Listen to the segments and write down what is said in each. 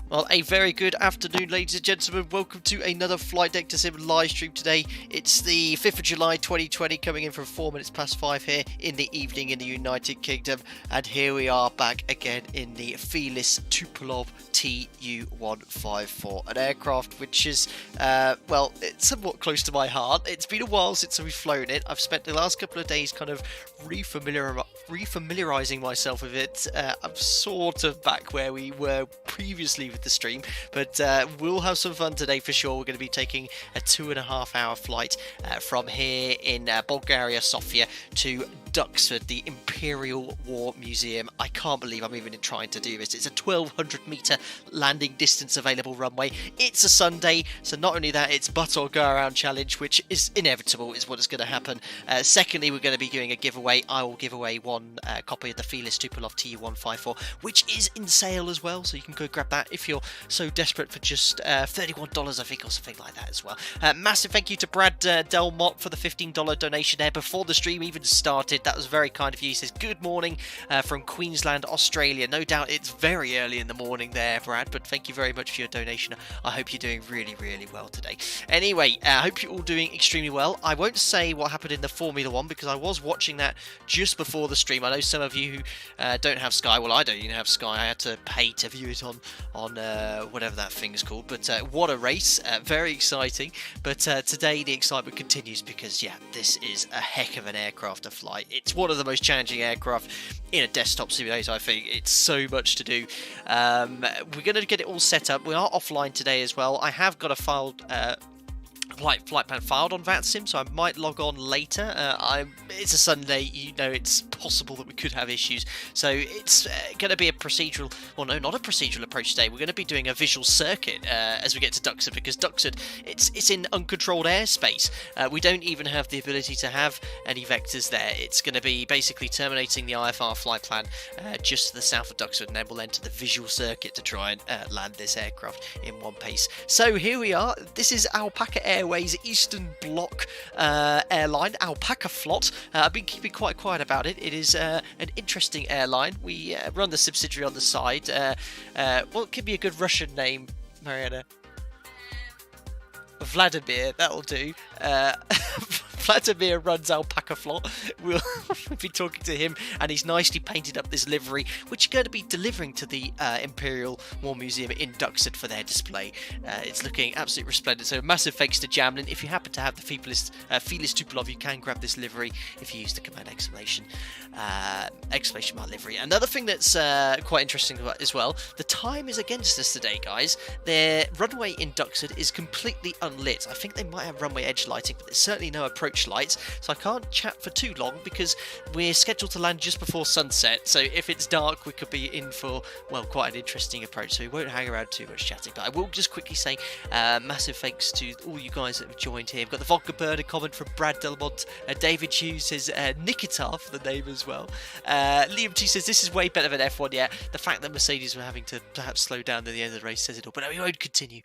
Well, a very good afternoon, ladies and gentlemen. Welcome to another Flight Deck to Sim live stream today. It's the 5th of July 2020, coming in from 4 minutes past 5 here in the evening in the United Kingdom. And here we are back again in the Felis Tupolev TU-154, an aircraft which is, well, it's somewhat close to my heart. It's been a while since we've flown it. I've spent the last couple of days kind of refamiliarizing myself with it. I'm sort of back where we were previously with the stream, but we'll have some fun today for sure. We're going to be taking a 2.5-hour flight from here in Bulgaria, Sofia, to Duxford, the Imperial War Museum. I can't believe I'm even trying to do this. It's a 1,200 metre landing distance available runway. It's a Sunday, so not only that, it's butt or go around challenge, which is inevitable, is what is going to happen. Secondly, we're going to be doing a giveaway. I will give away one copy of the Felis Tupolev TU-154, which is in sale as well, so you can go grab that if you're so desperate for just $31, I think, or something like that as well. Massive thank you to Brad Delmott for the $15 donation there before the stream even started. That was very kind of you. He says, good morning from Queensland, Australia. No doubt it's very early in the morning there, Brad, but thank you very much for your donation. I hope you're doing really, really well today. Anyway, I hope you're all doing extremely well. I won't say what happened in the Formula 1 because I was watching that just before the stream. I know some of you who don't have Sky. Well, I don't even have Sky. I had to pay to view it on whatever that thing is called. But what a race. Very exciting. But today the excitement continues because, yeah, this is a heck of an aircraft to fly. It's one of the most challenging aircraft in a desktop simulator, I think. It's so much to do. We're going to get it all set up. We are offline today as well. I have got a file... flight plan filed on VATSIM, so I might log on later. It's a Sunday, you know, it's possible that we could have issues, so it's going to be a procedural, well, no, not a procedural approach today. We're going to be doing a visual circuit as we get to Duxford, because Duxford, it's in uncontrolled airspace. We don't even have the ability to have any vectors there. It's going to be basically terminating the IFR flight plan just to the south of Duxford, and then we'll enter the visual circuit to try and land this aircraft in one piece. So here we are. This is Alpaca Airways Eastern Bloc airline, Alpaca Flot. I've been keeping quite quiet about it. It is an interesting airline. We run the subsidiary on the side. What could be a good Russian name, Mariana? Vladimir, that'll do. Vladimir runs Alpaca Flot. We'll be talking to him, and he's nicely painted up this livery, which you're going to be delivering to the Imperial War Museum in Duxford for their display. It's looking absolutely resplendent. So massive thanks to Jamlin. If you happen to have the Felis Tupolev, you can grab this livery if you use the command exclamation mark livery. Another thing that's quite interesting as well, the time is against us today, guys. Their runway in Duxford is completely unlit. I think they might have runway edge lighting, but there's certainly no approach lights, so I can't chat for too long because we're scheduled to land just before sunset. So if it's dark, we could be in for, well, quite an interesting approach, so we won't hang around too much chatting. But I will just quickly say massive thanks to all you guys that have joined here. We've got the Vodka Bird, a comment from Brad Delmont. David Hughes says Nikita for the name as well. Liam T says this is way better than F1. Yeah, the fact that Mercedes were having to perhaps slow down at the end of the race says it all, but we won't continue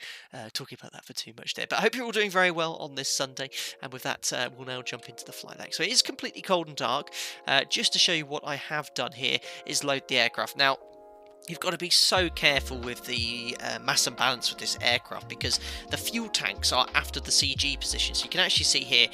talking about that for too much there. But I hope you're all doing very well on this Sunday, and with that we'll now jump into the flight deck. So it is completely cold and dark. Just to show you what I have done here is load the aircraft. Now, you've got to be so careful with the mass and balance with this aircraft because the fuel tanks are after the CG position. So you can actually see here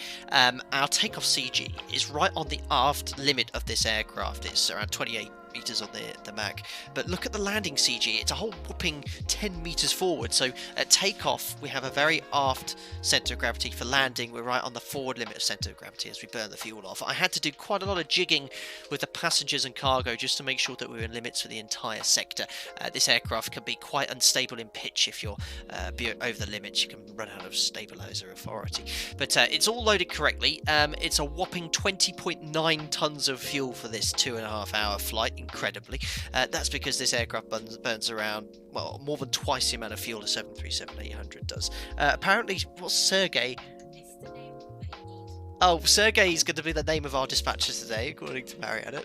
our takeoff CG is right on the aft limit of this aircraft. It's around 28 meters on the Mac, but look at the landing CG. It's a whole whopping 10 meters forward. So at takeoff we have a very aft center of gravity. For landing we're right on the forward limit of center of gravity as we burn the fuel off. I had to do quite a lot of jigging with the passengers and cargo just to make sure that we were in limits for the entire sector. This aircraft can be quite unstable in pitch. If you're over the limits, you can run out of stabilizer authority, but it's all loaded correctly. It's a whopping 20.9 tons of fuel for this 2.5-hour flight. Incredibly, that's because this aircraft burns around, well, more than twice the amount of fuel a 737-800 does. Apparently, what's Sergey? Oh, Sergey is going to be the name of our dispatchers today, according to Mariana.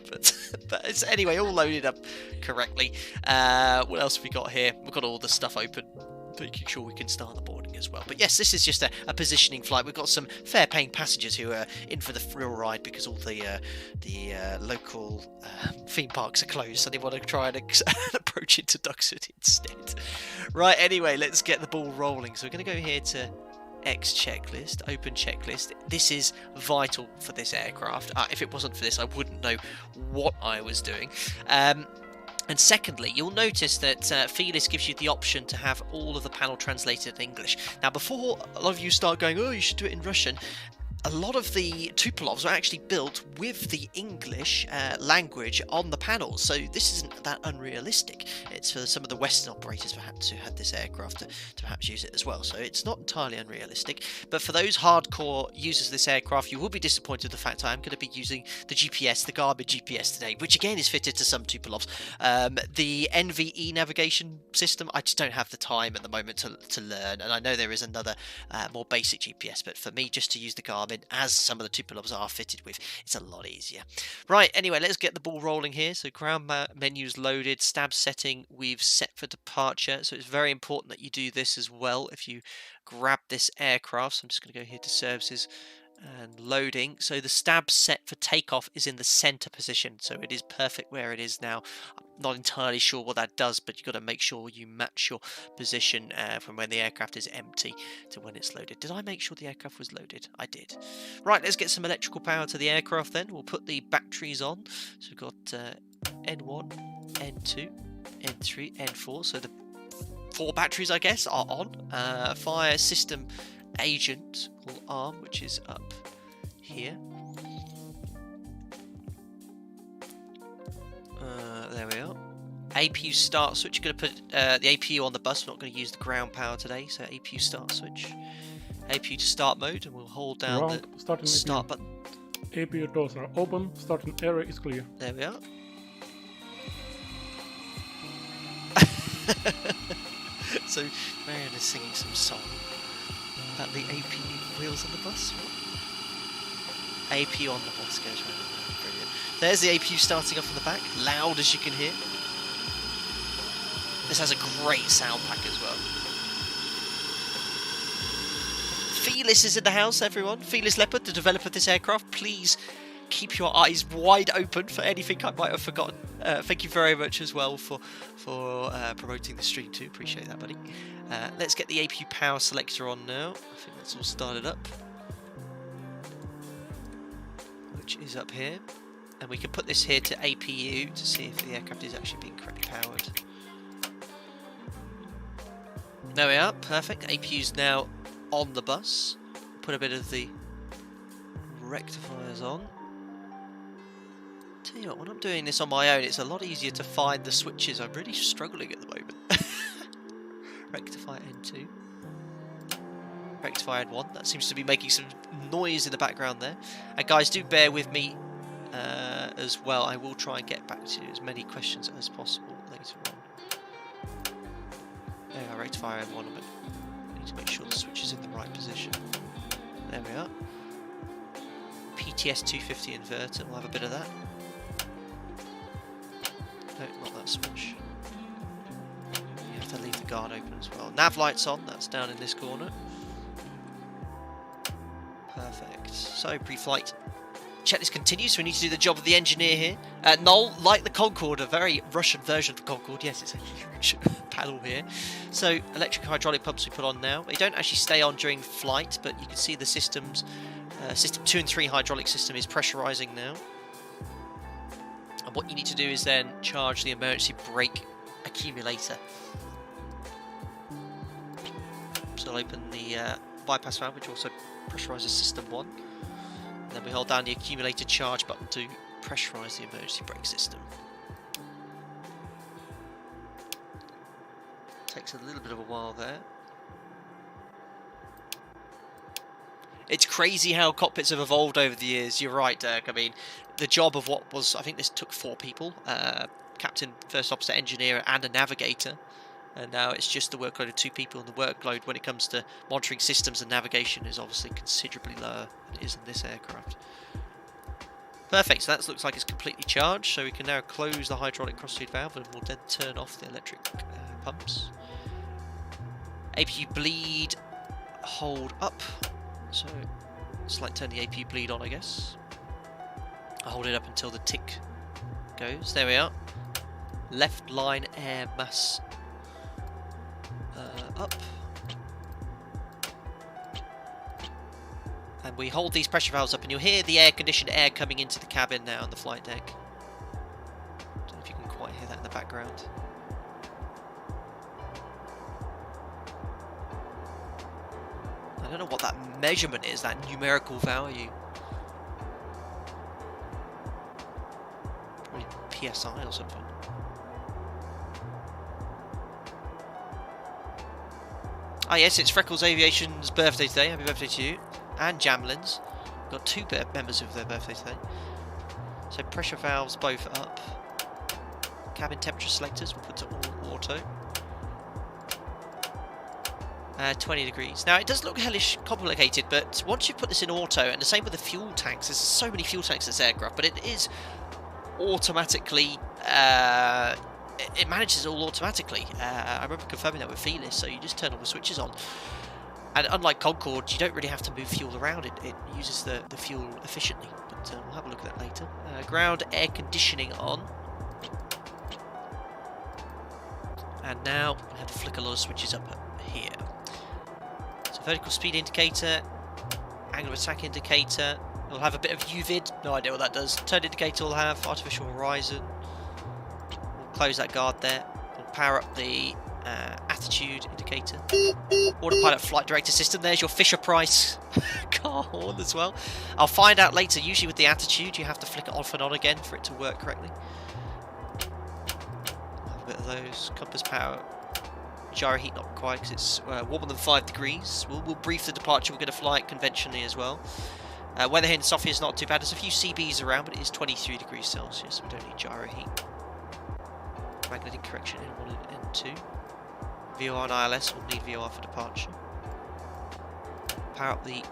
But it's anyway all loaded up correctly. What else have we got here? We've got all the stuff open, making sure we can start the boarding as well. But yes, this is just a positioning flight. We've got some fair-paying passengers who are in for the thrill ride because all the local theme parks are closed, so they want to try and approach into Duxford instead. Right, anyway, let's get the ball rolling. So we're going to go here to X checklist, open checklist. This is vital for this aircraft. If it wasn't for this, I wouldn't know what I was doing. And secondly, you'll notice that Felis gives you the option to have all of the panel translated in English. Now, before a lot of you start going, oh, you should do it in Russian, a lot of the Tupolevs are actually built with the English language on the panels, so this isn't that unrealistic. It's for some of the Western operators perhaps who had this aircraft to perhaps use it as well, so it's not entirely unrealistic. But for those hardcore users of this aircraft, you will be disappointed with the fact I'm going to be using the GPS, the Garmin GPS today, which again is fitted to some Tupolevs. The NVE navigation system, I just don't have the time at the moment to learn, and I know there is another more basic GPS, but for me, just to use the Garmin, as some of the Tupolevs are fitted with, it's a lot easier. Right, anyway, let's get the ball rolling here. So ground menu's loaded, stab setting we've set for departure, so it's very important that you do this as well if you grab this aircraft. So I'm just going to go here to services and loading. So the stab set for takeoff is in the center position, so it is perfect where it is now. I'm not entirely sure what that does, but you've got to make sure you match your position from when the aircraft is empty to when it's loaded. Did I make sure the aircraft was loaded? I did. Right, let's get some electrical power to the aircraft then. We'll put the batteries on. So we've got N1, N2, N3, N4. So the 4 batteries, I guess, are on. Fire system agent or arm, which is up here. There we are. APU start switch. You're going to put the APU on the bus. We're not going to use the ground power today, so APU start switch. APU to start mode, and we'll hold down the start button. APU doors are open. Starting area is clear. There we are. So Marianne is singing some song about the APU wheels on the bus. APU on the bus goes round. Brilliant. There's the APU starting off in the back, loud as you can hear. This has a great sound pack as well. Felis is in the house, everyone. Felis Leopard, the developer of this aircraft. Please keep your eyes wide open for anything I might have forgotten. Thank you very much as well for promoting the stream too. Appreciate that, buddy. Let's get the APU power selector on now. I think that's all started up, which is up here, and we can put this here to APU to see if the aircraft is actually being correctly powered. There we are, perfect. APU's now on the bus. Put a bit of the rectifiers on. Tell you what, when I'm doing this on my own, it's a lot easier to find the switches. I'm really struggling at the moment. Rectify N2. Rectify N1. That seems to be making some noise in the background there. And guys, do bear with me as well. I will try and get back to as many questions as possible later on. There we are, rectify N1 a bit. I need to make sure the switch is in the right position. There we are. PTS 250 inverter, we'll have a bit of that. No, not that switch. You have to leave the guard open as well. Nav lights on, that's down in this corner. Perfect. So, pre-flight checklist continues, so we need to do the job of the engineer here. Noel, like the Concorde, a very Russian version of Concorde. Yes, it's a huge panel here. So, electric hydraulic pumps we put on now. They don't actually stay on during flight, but you can see the systems. System 2 and 3 hydraulic system is pressurizing now. And what you need to do is then charge the emergency brake accumulator. So I'll open the bypass valve, which also pressurizes system 1. And then we hold down the accumulator charge button to pressurize the emergency brake system. Takes a little bit of a while there. It's crazy how cockpits have evolved over the years. You're right, Dirk. I mean, the job of what was, I think this took 4 people, captain, first officer, engineer, and a navigator. And now it's just the workload of 2 people, and the workload when it comes to monitoring systems and navigation is obviously considerably lower than it is in this aircraft. Perfect, so that looks like it's completely charged, so we can now close the hydraulic cross-feed valve and we'll then turn off the electric pumps. APU bleed, hold up. So, it's like turn the APU bleed on, I guess. I'll hold it up until the tick goes. There we are. Left line air mass up. And we hold these pressure valves up, and you'll hear the air-conditioned air coming into the cabin now on the flight deck. Don't know if you can quite hear that in the background. I don't know what that measurement is, that numerical value. Probably PSI or something. Ah yes, it's Freckles Aviation's birthday today. Happy birthday to you. And Jamlin's. Got two members of their birthday today. So pressure valves both up. Cabin temperature selectors, we'll put to all auto. 20 degrees. Now it does look hellish complicated, but once you put this in auto, and the same with the fuel tanks, there's so many fuel tanks in this aircraft, but it is automatically, it manages all automatically. I remember confirming that with Felis, so you just turn all the switches on. And unlike Concorde, you don't really have to move fuel around, it uses the fuel efficiently, but we'll have a look at that later. Ground air conditioning on. And now we have to flick a lot of switches up here. So vertical speed indicator, angle of attack indicator, we'll have a bit of UVID, no idea what that does. Turn indicator will have artificial horizon. We'll close that guard there. We'll power up the attitude indicator. Autopilot flight director system, there's your Fisher-Price car horn as well. I'll find out later, usually with the attitude you have to flick it off and on again for it to work correctly. Have a bit of those. Compass power. Gyro heat not required because it's warmer than 5 degrees. We'll brief the departure, we're going to fly it conventionally as well. Weather here in Sofia is not too bad, there's a few CBs around, but it is 23 degrees Celsius, so we don't need gyro heat. Magnetic correction N1 and N2. VOR and ILS will need VOR for departure. Power up the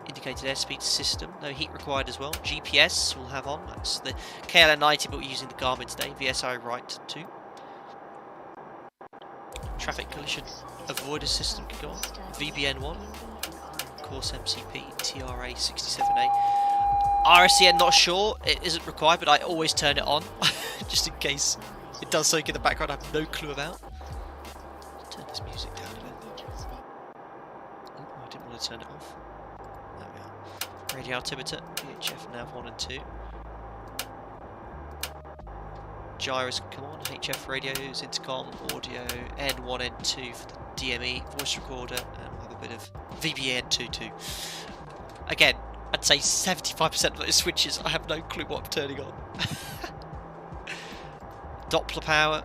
indicated airspeed system, no heat required as well. GPS we'll have on, that's the KLM90, but we're using the Garmin today. VSI right 2. Traffic collision avoider system can go on. VBN1. Course MCP, TRA67A. RSCN not sure, it isn't required, but I always turn it on just in case it does something in the background I have no clue about. Turn this music down a bit. Oh, I didn't want to turn it off. There we are. Radio altimeter, VHF nav 1 and 2. Gyros can come on, HF radios, intercom, audio, N1, N2 for the DME, voice recorder, and we'll have a bit of VBN2 too. Again, I'd say 75% of those switches, I have no clue what I'm turning on. Doppler power.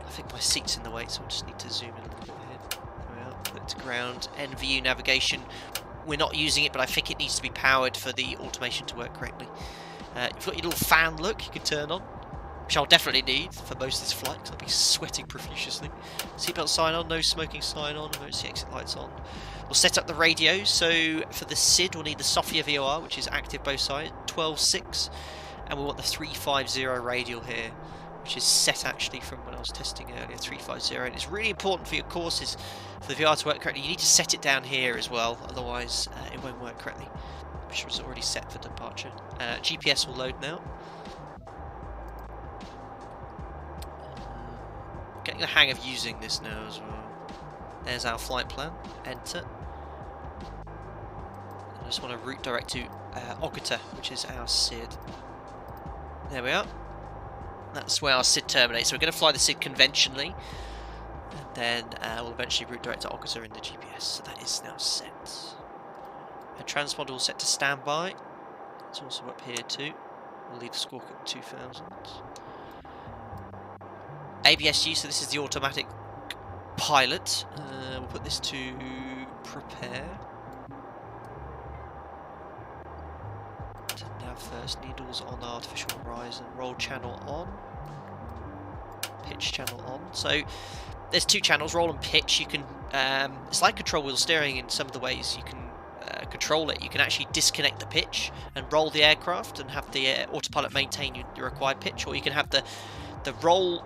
I think my seat's in the way, so I just need to zoom in a little bit here. There we are, put it to ground. NVU navigation. We're not using it, but I think it needs to be powered for the automation to work correctly. You've got your little fan look you can turn on, which I'll definitely need for most of this flight because I'll be sweating profusely. Seatbelt sign on, no smoking sign on, emergency exit lights on. We'll set up the radios, so for the SID we'll need the Sofia VOR, which is active both sides, 12.6, and we want the 350 radial here, which is set actually from when I was testing earlier, 350, and it's really important for your courses, for the VR to work correctly, you need to set it down here as well, otherwise it won't work correctly, which was already set for departure. GPS will load now. Getting the hang of using this now as well. There's our flight plan. Enter. I just want to route direct to Ogata, which is our SID. There we are. That's where our SID terminates. So we're going to fly the SID conventionally, and then we'll eventually route direct to Ogata in the GPS. So that is now set. A transponder will set to standby. It's also up here too. We'll leave the squawk at 2000. ABSU, so this is the automatic pilot. We'll put this to prepare. Nav first, needles on artificial horizon, roll channel on, pitch channel on. So there's two channels, roll and pitch. You can, it's like control wheel steering in some of the ways you can control it. You can actually disconnect the pitch and roll the aircraft and have the autopilot maintain the required pitch, or you can have the roll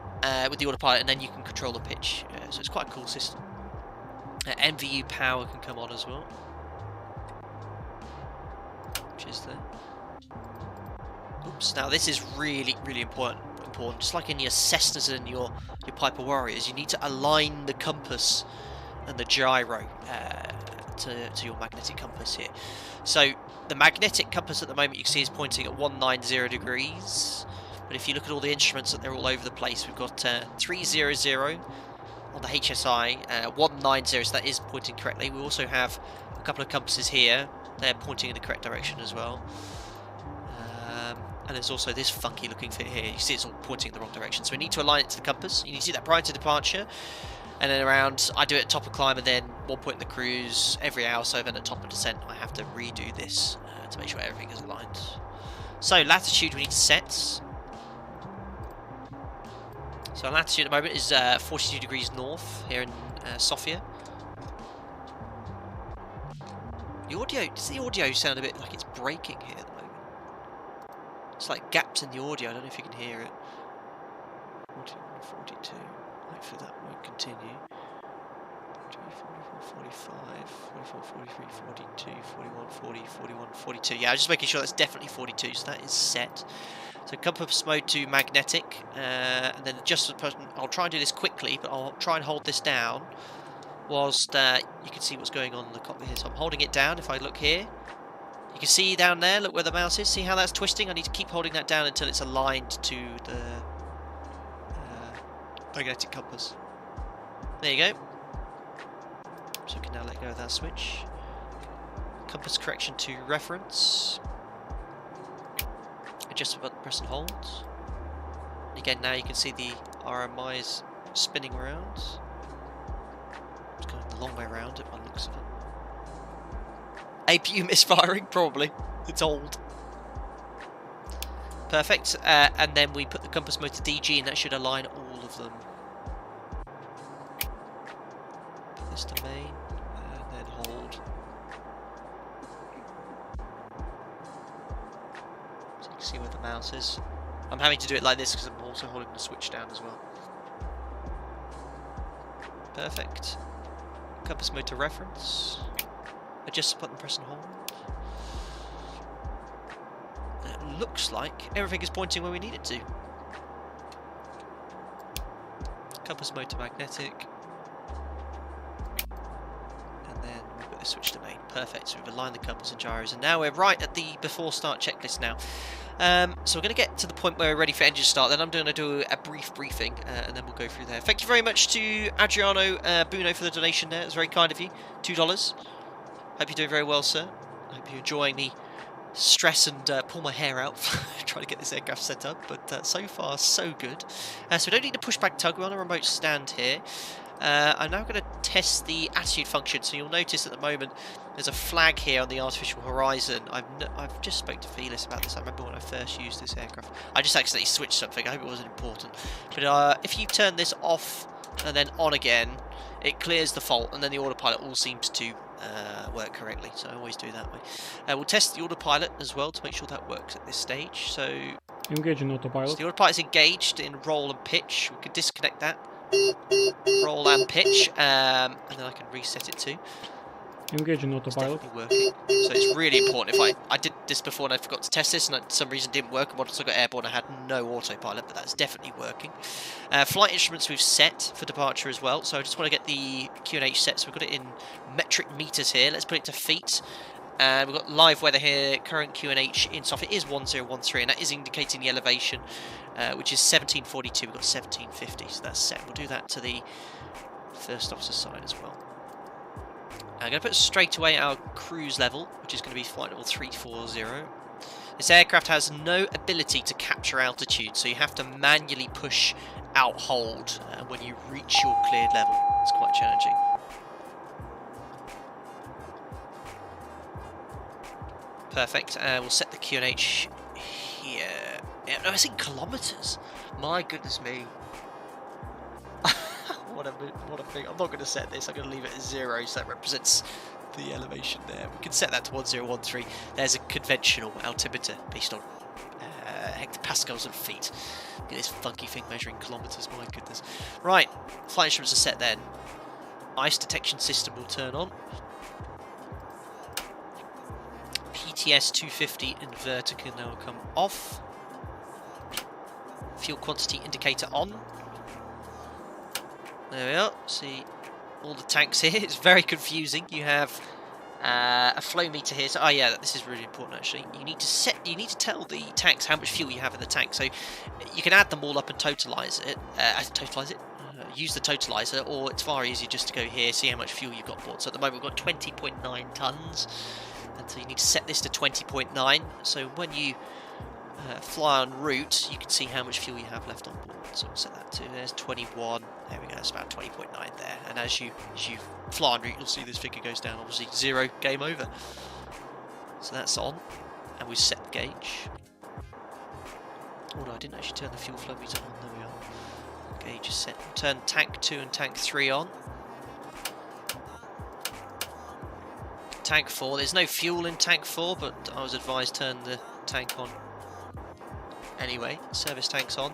with the autopilot and then you can control the pitch. So it's quite a cool system. MVU power can come on as well, which is there. Oops, now this is really, really important. important. Just like in your Cessnas and your Piper Warriors, you need to align the compass and the gyro to your magnetic compass here. So the magnetic compass at the moment you can see is pointing at 190 degrees. But if you look at all the instruments, they're all over the place. We've got 300 on the HSI, 190, so that is pointing correctly. We also have a couple of compasses here. They're pointing in the correct direction as well. And there's also this funky looking fit here. You see it's all pointing in the wrong direction. So we need to align it to the compass. You need to see that prior to departure. And then around, I do it at top of climb and then 1 point in the cruise. Every hour or so, then at top of descent, I have to redo this to make sure everything is aligned. So latitude we need to set. So our latitude at the moment is 42 degrees north here in Sofia. Does the audio sound a bit like it's breaking here at the moment? It's like gaps in the audio, I don't know if you can hear it. 41, 42, hopefully that won't continue. 44, 45, 44, 43, 42, 41, 40, 41, 42. Yeah, I'm just making sure that's definitely 42, so that is set. So compass mode to magnetic, and then adjust the person. I'll try and do this quickly, but I'll try and hold this down whilst you can see what's going on in the cockpit here. So I'm holding it down. If I look here, you can see down there, look where the mouse is. See how that's twisting? I need to keep holding that down until it's aligned to the magnetic compass. There you go. So we can now let go of that switch. Compass correction to reference. Adjust the button, press and hold. Again, now you can see the RMIs spinning around. It's going the long way around at one looks of it. APU misfiring, probably. It's old. Perfect. And then we put the compass mode to DG, and that should align all of them. Put this to main, and then hold. So you can see where the mouse is. I'm having to do it like this because I'm also holding the switch down as well. Perfect. Compass mode to reference. Adjust the button, press and hold. It looks like everything is pointing where we need it to. Compass mode to magnetic. And then we put the switch to main. Perfect. So we've aligned the compass and gyros, and now we're right at the before start checklist now. So we're going to get to the point where we're ready for engine start. Then I'm going to do a brief briefing, and then we'll go through there. Thank you very much to Adriano Buno for the donation there. It was very kind of you. $2. Hope you're doing very well, sir. I hope you're enjoying me stress and pull my hair out trying to get this aircraft set up, but so far so good. So we don't need a pushback tug, we're on a remote stand here. I'm now going to test the attitude function. So you'll notice at the moment there's a flag here on the artificial horizon. I've just spoke to Felis about this. I remember when I first used this aircraft. I just accidentally switched something. I hope it wasn't important. But if you turn this off and then on again, it clears the fault, and then the autopilot all seems to work correctly. So I always do that way. We'll test the autopilot as well to make sure that works at this stage. So engage in autopilot. So the autopilot is engaged in roll and pitch. We can disconnect that. Roll and pitch, and then I can reset it too. Engage in autopilot. It's definitely working. So it's really important. If I did this before and I forgot to test this and for some reason didn't work, and once I got airborne I had no autopilot, but that's definitely working. Flight instruments we've set for departure as well. So I just want to get the QNH set. So we've got it in metric meters here. Let's put it to feet. And we've got live weather here. Current QNH in Sofia is 1013, and that is indicating the elevation, which is 1742. We've got 1750, so that's set. We'll do that to the first officer side as well. I'm going to put straight away our cruise level, which is going to be flight level 340. This aircraft has no ability to capture altitude, so you have to manually push out hold when you reach your cleared level. It's quite challenging. Perfect. We'll set the QNH here. Yeah, no, it's in kilometres. My goodness me. What a thing. I'm not going to set this. I'm going to leave it at 0, so that represents the elevation there. We can set that to 1013. There's a conventional altimeter based on hectopascals and feet. Look at this funky thing measuring kilometres. My goodness. Right. Flight instruments are set then. Ice detection system will turn on. PTS 250 inverter can now come off. Fuel quantity indicator on. There we are. See all the tanks here. It's very confusing. You have a flow meter here. So, oh yeah, this is really important actually. You need to tell the tanks how much fuel you have in the tank. So you can add them all up and totalize it. Use the totalizer, or it's far easier just to go here, see how much fuel you've got aboard. So at the moment we've got 20.9 tons, and so you need to set this to 20.9. So when you fly en route, you can see how much fuel you have left on board. So we'll set that to, there's 21, there we go, that's about 20.9 there. And as you fly en route, you'll see this figure goes down, obviously 0, game over. So that's on, and we set the gauge. Oh no, I didn't actually turn the fuel flow meter on, there we are. Gauge is set. Turn tank 2 and tank 3 on. Tank 4, there's no fuel in tank 4, but I was advised turn the tank on anyway. Service tanks on.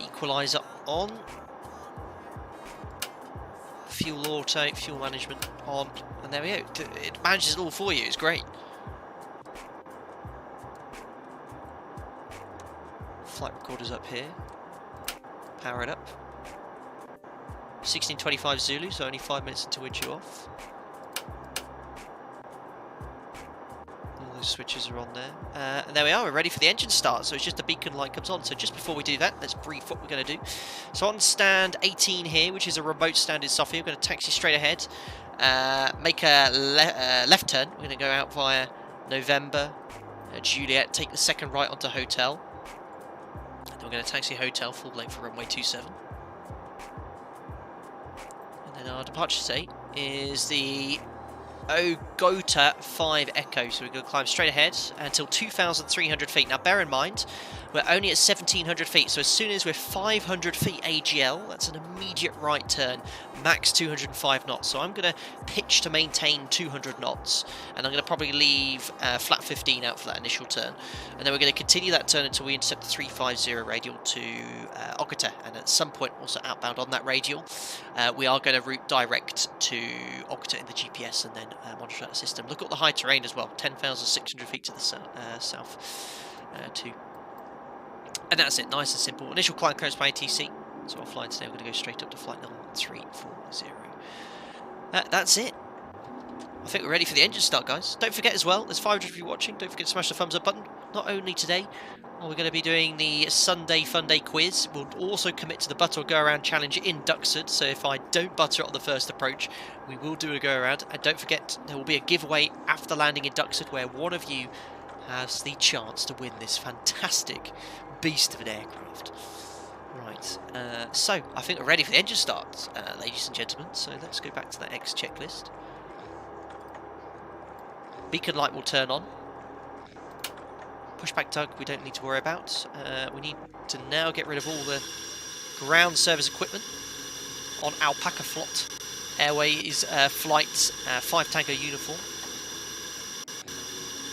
Equalizer on. Fuel auto, fuel management on. And there we go. It manages it all for you. It's great. Flight recorder's up here. Power it up. 16:25 Zulu, so only 5 minutes until we're due off. All those switches are on there. And there we are, we're ready for the engine start. So it's just the beacon light comes on. So just before we do that, let's brief what we're going to do. So on stand 18 here, which is a remote stand in Sofia, we're going to taxi straight ahead. Make a left turn. We're going to go out via November, Juliet, take the second right onto Hotel. And then we're going to taxi Hotel, full length for runway 27. And then our departure date is the Ogota 5 Echo, so we're going to climb straight ahead until 2,300 feet. Now bear in mind, we're only at 1,700 feet, so as soon as we're 500 feet AGL, that's an immediate right turn, max 205 knots. So I'm going to pitch to maintain 200 knots, and I'm going to probably leave flat 15 out for that initial turn. And then we're going to continue that turn until we intercept the 350 radial to Ogota, and at some point also outbound on that radial. We are going to route direct to Ogota in the GPS and then monitor that system. Look at the high terrain as well, 10,600 feet to the south too. And that's it, nice and simple. Initial climb clearance by ATC. So our flight today, we're going to go straight up to flight level 340. That's it. I think we're ready for the engine start, guys. Don't forget as well, there's 500 of you watching. Don't forget to smash the thumbs up button. Not only today, we're going to be doing the Sunday Fun Day quiz. We'll also commit to the butter or go around challenge in Duxford. So if I don't butter it on the first approach, we will do a go around. And don't forget, there will be a giveaway after landing in Duxford where one of you has the chance to win this fantastic beast of an aircraft. Right, so I think we're ready for the engine start, ladies and gentlemen. So let's go back to that X checklist. Beacon light will turn on. Pushback tug we don't need to worry about. We need to now get rid of all the ground service equipment on Alpaca Flot. Airway is flight 5 Tango uniform.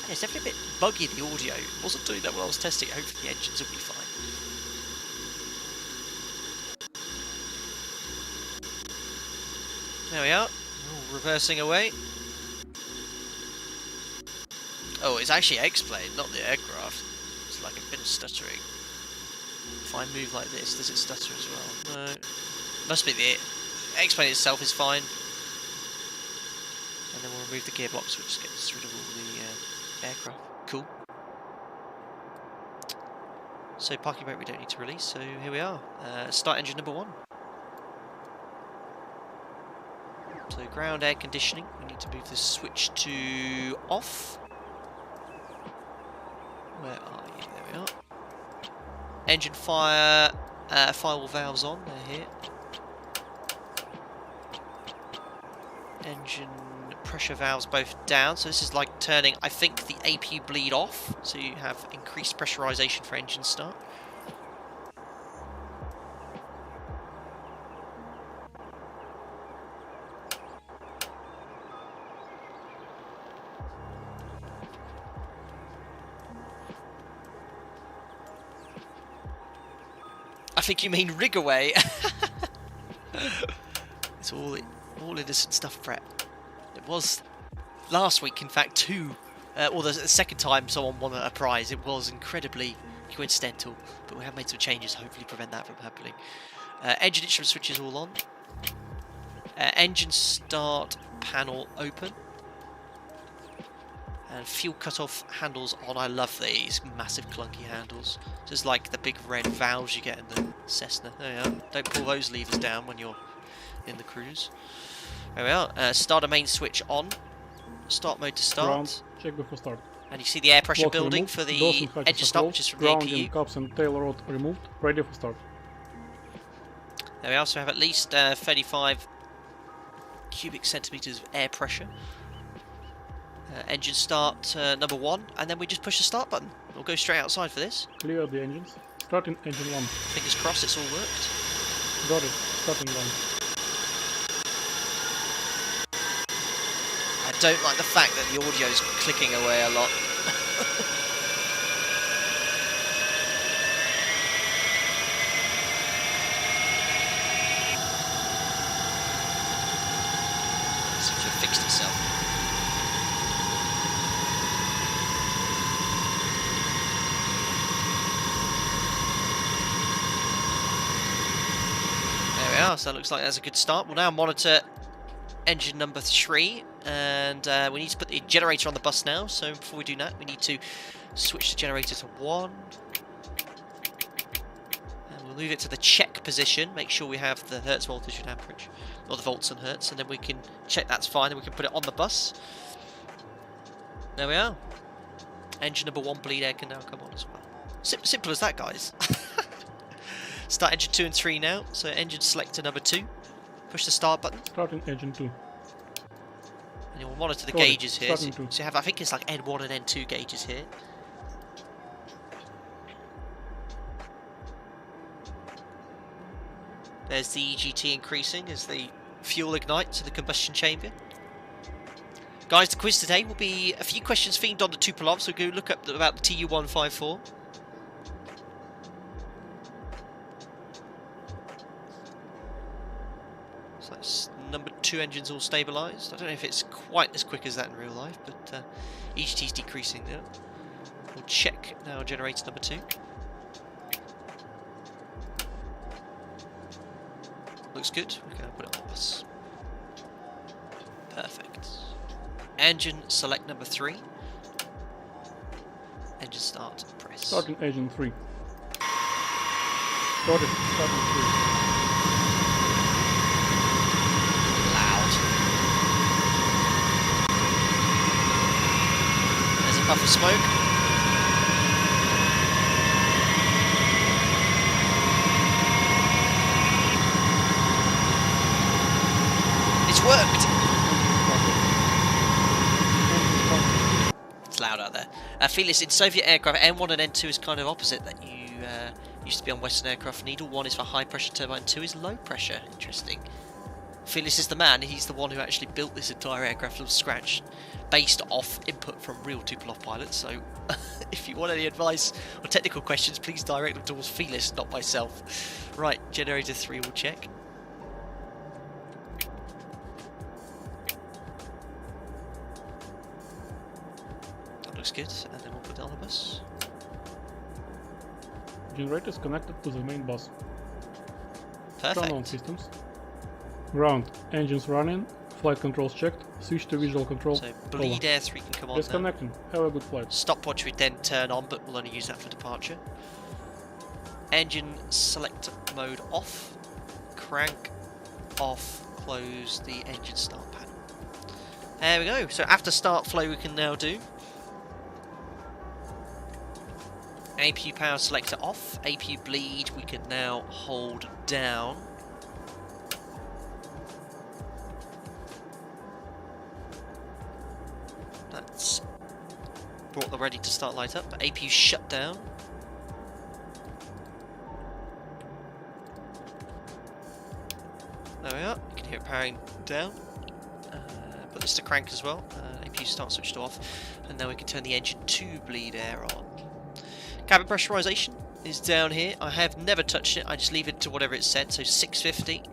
Yeah, it's definitely a bit buggy, the audio. It wasn't doing that when I was testing it. Hopefully the engines will be fine. There we are. Ooh, reversing away. Oh, it's actually X-plane, not the aircraft. It's like a bit of stuttering. If I move like this, does it stutter as well? No. Must be the X-plane itself is fine. And then we'll remove the gearbox, which gets rid of all the aircraft. Cool. So parking brake we don't need to release, so here we are. Start engine number 1. So ground air conditioning, we need to move the switch to off. Where are you? There we are. Engine fire, firewall valves on, they're here. Engine pressure valves both down, so this is like turning, I think, the APU bleed off, so you have increased pressurization for engine start. I think you mean rig away. It's all innocent stuff, Brett. It was last week, in fact, or the second time someone won a prize. It was incredibly coincidental, but we have made some changes to hopefully prevent that from happening. Engine instrument switches all on. Engine start panel open. And fuel cutoff handles on. I love these massive clunky handles. Just like the big red valves you get in the Cessna. There we are. Don't pull those levers down when you're in the cruise. There we are. Starter main switch on. Start mode to start. Ground, check before start. And you see the air pressure Block building removed, for the doors and hatches engine start, closed, which is from the grounding, APU. cups and tail rod removed, ready for start. There we also have at least 35 cubic centimeters of air pressure. Engine start number 1, and then we just push the start button. We'll go straight outside for this. Clear the engines. Starting engine 1. Fingers crossed it's all worked. Got it. Starting 1. I don't like the fact that the audio is clicking away a lot. It seems to have fixed itself. There we are, so that looks like that's a good start. We'll now monitor engine number 3, and we need to put the generator on the bus now. So before we do that, we need to switch the generator to 1, and we'll move it to the check position. Make sure we have the hertz, voltage, and amperage, or the volts and hertz, and then we can check that's fine, and we can put it on the bus. There we are. Engine number 1 bleed air can now come on as well. Simple as that, guys. Start engine 2 and 3 now. So engine selector number 2. Push the start button. Starting engine 2. And you'll monitor the Got it. gauges here. So Starting you have, I think it's like N1 and N2 gauges here. There's the EGT increasing as the fuel ignites to the combustion chamber. Guys, the quiz today will be a few questions themed on the Tupolev, so go look up about the TU-154. So that's number 2 engines all stabilised. I don't know if it's quite as quick as that in real life, but EGT's decreasing now. We'll check now generator number 2. Looks good. We're going to put it on the bus. Perfect. Engine select number 3. Engine start, press. Starting engine 3. Starting 3. There's a puff of smoke. It's worked. It's loud out there. Felis, in Soviet aircraft, N1 and N2 is kind of opposite that you used to be on Western aircraft. Needle 1 is for high pressure turbine, 2 is low pressure. Interesting. Felis is the man. He's the one who actually built this entire aircraft from scratch, based off input from real Tupolev pilots. So, if you want any advice or technical questions, please direct them towards Felis, not myself. Right, generator 3 will check. That looks good, and then we'll put it on the bus. Generator is connected to the main bus. Perfect. Turn on systems. Ground. Engines running. Flight controls checked. Switch to visual control. So bleed air 3 can come on now. Disconnecting. Have a good flight. Stopwatch we then turn on, but we'll only use that for departure. Engine select mode off. Crank off. Close the engine start panel. There we go. So after start flow we can now do. APU power selector off. APU bleed we can now hold down. That's brought the ready to start light up. APU shutdown. There we are. You can hear it powering down. Put this to crank as well. APU start switched off. And now we can turn the engine to bleed air on. Cabin pressurization is down here. I have never touched it. I just leave it to whatever it's set. So 650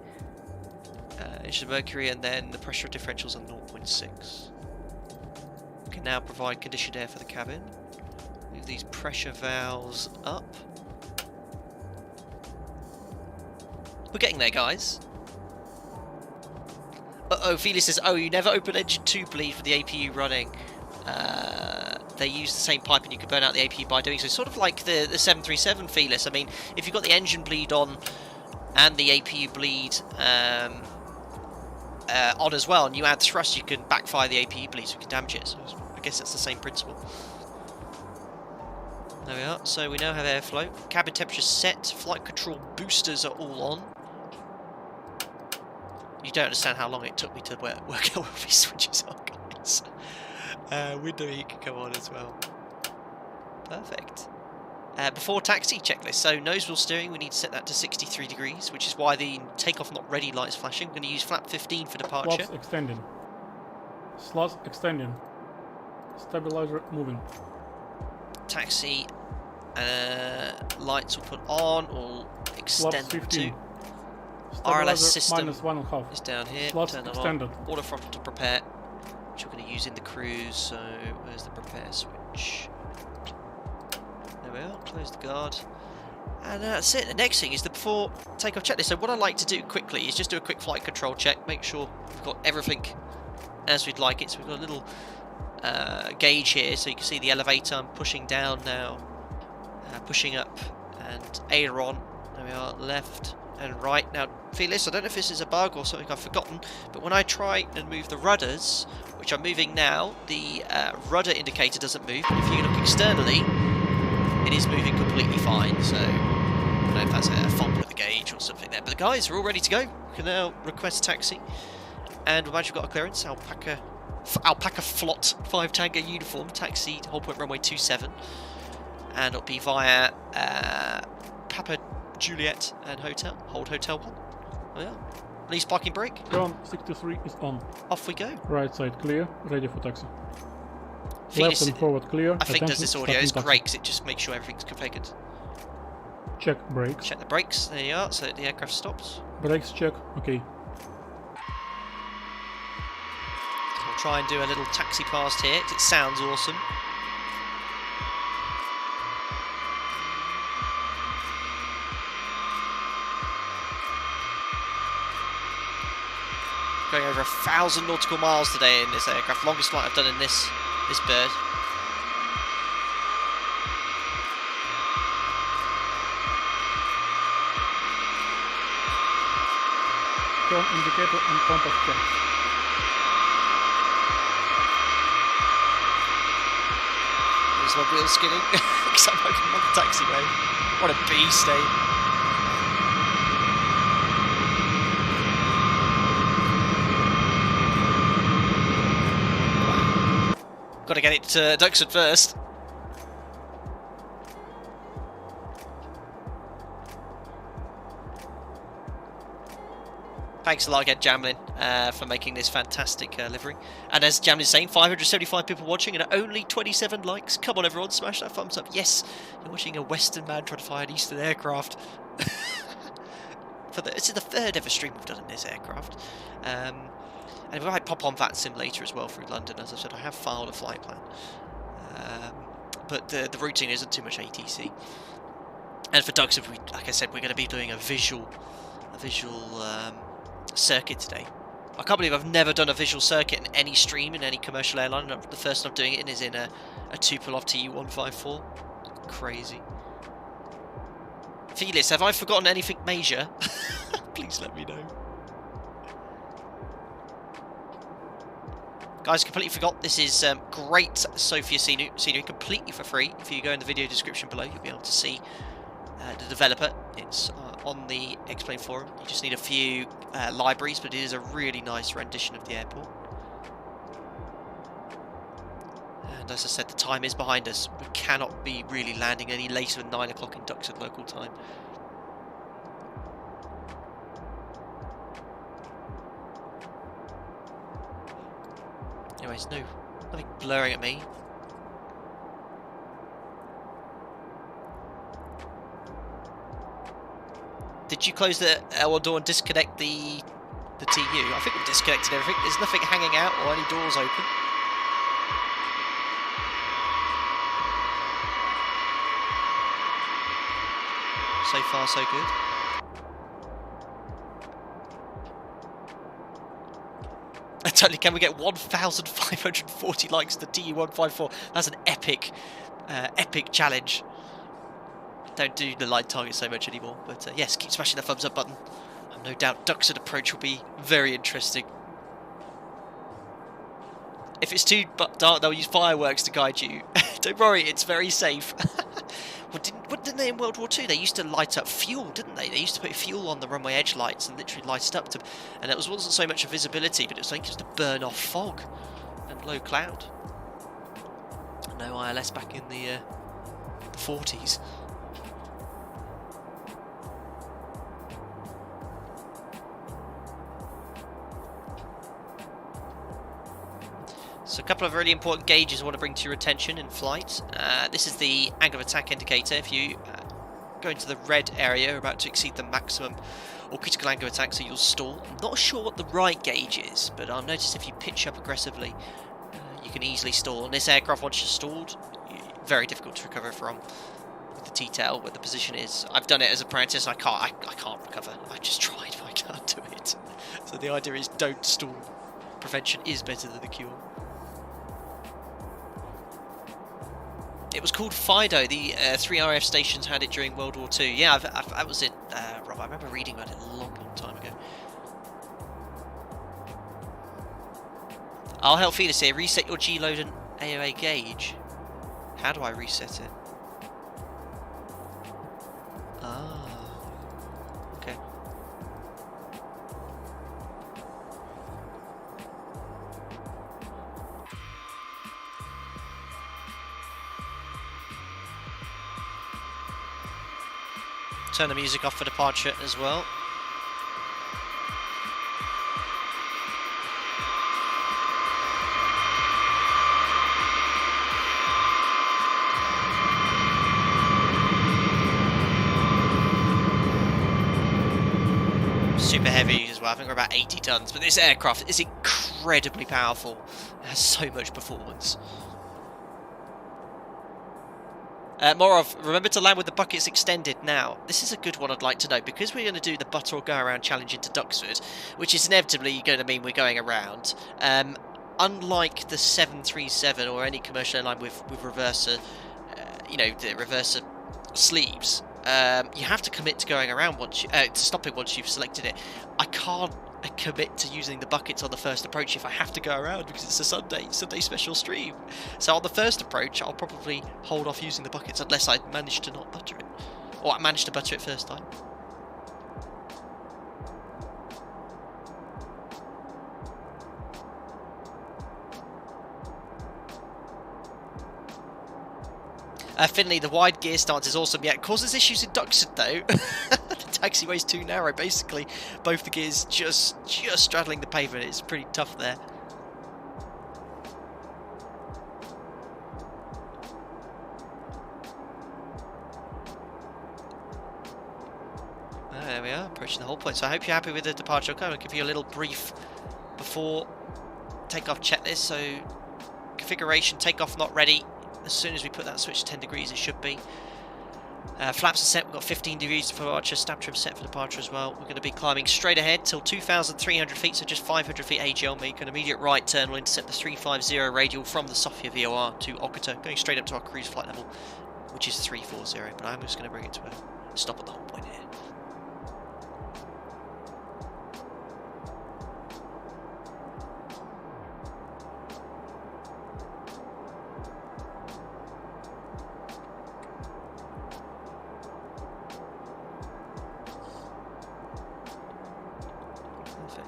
inches of mercury, and then the pressure differentials on 0.6. We can now provide conditioned air for the cabin. We move these pressure valves up. We're getting there, guys. Uh-oh, Felis says, oh, you never open engine 2 bleed for the APU running. They use the same pipe and you can burn out the APU by doing so. Sort of like the 737, Felis. I mean, if you've got the engine bleed on and the APU bleed on as well, and you add thrust, you can backfire the APU bleed, so you can damage it. So I guess that's the same principle. There we are. So we now have airflow. Cabin temperature set. Flight control boosters are all on. You don't understand how long it took me to work out where these switches are, guys. Window heat can come on as well. Perfect. Before taxi checklist. So nose wheel steering, we need to set that to 63 degrees, which is why the takeoff not ready light's flashing. We're going to use flap 15 for departure. Slots extending. Slots extending. Stabilizer moving. Taxi lights will put on or extend to. RLS system -1.5 is down here. Slots Turn that extended. on. Auto throttle to prepare, which we're going to use in the cruise. So where's the prepare switch? There we are. Close the guard. And that's it. The next thing is the before takeoff checklist. So what I like to do quickly is just do a quick flight control check. Make sure we've got everything as we'd like it. So we've got a little gauge here, so you can see the elevator. I'm pushing down now, pushing up, and aileron. There we are, left and right. Now, Felis, I don't know if this is a bug or something I've forgotten, but when I try and move the rudders, which I'm moving now, the rudder indicator doesn't move, but if you look externally, it is moving completely fine. So I don't know if that's a fault with the gauge or something there. But the guys are all ready to go. We can now request taxi, and we've actually got a clearance. Alpaca Flot 5 Tango uniform, taxi hold point runway 27, and it'll be via Papa Juliet and hotel, hold hotel 1. Oh, yeah. Lease parking brake. Turn 63 is on. Off we go. Right side clear, ready for taxi. Felis, Left and forward clear. I think does this audio is taxi. great because it just makes sure everything's configured. Check brakes. Check the brakes, there you are, so the aircraft stops. Brakes check, okay. We'll try and do a little taxi past here because it sounds awesome. Going over 1,000 nautical miles today in this aircraft, longest flight I've done in this bird. Turn indicator and compass check. There's my wheel skinning because I'm opening on the taxiway. What a beast, eh? Got to get it to Duxford first. Thanks a lot again, Jamlin, for making this fantastic livery. And as Jamlin's saying, 575 people watching and only 27 likes. Come on, everyone, smash that thumbs up. Yes, you're watching a Western man try to fly an Eastern aircraft. This is the third ever stream we've done in this aircraft. And if I pop on that simulator as well through London, as I said, I have filed a flight plan. But the routing isn't too much ATC. And for Duxford, like I said, we're going to be doing a visual circuit today. I can't believe I've never done a visual circuit in any stream in any commercial airline. The first time I'm doing it in is in a Tupolev TU-154. Crazy. Felis, have I forgotten anything major? Please let me know. Guys, completely forgot, this is great Sofia scenery, completely for free. If you go in the video description below, you'll be able to see the developer. It's on the X-Plane forum. You just need a few libraries, but it is a really nice rendition of the airport. And as I said, the time is behind us. We cannot be really landing any later than 9 o'clock in Duxford local time. Anyways, nothing blurring at me. Did you close the L1 door and disconnect the TU? I think we disconnected everything. There's nothing hanging out or any doors open. So far, so good. Totally, can we get 1,540 likes to TU-154? That's an epic, epic challenge. Don't do the light target so much anymore, but yes, keep smashing the thumbs up button. I've no doubt Duxford approach will be very interesting. If it's too dark, they'll use fireworks to guide you. Don't worry, it's very safe. What didn't they in World War II? They used to light up fuel, didn't they? They used to put fuel on the runway edge lights and literally light it up. And it wasn't so much a visibility, but it was like just to burn off fog and low cloud. No ILS back in the 40s. So a couple of really important gauges I want to bring to your attention in flight. This is the angle of attack indicator. If you go into the red area, you're about to exceed the maximum or critical angle of attack, so you'll stall. I'm not sure what the right gauge is, but I've noticed if you pitch up aggressively, you can easily stall. And this aircraft, once you're stalled, very difficult to recover from with the T-tail, where the position is. I've done it as a practice. I can't recover. I just tried, but I can't do it. So the idea is don't stall. Prevention is better than the cure. It was called Fido. The 3 RF stations had it during World War II. Yeah, I was in Rob. I remember reading about it a long time ago. I'll help Felis here. Reset your G-load and AOA gauge. How do I reset it? Ah, okay. Turn the music off for departure as well. Super heavy as well. I think we're about 80 tons, but this aircraft is incredibly powerful. It has so much performance. Morov, remember to land with the buckets extended now. This is a good one I'd like to know, because we're going to do the butter or go around challenge into Duxford, which is inevitably going to mean we're going around. Unlike the 737 or any commercial airline with reverser, the reverser sleeves, you have to commit to going around once to stopping once you've selected it. I can't commit to using the buckets on the first approach if I have to go around, because it's a Sunday special stream. So on the first approach, I'll probably hold off using the buckets unless I manage to not butter it, or I managed to butter it first time. Finley, the wide gear stance is awesome. Yeah, it causes issues in Duxford though. The taxiway's too narrow, basically. Both the gears just straddling the pavement. It's pretty tough there. There we are, approaching the whole point. So I hope you're happy with the departure. Okay, I'll give you a little brief before takeoff checklist. So configuration, takeoff not ready. As soon as we put that switch to 10 degrees, it should be. Flaps are set. We've got 15 degrees for departure. Stab trim set for departure as well. We're going to be climbing straight ahead till 2,300 feet, so just 500 feet AGL. Make an immediate right turn. We'll intercept the 350 radial from the Sofia VOR to Okata, going straight up to our cruise flight level, which is 340. But I'm just going to bring it to a stop at the whole point here.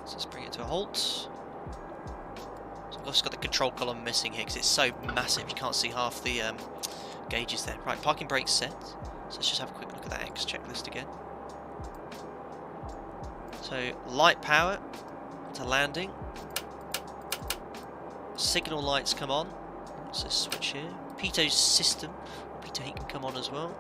Let's bring it to a halt. So I've just got the control column missing here because it's so massive you can't see half the gauges there. Right, parking brakes set. So let's just have a quick look at that X checklist again. So light power to landing. Signal lights come on. What's this switch here? Pitot system. Pitot heat can come on as well.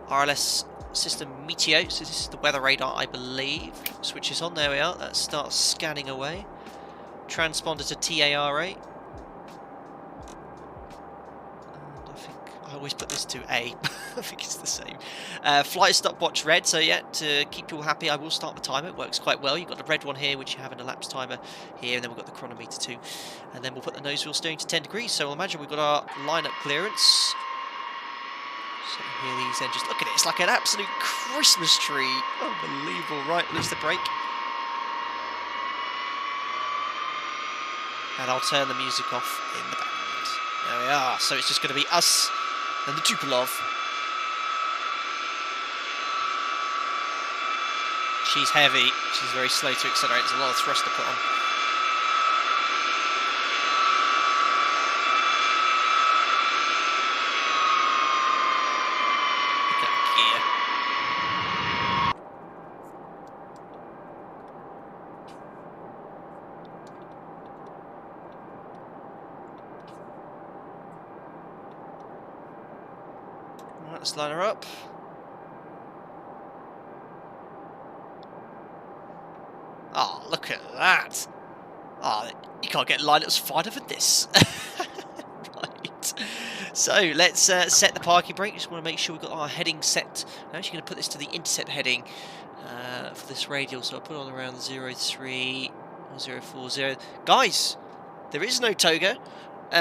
RLS system Meteo, so this is the weather radar, I believe. Switches on, there we are. That starts scanning away. Transponder to TARA. And I always put this to A. I think it's the same. Flight stopwatch red, so yeah, to keep you all happy, I will start the timer. It works quite well. You've got the red one here, which you have an elapsed timer here, and then we've got the chronometer too. And then we'll put the nose wheel steering to 10 degrees, so I'll imagine we've got our line-up clearance. So here these engines, look at it, it's like an absolute Christmas tree. Unbelievable. Right, release the brake. And I'll turn the music off in the background. There we are. So it's just going to be us and the Tupolev. She's heavy. She's very slow to accelerate. There's a lot of thrust to put on. Look at that gear. Right, let's line her up. Oh, look at that. Oh, you can't get lineups finer than this. Right. So, let's set the parking brake. Just want to make sure we've got our heading set. I'm actually going to put this to the intercept heading for this radial. So I'll put it on around 03 or 040. Guys, there is no toga.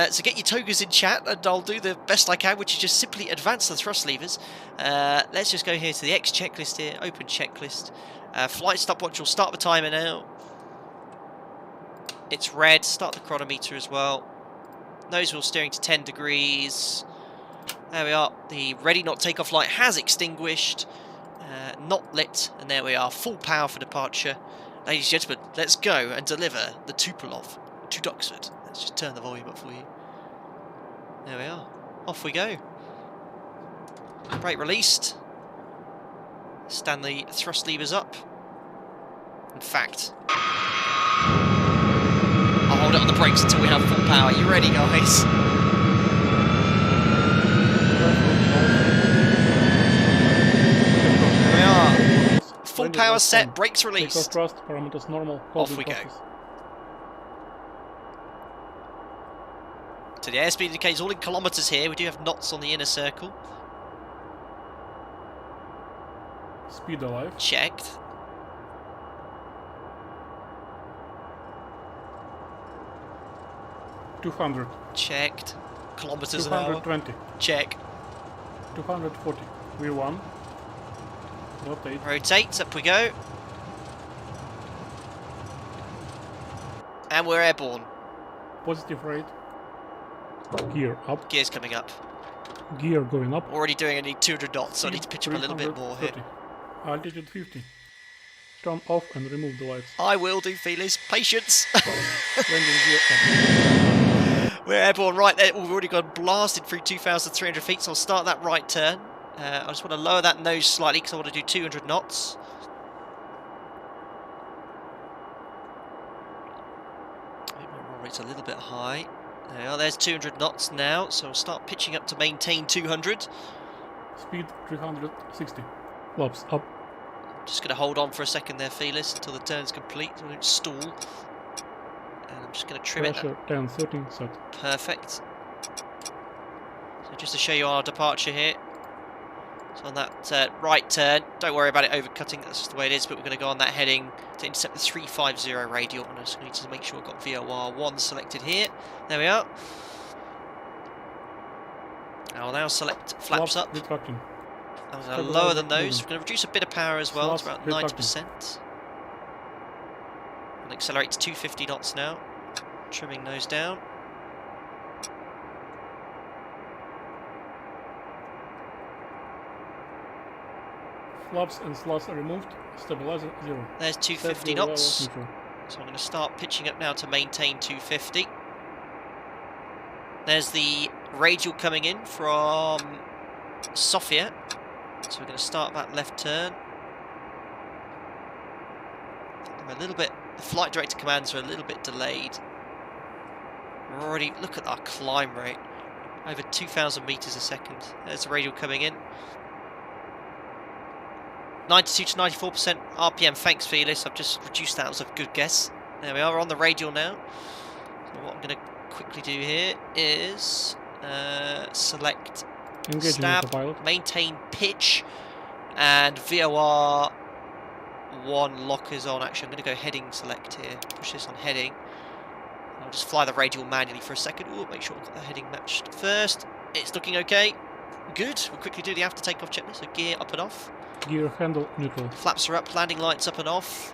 So get your togas in chat and I'll do the best I can, which is just simply advance the thrust levers. Let's just go here to the X checklist here, open checklist. Flight stopwatch will start the timer now. It's red, start the chronometer as well. Nose wheel steering to 10 degrees. There we are, the ready not takeoff light has extinguished. Not lit, and there we are, full power for departure. Ladies and gentlemen, let's go and deliver the Tupolev to Duxford. Let's just turn the volume up for you. There we are. Off we go. Brake released. Stand the thrust levers up. In fact, I'll hold it on the brakes until we have full power. You ready, guys? There we are. Full power set, brakes released. Thrust, parameters normal. Off we go. So the airspeed indicator is all in kilometres here. We do have knots on the inner circle. Speed alive. Checked. $200. Checked. Kilometres an hour. $220. Check. $240. V1. Rotate. Rotate. Up we go. And we're airborne. Positive rate. Gear up. Gear's coming up. Gear going up. Already doing, I need 200 knots, so I need to pitch up a little bit more here. Altitude 50. Turn off and remove the lights. I will do, Felis. Patience. Landing gear up. We're airborne right there. We've already gone blasted through 2,300 feet, so I'll start that right turn. I just want to lower that nose slightly because I want to do 200 knots. I think my roll rate's a little bit high. There we are, there's 200 knots now, so I'll start pitching up to maintain 200. Speed 360. Flaps up. Just going to hold on for a second there, Felis, until the turn's complete, so I don't stall. And I'm just going to trim Pressure it. 10, 13, set. Perfect. So just to show you our departure here. So on that right turn, don't worry about it overcutting, that's just the way it is, but we're going to go on that heading to intercept the 350 radial, and I just need to make sure I've got VOR1 selected here. There we are. I'll now select flaps up. Retracting. I'm going to lower the nose. We're going to reduce a bit of power as well, it's about 90%. And accelerate to 250 knots now. Trimming nose down. Flaps and slots are removed. Stabilizer 0. There's 250 knots. So I'm going to start pitching up now to maintain 250. There's the radial coming in from Sofia. So we're going to start that left turn. They're a little bit, the flight director commands are a little bit delayed. We're already, look at our climb rate. Over 2,000 meters a second. There's the radial coming in. 92 to 94% RPM. Thanks, Felis. I've just reduced that. That was a good guess. There we are. We're on the radial now. So what I'm going to quickly do here is select Engaging stab, autopilot. maintain pitch, and VOR 1 lock is on. Actually, I'm going to go heading select here. Push this on heading. I'll just fly the radial manually for a second. Ooh, make sure we've got the heading matched first. It's looking okay. Good. We'll quickly do the after takeoff checklist. So gear up and off. Gear handle neutral. Flaps are up. Landing lights up and off.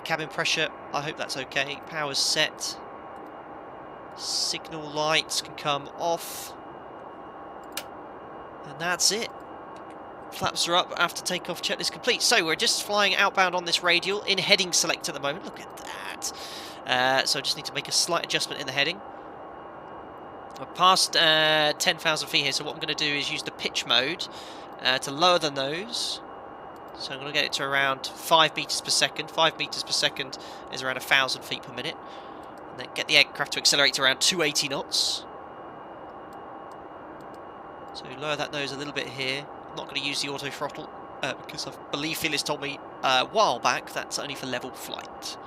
Cabin pressure. I hope that's okay. Power's set. Signal lights can come off. And that's it. Flaps are up, after takeoff checklist complete. So we're just flying outbound on this radial in heading select at the moment. Look at that. So I just need to make a slight adjustment in the heading. We're past 10,000 feet here, so what I'm going to do is use the pitch mode to lower the nose. So I'm going to get it to around 5 meters per second. 5 meters per second is around 1,000 feet per minute. And then get the aircraft to accelerate to around 280 knots. So lower that nose a little bit here. I'm not going to use the auto throttle because I believe Felis told me a while back that's only for level flight.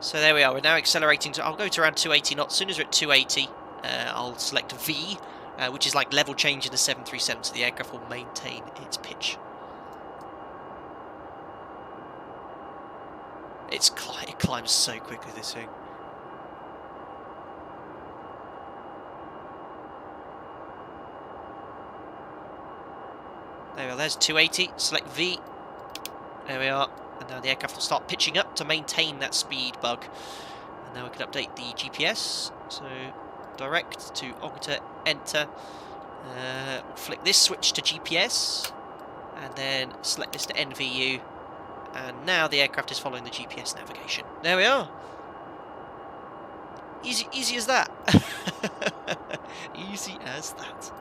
So there we are. We're now accelerating to. I'll go to around 280 knots. As soon as we're at 280, I'll select V, which is like level change in the 737, so the aircraft will maintain its pitch. It climbs so quickly, this thing. There we are, there's 280, select V. There we are, and now the aircraft will start pitching up to maintain that speed bug. And now we can update the GPS. So, direct to Ogata, enter. Flick this switch to GPS, and then select this to NVU. And now the aircraft is following the GPS navigation. There we are. Easy as that. Easy as that.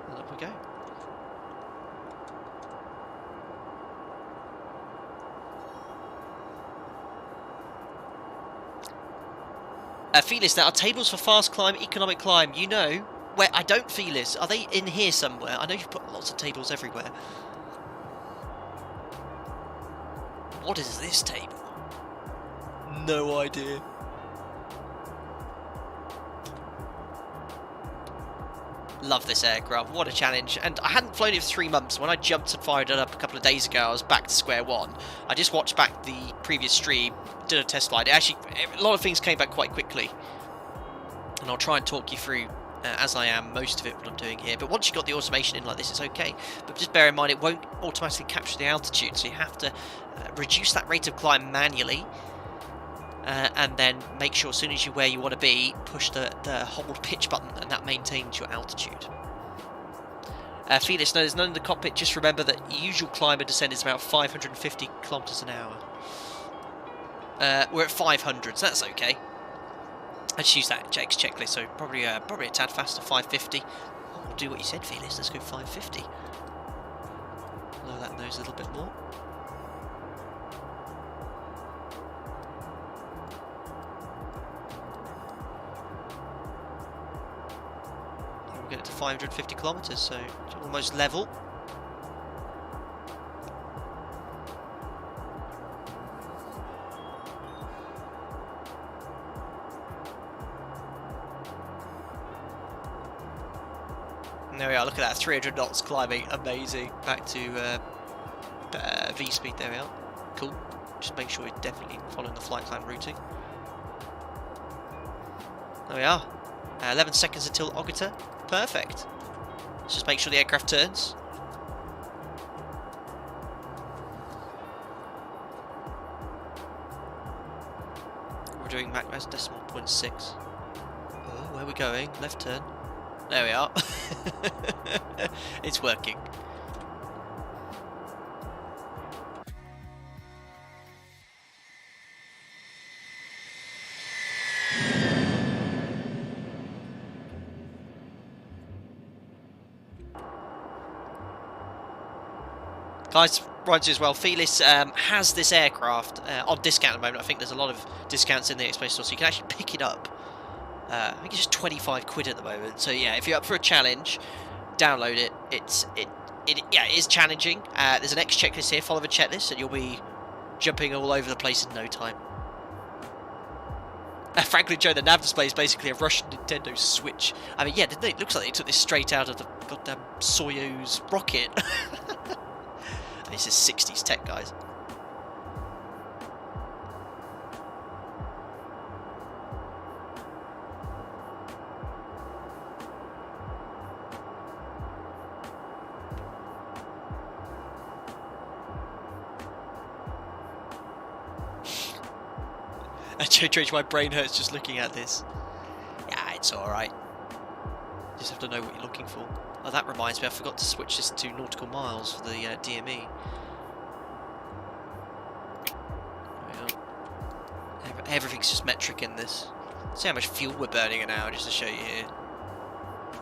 And up we go. Felis, there are tables for fast climb, economic climb. You know, where I don't Felis. Are they in here somewhere? I know you've put lots of tables everywhere. What is this table? No idea. Love this aircraft. What a challenge. And I hadn't flown it for 3 months. When I jumped and fired it up a couple of days ago, I was back to square one. I just watched back the previous stream, did a test flight. Actually, a lot of things came back quite quickly. And I'll try and talk you through, as I am, most of it, what I'm doing here. But once you've got the automation in like this, it's okay. But just bear in mind, it won't automatically capture the altitude. So you have to reduce that rate of climb manually. And then make sure as soon as you're where you want to be, push the hold pitch button, and that maintains your altitude. Felis, no, there's none in the cockpit. Just remember that usual climb and descent is about 550 kilometers an hour. We're at 500, so that's okay. I just use that checklist, so probably a tad faster, 550. We'll do what you said, Felis. Let's go 550. Lower that nose a little bit more. Get it to 550 kilometers, so almost level. And there we are, look at that, 300 knots climbing, amazing. Back to V speed, there we are. Cool. Just make sure we're definitely following the flight plan routing. There we are. 11 seconds until Ogata. Perfect. Let's just make sure the aircraft turns. We're doing Mach decimal 0.6. Oh, where are we going? Left turn. There we are. It's working. Guys, right as well, Felis has this aircraft on discount at the moment. I think there's a lot of discounts in the Expo store, so you can actually pick it up. I think it's just 25 quid at the moment. So yeah, if you're up for a challenge, download it. yeah, it is challenging. There's an X checklist here. Follow the checklist, and you'll be jumping all over the place in no time. Frankly, Joe, the nav display is basically a Russian Nintendo Switch. I mean, yeah, didn't they? It looks like they took this straight out of the goddamn Soyuz rocket. This is 60s tech, guys. My brain hurts just looking at this. Yeah, it's alright. Just have to know what you're looking for. Oh, that reminds me, I forgot to switch this to nautical miles for the DME. Everything's just metric in this. See how much fuel we're burning an hour, just to show you here.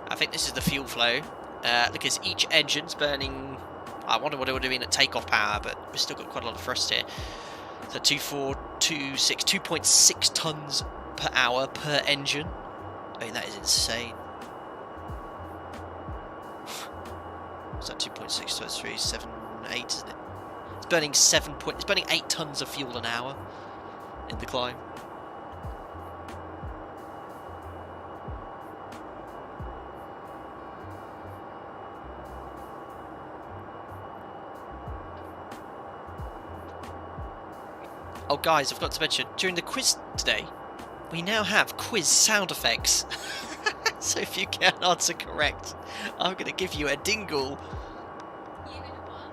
I think this is the fuel flow. Because each engine's burning... I wonder what it would have been at takeoff power, but we've still got quite a lot of thrust here. So 2.6 tons per hour per engine. I mean, that is insane. What's that? 2.6 times 3, 7, 8, isn't it? It's burning it's burning 8 tons of fuel an hour in the climb. Oh guys, I forgot to mention, during the quiz today, we now have quiz sound effects. So if you get an answer correct, I'm going to give you a dingle.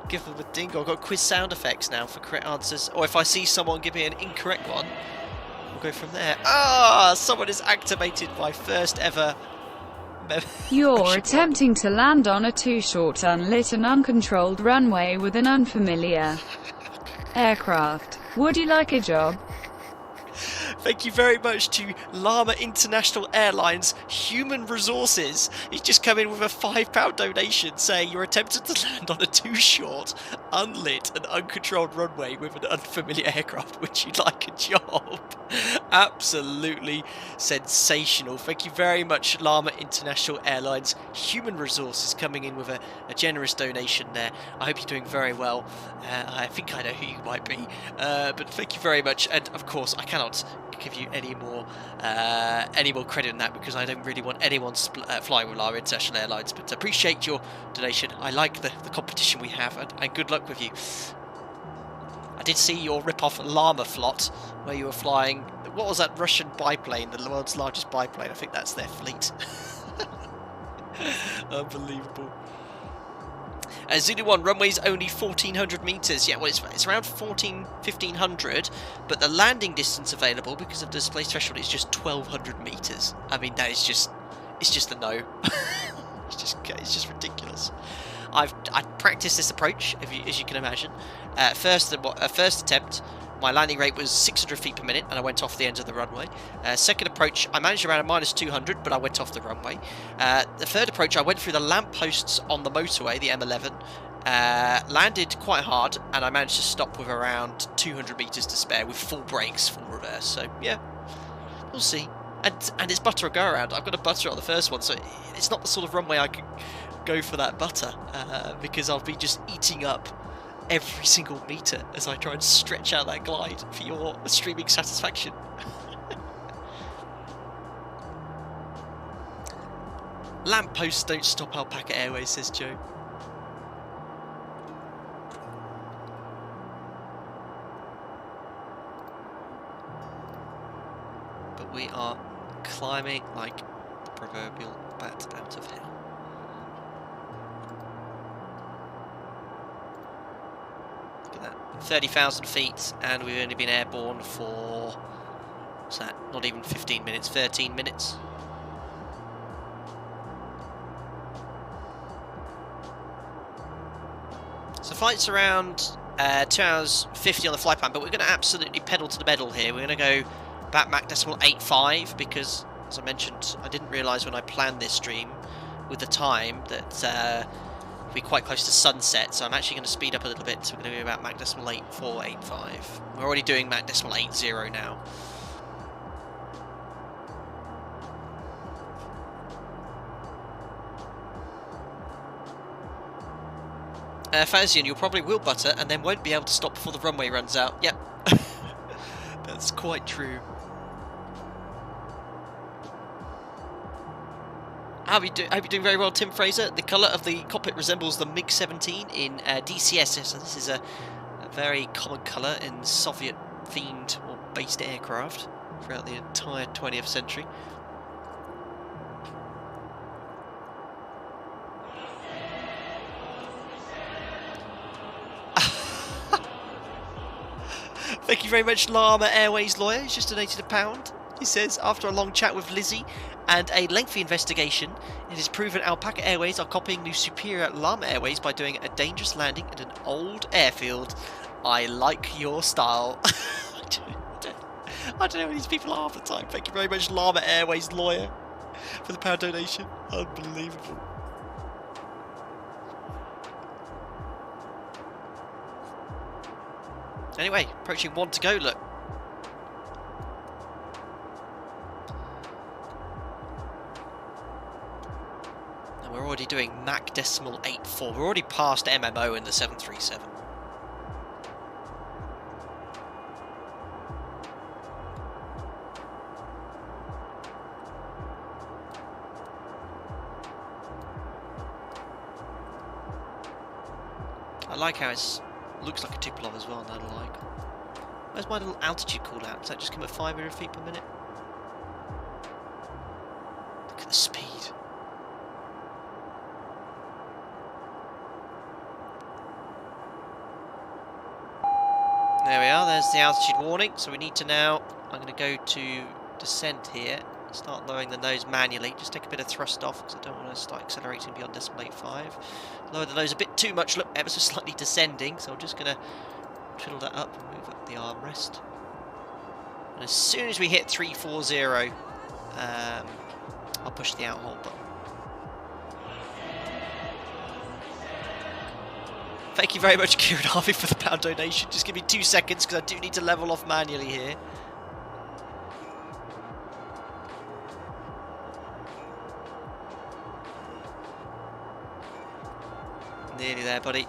Give them a dingle. I've got quiz sound effects now for correct answers. Or if I see someone give me an incorrect one, we'll go from there. Ah, someone has activated my first ever... You're attempting to land on a too short, unlit and uncontrolled runway with an unfamiliar aircraft. Would you like a job? Thank you very much to Llama International Airlines Human Resources. He's just come in with a £5 donation saying you're attempting to land on a too short, unlit and uncontrolled runway with an unfamiliar aircraft. Would you like a job? Absolutely sensational. Thank you very much, Llama International Airlines Human Resources, coming in with a generous donation there. I hope you're doing very well. I think I know who you might be, but thank you very much. And of course, I cannot give you any more credit in that, because I don't really want anyone flying with our international airlines, but appreciate your donation. I like the competition we have, and good luck with you. I did see your rip-off Llama Flot, where you were flying, what was that Russian biplane, the world's largest biplane? I think that's their fleet. Unbelievable. Zulu 1, runway's only 1,400 metres. Yeah, well, it's around 1,500, but the landing distance available, because of the displaced threshold, is just 1,200 metres. I mean, that is just... it's just a no. It's just ridiculous. I've practiced this approach, as you can imagine. First attempt, my landing rate was 600 feet per minute, and I went off the end of the runway. Second approach, I managed around a -200, but I went off the runway. The third approach, I went through the lampposts on the motorway, the M11, landed quite hard, and I managed to stop with around 200 metres to spare with full brakes, full reverse. So yeah, we'll see. And it's butter or go around. I've got a butter on the first one, so it's not the sort of runway I could go for that butter, because I'll be just eating up every single metre as I try and stretch out that glide for your streaming satisfaction. Lampposts don't stop Alpaca Airways, says Joe. But we are climbing like the proverbial bat out of hell. Look at that. 30,000 feet, and we've only been airborne for, what's that, not even 15 minutes, 13 minutes. So flight's around 2 hours 50 on the flight plan, but we're going to absolutely pedal to the metal here. We're going to go back Mach decimal 8.5, because, as I mentioned, I didn't realise when I planned this stream with the time that we'll be quite close to sunset, so I'm actually going to speed up a little bit. So we're going to go about Mach decimal 8.485. We're already doing Mach decimal 8.0 now. Fazian, you probably will butter and then won't be able to stop before the runway runs out. Yep. That's quite true. Hope you're doing very well, Tim Fraser. The colour of the cockpit resembles the MiG-17 in DCS, so this is a very common colour in Soviet-themed or based aircraft throughout the entire 20th century. Thank you very much, Llama Airways lawyer. He's just donated £1. He says, after a long chat with Lizzie and a lengthy investigation, it is proven Alpaca Airways are copying the superior Llama Airways by doing a dangerous landing at an old airfield. I like your style. I don't know who these people are half the time. Thank you very much, Llama Airways lawyer, for the £1 donation. Unbelievable. Anyway, approaching 1 to go, look. And we're already doing Mach decimal 84. We're already past MMO in the 737. I like how it's looks like a Tupolev as well, and I like. Where's my little altitude call out? Does that just come at 500 feet per minute? Look at the speed. There we are, there's the altitude warning. So we need to now, I'm going to go to descent here. Start lowering the nose manually. Just take a bit of thrust off because I don't want to start accelerating beyond decimal 85. Lower the nose a bit too much, look, ever so slightly descending. So I'm just going to twiddle that up and move up the armrest. And as soon as we hit 340, I'll push the out hold button. Thank you very much, Kieran Harvey, for the £1 donation. Just give me 2 seconds because I do need to level off manually here. Nearly there, buddy.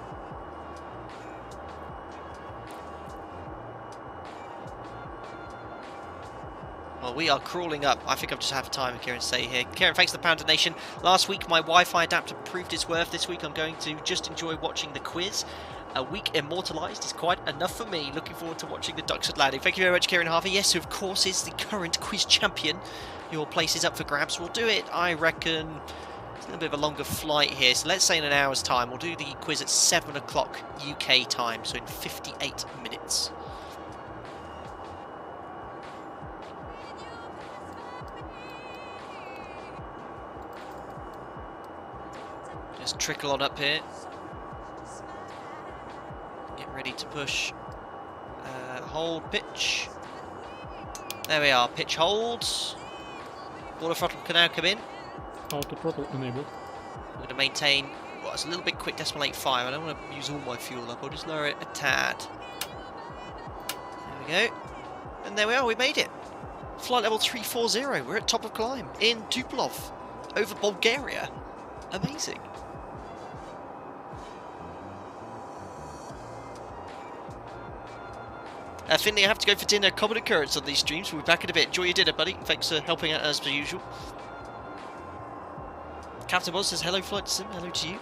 Well, we are crawling up. I think I've just had time, Kieran, to say here. Kieran, thanks for the £1 donation. Last week, my Wi-Fi adapter proved its worth. This week, I'm going to just enjoy watching the quiz. A week immortalised is quite enough for me. Looking forward to watching the Duxford landing. Thank you very much, Kieran Harvey. Yes, who of course is the current quiz champion. Your place is up for grabs. We'll do it, I reckon, it's a little bit of a longer flight here. So let's say in an hour's time. We'll do the quiz at 7 o'clock UK time, so in 58 minutes. Just trickle on up here. Get ready to push. Hold pitch. There we are. Pitch hold. Water throttle can now come in. Auto throttle enabled. We're going to maintain. Well, it's a little bit quick. Decimal 85. I don't want to use all my fuel up. I'll just lower it a tad. There we go. And there we are. We made it. Flight level 340. We're at top of climb in Tupolev over Bulgaria. Amazing. Finley, I have to go for dinner. Common occurrence on these streams. We'll be back in a bit. Enjoy your dinner, buddy. Thanks for helping out as per usual. Captain Boz says hello, Flight Sim. Hello to you.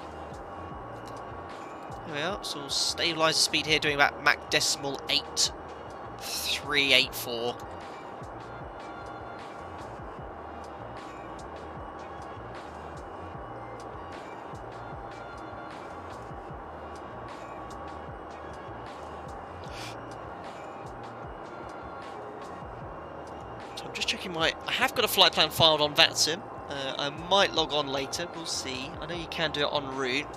There we are. So we'll stabilise the speed here, doing about Mach decimal 8384. Just checking I have got a flight plan filed on VATSIM. I might log on later, we'll see. I know you can do it en route.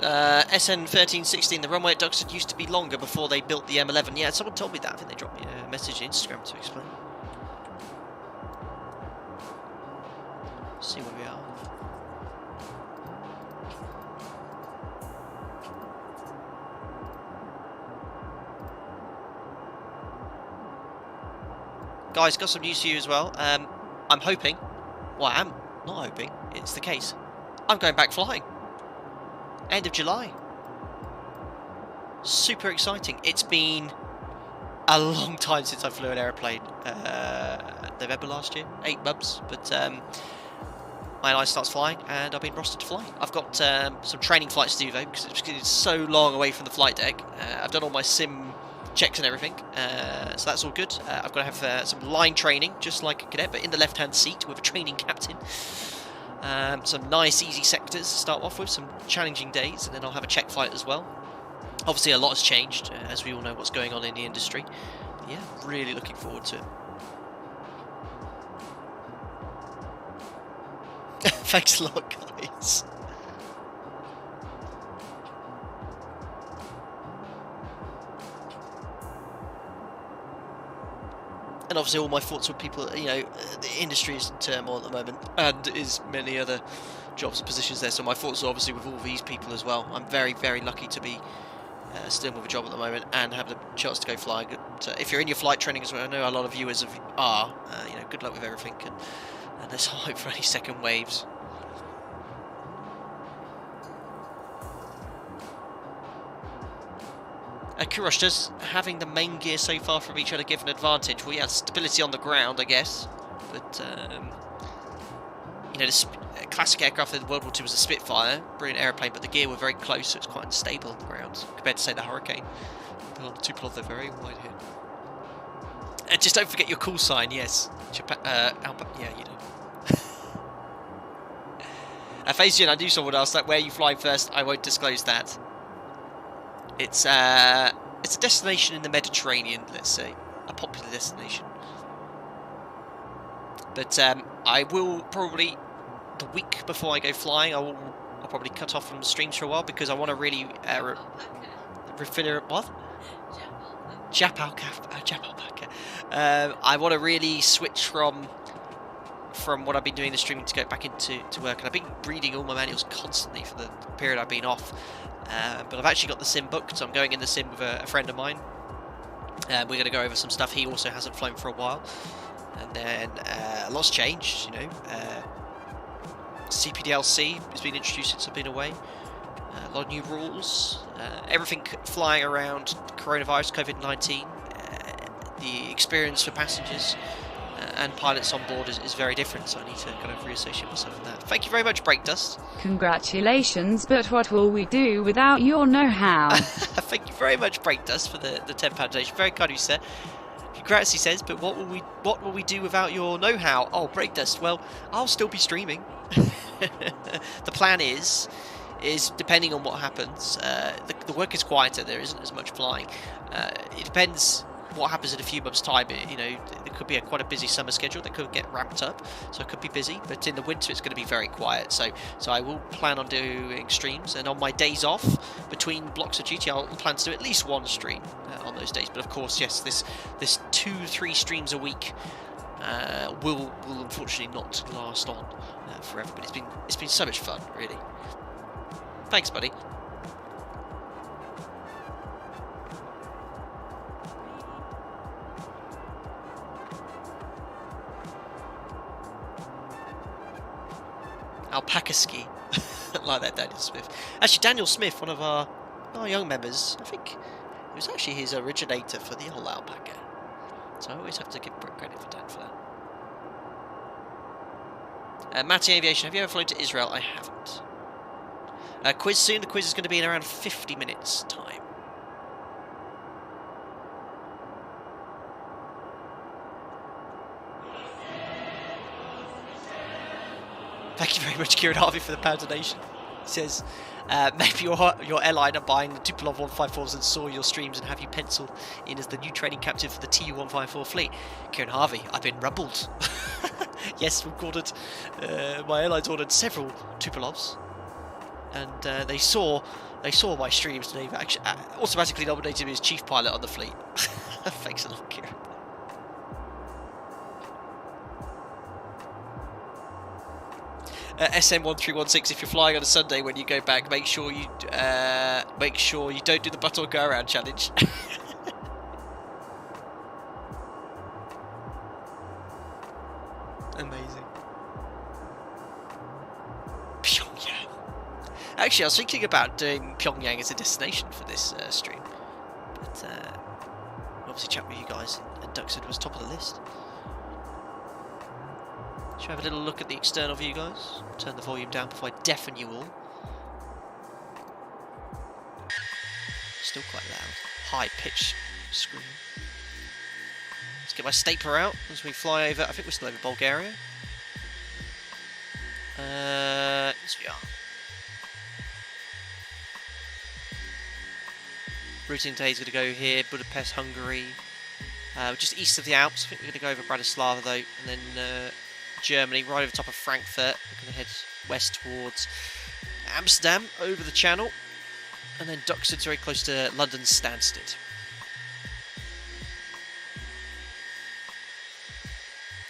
SN1316, the runway at Duxford used to be longer before they built the M11. Yeah, someone told me that. I think they dropped me a message on Instagram to explain. See where we are. Guys, got some news for you as well. I'm hoping, well, I am not hoping, it's the case. I'm going back flying. End of July. Super exciting. It's been a long time since I flew an aeroplane. November last year, 8 months. But my airline starts flying, and I've been rostered to fly. I've got some training flights to do though, because it's so long away from the flight deck. I've done all my sim checks and everything, so that's all good. I've got to have some line training, just like a cadet, but in the left-hand seat with a training captain. Some nice easy sectors to start off with, some challenging days, and then I'll have a check flight as well. Obviously a lot has changed, as we all know what's going on in the industry. But yeah, really looking forward to it. Thanks a lot, guys. And obviously all my thoughts with people, you know, the industry is in turmoil at the moment, and is many other jobs and positions there, so my thoughts are obviously with all these people as well. I'm very, very lucky to be still with a job at the moment and have the chance to go flying. If you're in your flight training as well, I know a lot of viewers are, you know, good luck with everything, and there's hope for any second waves. Kurosh, does having the main gear so far from each other give an advantage? Well, yeah, stability on the ground, I guess. But, you know, the classic aircraft in World War II was a Spitfire, brilliant aeroplane, but the gear were very close, so it's quite unstable on the ground, compared to, say, the Hurricane. On the Tupolev, they're very wide here. And just don't forget your call sign, yes. Yeah, you know. Facian, I do someone else, like, where you fly first, I won't disclose that. It's a destination in the Mediterranean, let's say, a popular destination. But I will probably, the week before I go flying, I'll probably cut off from the streams for a while, because I want to really refiner what? Japalpaca. I want to really switch from what I've been doing the streaming to get back into work, and I've been reading all my manuals constantly for the period I've been off. But I've actually got the sim booked, so I'm going in the sim with a friend of mine. We're going to go over some stuff. He also hasn't flown for a while. And then a lot's changed, you know. CPDLC has been introduced since I've been away. A lot of new rules. Everything flying around coronavirus, COVID-19. The experience for passengers and pilots on board is very different, so I need to kind of reassociate myself with that. Thank you very much, Breakdust. Congratulations, but what will we do without your know-how? Thank you very much, Breakdust, for the £10 donation. Very kind of you, sir. Congrats, he says, but what will we do without your know-how? Oh, Breakdust, well, I'll still be streaming. The plan is depending on what happens, the work is quieter, there isn't as much flying. It depends what happens in a few months' time. You know, there could be quite a busy summer schedule that could get ramped up, so it could be busy, but in the winter it's going to be very quiet, so I will plan on doing streams, and on my days off between blocks of duty I'll plan to do at least one stream on those days. But of course, yes, this 2-3 streams a week will unfortunately not last on forever, but it's been so much fun, really. Thanks, buddy. Alpaca ski. Like that, Daniel Smith. Actually, Daniel Smith, one of our young members, I think it was actually his originator for the whole alpaca. So I always have to give credit for Dan for that. Matty Aviation, have you ever flown to Israel? I haven't. Quiz soon. The quiz is going to be in around 50 minutes time. Thank you very much, Kieran Harvey, for the pound donation. He says, maybe your airline are buying the Tupolev 154s and saw your streams and have you pencil in as the new training captain for the TU-154 fleet. Kieran Harvey, I've been rumbled. Yes, we've ordered, my airline's ordered several Tupolevs. and they saw my streams, and they've actually automatically nominated me as chief pilot on the fleet. Thanks a lot, Kieran. SM1316, if you're flying on a Sunday when you go back, make sure you don't do the butt or go around challenge. Amazing. Pyongyang. Actually, I was thinking about doing Pyongyang as a destination for this stream, but obviously chat with you guys, and Duxford was top of the list. Should we have a little look at the external view, guys? Turn the volume down before I deafen you all. Still quite loud. High-pitched scream. Let's get my stapler out as we fly over. I think we're still over Bulgaria. Yes, we are. Routing day is going to go here, Budapest, Hungary. Just east of the Alps. I think we're going to go over Bratislava though, and then Germany, right over top of Frankfurt. We're going to head west towards Amsterdam, over the Channel, and then Duxford's very close to London Stansted.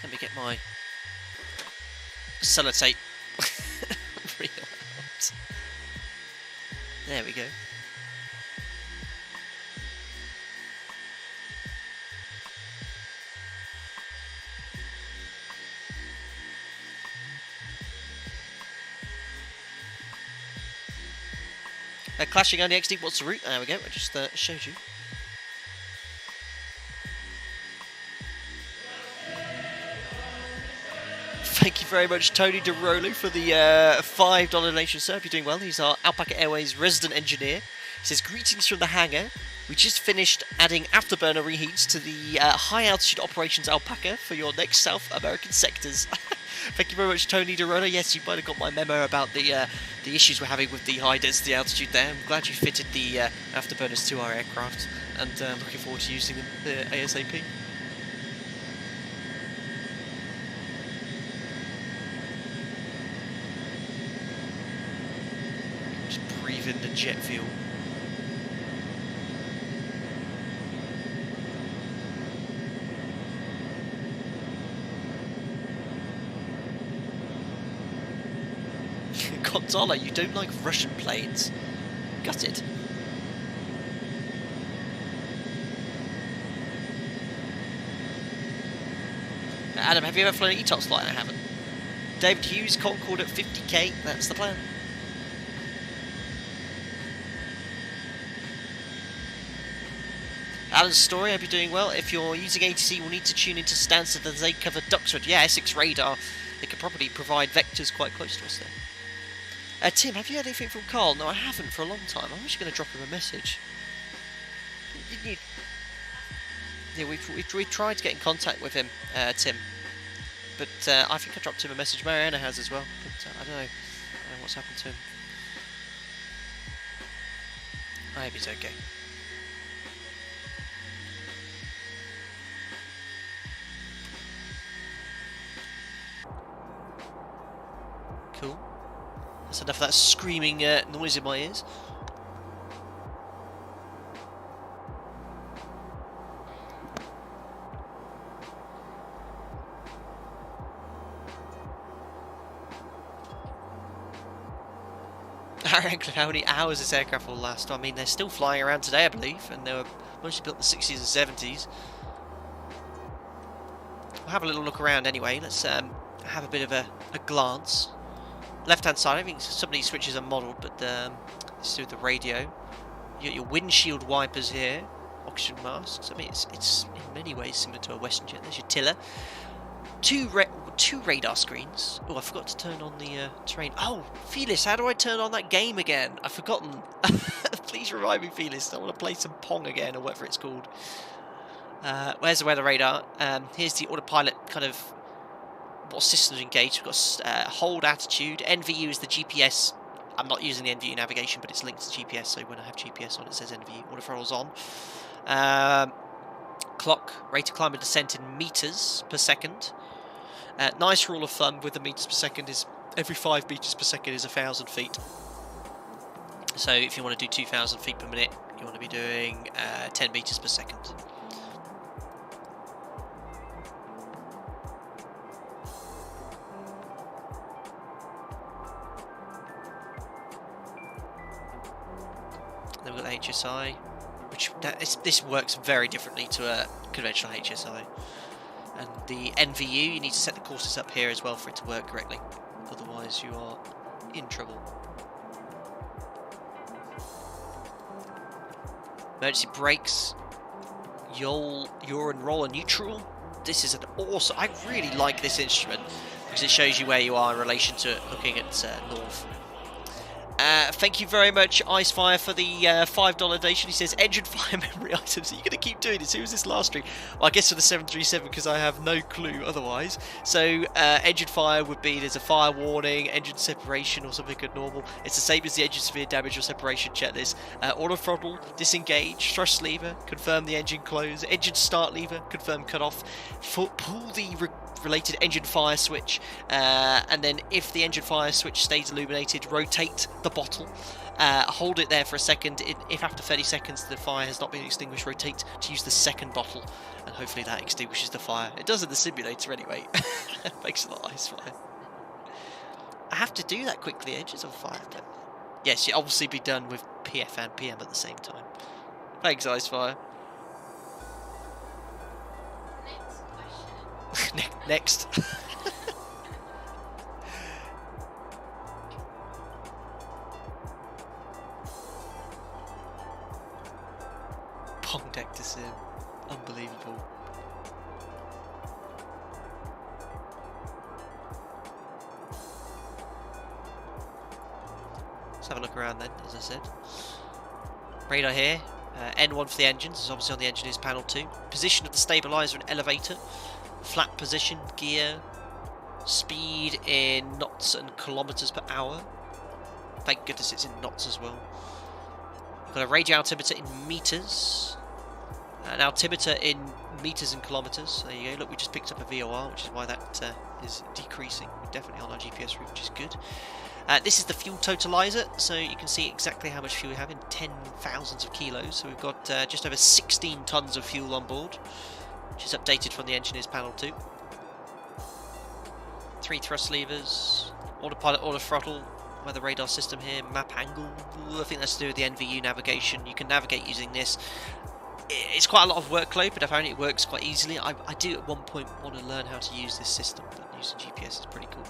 Let me get my sellotape reel out. There we go. Clashing on the XD, what's the route? There we go, I just showed you. Thank you very much, Tony DeRolo, for the $5 donation, sir. If you're doing well, he's our Alpaca Airways resident engineer. He says, greetings from the hangar. We just finished adding afterburner reheats to the high altitude operations Alpaca for your next South American sectors. Thank you very much, Tony DeRola. Yes, you might have got my memo about the issues we're having with the high density altitude there. I'm glad you fitted the afterburners to our aircraft, and looking forward to using them ASAP. Just breathe in the jet fuel. Gonzalo, you don't like Russian planes? Gutted. Adam, have you ever flown an ETOPS flight? I haven't. David Hughes, Concorde at 50k, that's the plan. Alan's story, hope you're doing well. If you're using ATC, we'll need to tune into Stansted as they cover Duxford. Yeah, Essex radar. They could probably provide vectors quite close to us there. Tim, have you heard anything from Carl? No, I haven't for a long time. I'm actually going to drop him a message. Yeah, we've tried to get in contact with him, Tim. But I think I dropped him a message. Mariana has as well. But I don't know what's happened to him. I hope he's okay. Cool. That's enough of that screaming noise in my ears. How many hours this aircraft will last? I mean, they're still flying around today, I believe, and they were mostly built in the 60s and 70s. We'll have a little look around anyway. Let's have a bit of a glance. Left-hand side, I think some of these switches are modelled, but let's do the radio. You got your windshield wipers here, oxygen masks. I mean, it's in many ways similar to a Western jet. There's your tiller. Two radar screens. Oh, I forgot to turn on the terrain. Oh, Felis, how do I turn on that game again? I've forgotten. Please remind me, Felis. I want to play some Pong again, or whatever it's called. Where's the weather radar? Here's the autopilot kind of what systems engaged. We've got hold attitude. NVU is the GPS. I'm not using the NVU navigation, but it's linked to GPS, so when I have GPS on, it says NVU. Autothrottle's on. Clock, rate of climb and descent in meters per second. Nice rule of thumb with the meters per second is every 5 meters per second is 1,000 feet. So if you want to do 2,000 feet per minute, you want to be doing 10 meters per second. Then we've got the HSI, which this works very differently to a conventional HSI. And the NVU, you need to set the courses up here as well for it to work correctly. Otherwise you are in trouble. Emergency brakes, yaw and roller neutral. This is an awesome, I really like this instrument because it shows you where you are in relation to looking at north. Thank you very much, Icefire, for the $5 donation. He says, engine fire memory items. Are you going to keep doing this? Who was this last stream? Well, I guess for the 737, because I have no clue otherwise. So, engine fire would be, there's a fire warning, engine separation or something at normal. It's the same as the engine severe damage or separation checklist. Auto throttle, disengage, thrust lever, confirm the engine close, engine start lever, confirm cut off, pull the related engine fire switch, and then if the engine fire switch stays illuminated, rotate the bottle, hold it there for a second. If after 30 seconds the fire has not been extinguished, rotate to use the second bottle, and hopefully that extinguishes the fire. It does in the simulator anyway. Makes a lot of ice fire. I have to do that quickly, edges on fire, but yes, you obviously be done with PF and PM at the same time. Thanks, Icefire. Next. Pong deck to sim. Unbelievable. Let's have a look around then, as I said. Radar here. N1 for the engines, is obviously on the engineer's panel too. Position of the stabilizer and elevator. Flat position, gear, speed in knots and kilometers per hour. Thank goodness it's in knots as well. We've got a radio altimeter in meters, an altimeter in meters and kilometers. There you go. Look, we just picked up a VOR, which is why that is decreasing. We're definitely on our GPS route, which is good. This is the fuel totalizer, so you can see exactly how much fuel we have in 10,000s of kilos. So we've got just over 16 tons of fuel on board, which is updated from the engineer's panel too. 3 thrust levers, autopilot, auto throttle, weather radar system here, map angle. I think that's to do with the NVU navigation. You can navigate using this. It's quite a lot of workload, but apparently it works quite easily. I do at one point want to learn how to use this system, but using GPS is pretty cool.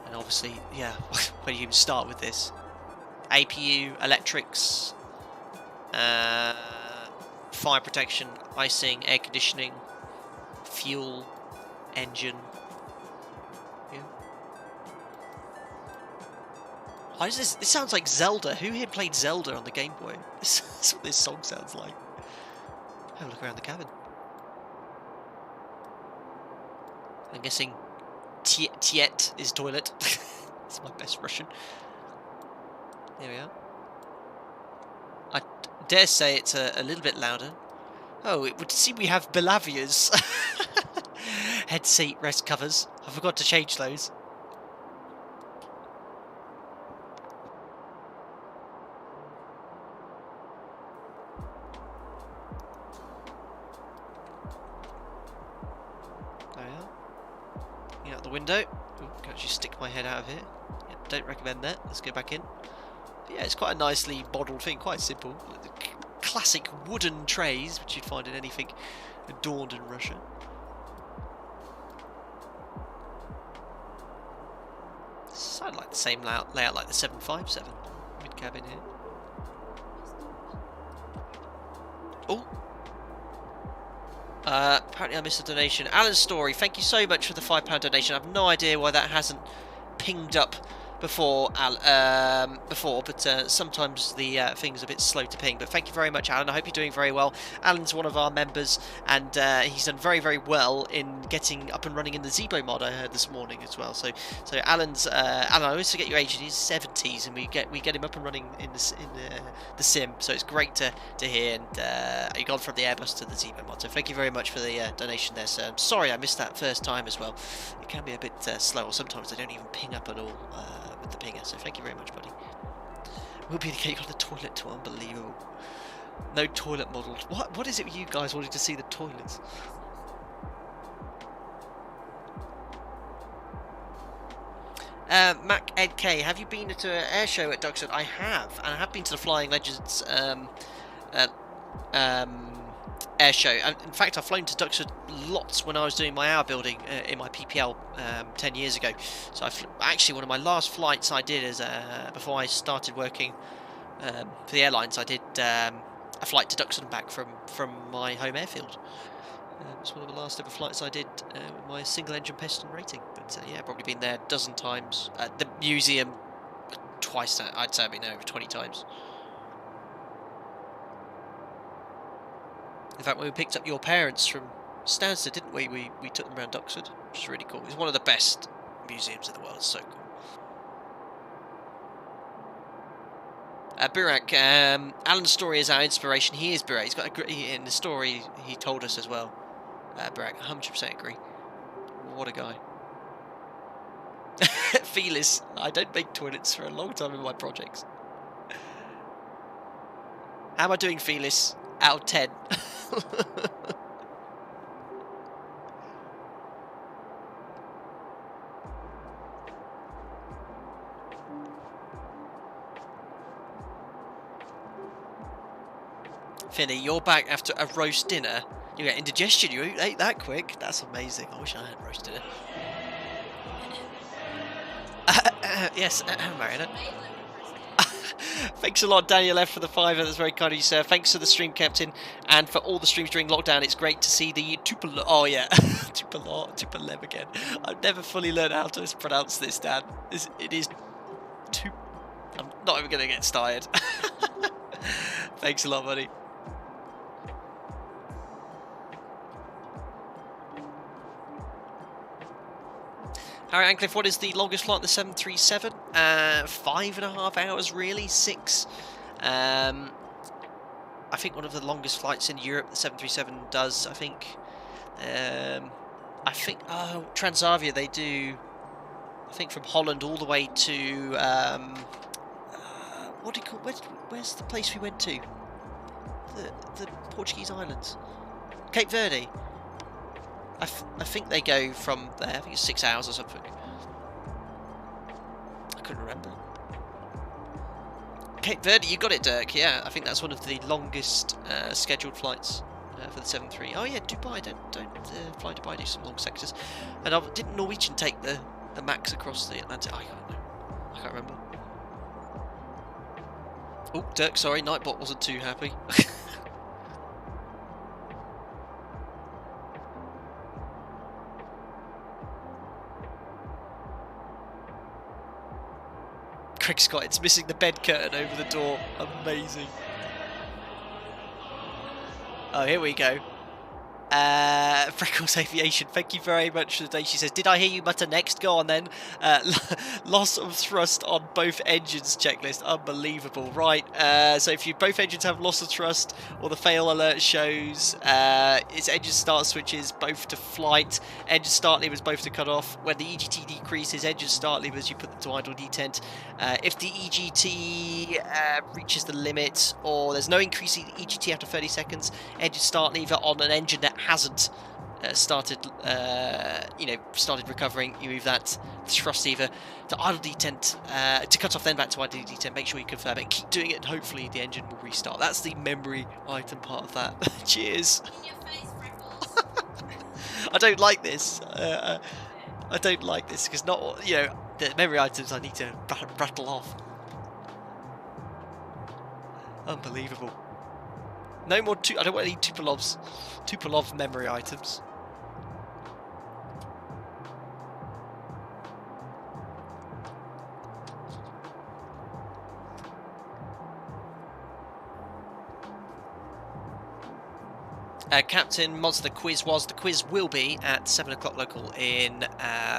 And obviously, yeah, where do you even start with this? APU, electrics, fire protection, icing, air conditioning, fuel, engine. Yeah. Why does this? This sounds like Zelda. Who here played Zelda on the Game Boy? That's what this song sounds like. Have a look around the cabin. I'm guessing Tiet is toilet. It's my best Russian. There we are. I dare say it's a little bit louder. Oh, it would seem we have Belavia's head seat rest covers. I forgot to change those. There we are. Looking out the window. Ooh, can actually stick my head out of here. Yep, don't recommend that. Let's go back in. But yeah, it's quite a nicely modelled thing, quite simple. Classic wooden trays, which you'd find in anything adorned in Russia. Sound like the same layout like the 757 mid cabin here. Oh, apparently I missed a donation. Alan's Story, thank you so much for the £5 donation. I have no idea why that hasn't pinged up before, but sometimes the thing's a bit slow to ping. But thank you very much, Alan. I hope you're doing very well. Alan's one of our members, and he's done very, very well in getting up and running in the Zebo mod. I heard this morning as well. So Alan's Alan, I always forget your age. He's 70s, and we get him up and running in the sim. So it's great to hear. And he gone from the Airbus to the Zebo mod. So thank you very much for the donation there, sir. I'm sorry I missed that first time as well. It can be a bit slow, or sometimes they don't even ping up at all. With the pinger, so thank you very much, buddy. Will be the cake on the toilet too. Unbelievable. No toilet models. What is it with you guys wanting to see the toilets? Mac Ed K, have you been to an air show at Duxford? I have, and I have been to the Flying Legends air show. And in fact, I've flown to Duxford lots when I was doing my hour building in my PPL 10 years ago. So actually, one of my last flights I did is before I started working for the airlines. I did a flight to Duxford and back from my home airfield. It was one of the last ever flights I did with my single engine piston rating. But yeah, probably been there a dozen times. The museum twice. I'd say I've been there over 20 times. In fact, when we picked up your parents from Stansted, didn't we? We took them around Duxford, which is really cool. It's one of the best museums in the world. It's so cool. Burak, Alan's story is our inspiration. He is Burak. He's got in the story he told us as well. Burak, 100% agree. What a guy. Felis, I don't make toilets for a long time in my projects. How am I doing, Felis? Out of 10. Finny, you're back after a roast dinner. You get indigestion, you ate that quick. That's amazing. I wish I had roast dinner. Yes, Marina. Thanks a lot, Daniel F, for the $5. That's very kind of you, sir. Thanks to the stream captain and for all the streams during lockdown. It's great to see the Tupolev. Oh yeah, Tupolev again. I've never fully learned how to pronounce this, Dan. It is I'm not even going to get started. Thanks a lot, buddy. Harry Ancliffe, what is the longest flight on the 737? 5.5 hours, really? 6. I think one of the longest flights in Europe, the 737 does, I think. Transavia, they do, I think from Holland all the way to, what do you call, where's the place we went to? The Portuguese islands. Cape Verde. I think they go from there. I think it's 6 hours or something. I couldn't remember. Cape Verde, you got it, Dirk. Yeah, I think that's one of the longest scheduled flights for the 73. Oh yeah, Dubai. Don't fly Dubai. Do some long sectors. And didn't Norwegian take the max across the Atlantic? I don't know. I can't remember. Oh, Dirk. Sorry, Nightbot wasn't too happy. Craig Scott, it's missing the bed curtain over the door. Amazing. Oh, here we go. Freckles Aviation, thank you very much for the day. She says, did I hear you mutter next? Go on then. Loss of thrust on both engines checklist. Unbelievable. Right, so if both engines have loss of thrust or the fail alert shows, its engine start switches both to flight, engine start levers both to cut off. When the EGT decreases, engine start levers, you put them to idle detent. If the EGT reaches the limit or there's no increase in EGT after 30 seconds, engine start lever on an engine that hasn't started recovering, you move that thrust lever to idle detent, to cut off, then back to idle detent. Make sure you confirm it, keep doing it, and hopefully the engine will restart. That's the memory item part of that. Cheers. In your face, Freckles. I don't like this. I don't like this because not, the memory items I need to rattle off. Unbelievable. No more I don't want any Tupolev memory items. Captain Mods, the quiz will be at 7 o'clock local in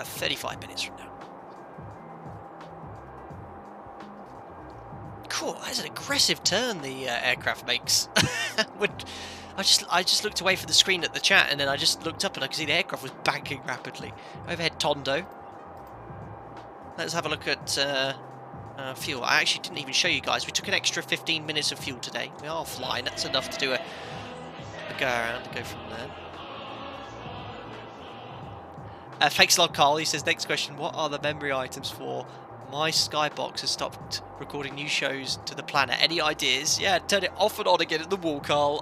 35 minutes from now. Cool, that's an aggressive turn the aircraft makes. I just looked away from the screen at the chat, and then I just looked up and I could see the aircraft was banking rapidly. Overhead Tondo. Let's have a look at Fuel. I actually didn't even show you guys. We took an extra 15 minutes of fuel today. We are flying. That's enough to do a go around and go from there. Thanks a lot, Carl. He says, next question, what are the memory items for my Skybox has stopped recording new shows to the planet? Any ideas? Yeah, turn it off and on again at the wall, Carl.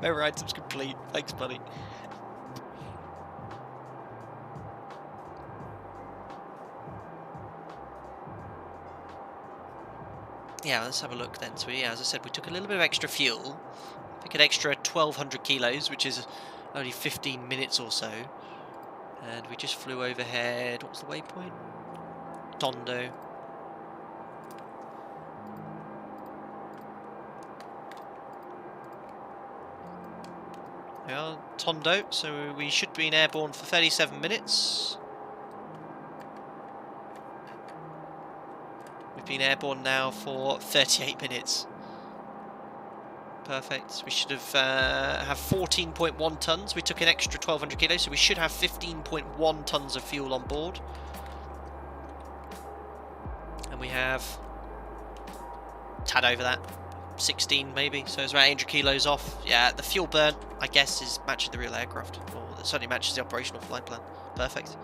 Memory items complete. Thanks, buddy. Yeah, let's have a look then. So yeah, as I said, we took a little bit of extra fuel. I think an extra 1,200 kilos, which is only 15 minutes or so. And we just flew overhead. What was the waypoint? Tondo. We are Tondo, so we should be in airborne for 37 minutes. We've been airborne now for 38 minutes. Perfect. We should have 14.1 tons. We took an extra 1,200 kilos, so we should have 15.1 tons of fuel on board. And we have tad over that, 16 maybe, so it's around 800 kilos off. Yeah, the fuel burn, I guess, is matching the real aircraft, or it certainly matches the operational flight plan. Perfect.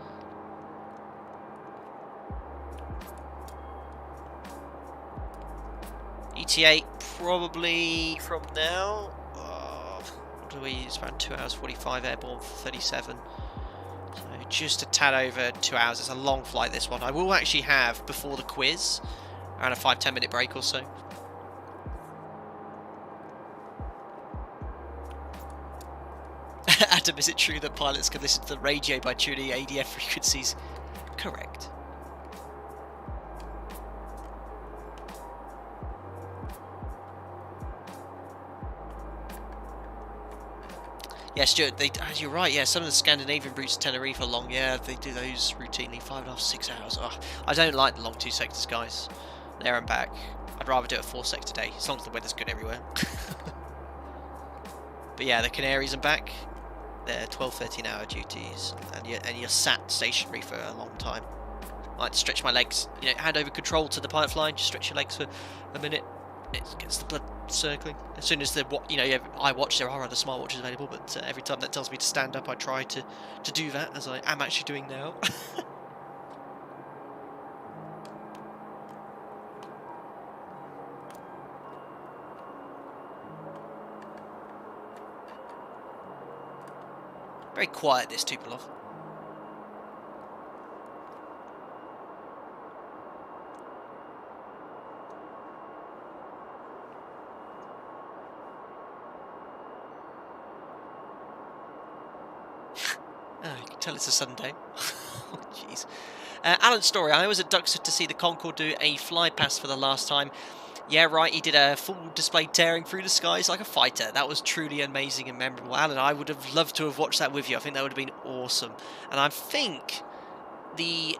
ETA probably from now. What do we? It's around 2 hours 45 airborne for 37. So just a tad over 2 hours. It's a long flight, this one. I will actually have before the quiz around a 5-10 minute break or so. Adam, is it true that pilots can listen to the radio by tuning ADF frequencies? Correct. Yeah, Stuart, you're right, yeah, some of the Scandinavian routes to Tenerife are long, yeah, they do those routinely, 5.5, 6 hours. Oh, I don't like the long 2 sectors, guys. There and back. I'd rather do a 4 sector day, as long as the weather's good everywhere. But yeah, the Canaries and back, they're 12, 13 hour duties, and you're sat stationary for a long time. I like to stretch my legs, you know, hand over control to the pilot flying, just stretch your legs for a minute. It gets the blood circling. As soon as I watch, there are other smartwatches available, but every time that tells me to stand up, I try to do that, as I am actually doing now. Very quiet, this Tupolev. You can tell it's a Sunday. Oh, jeez. Alan's story. I was at Duxford to see the Concorde do a fly past for the last time. Yeah, right, he did a full display tearing through the skies like a fighter. That was truly amazing and memorable. Alan, I would have loved to have watched that with you. I think that would have been awesome. And I think the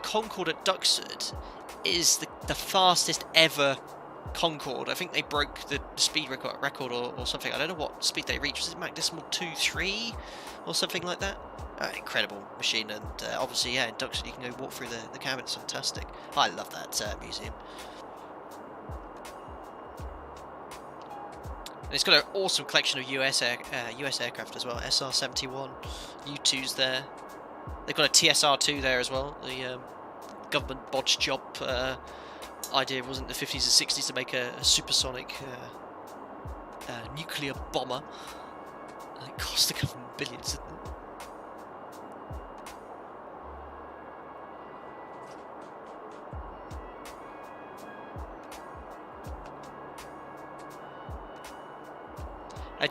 Concorde at Duxford is the fastest ever Concorde. I think they broke the speed record or something. I don't know what speed they reached. Was it Mach decimal 2.3 or something like that? Incredible machine, and obviously, yeah, in Duxford you can go walk through the cabin. It's fantastic. I love that museum. And it's got an awesome collection of US aircraft as well. SR71 U2s there. They've got a TSR2 there as well. The government bodge job idea wasn't the 50s and 60s to make a supersonic nuclear bomber. And it cost the government billions.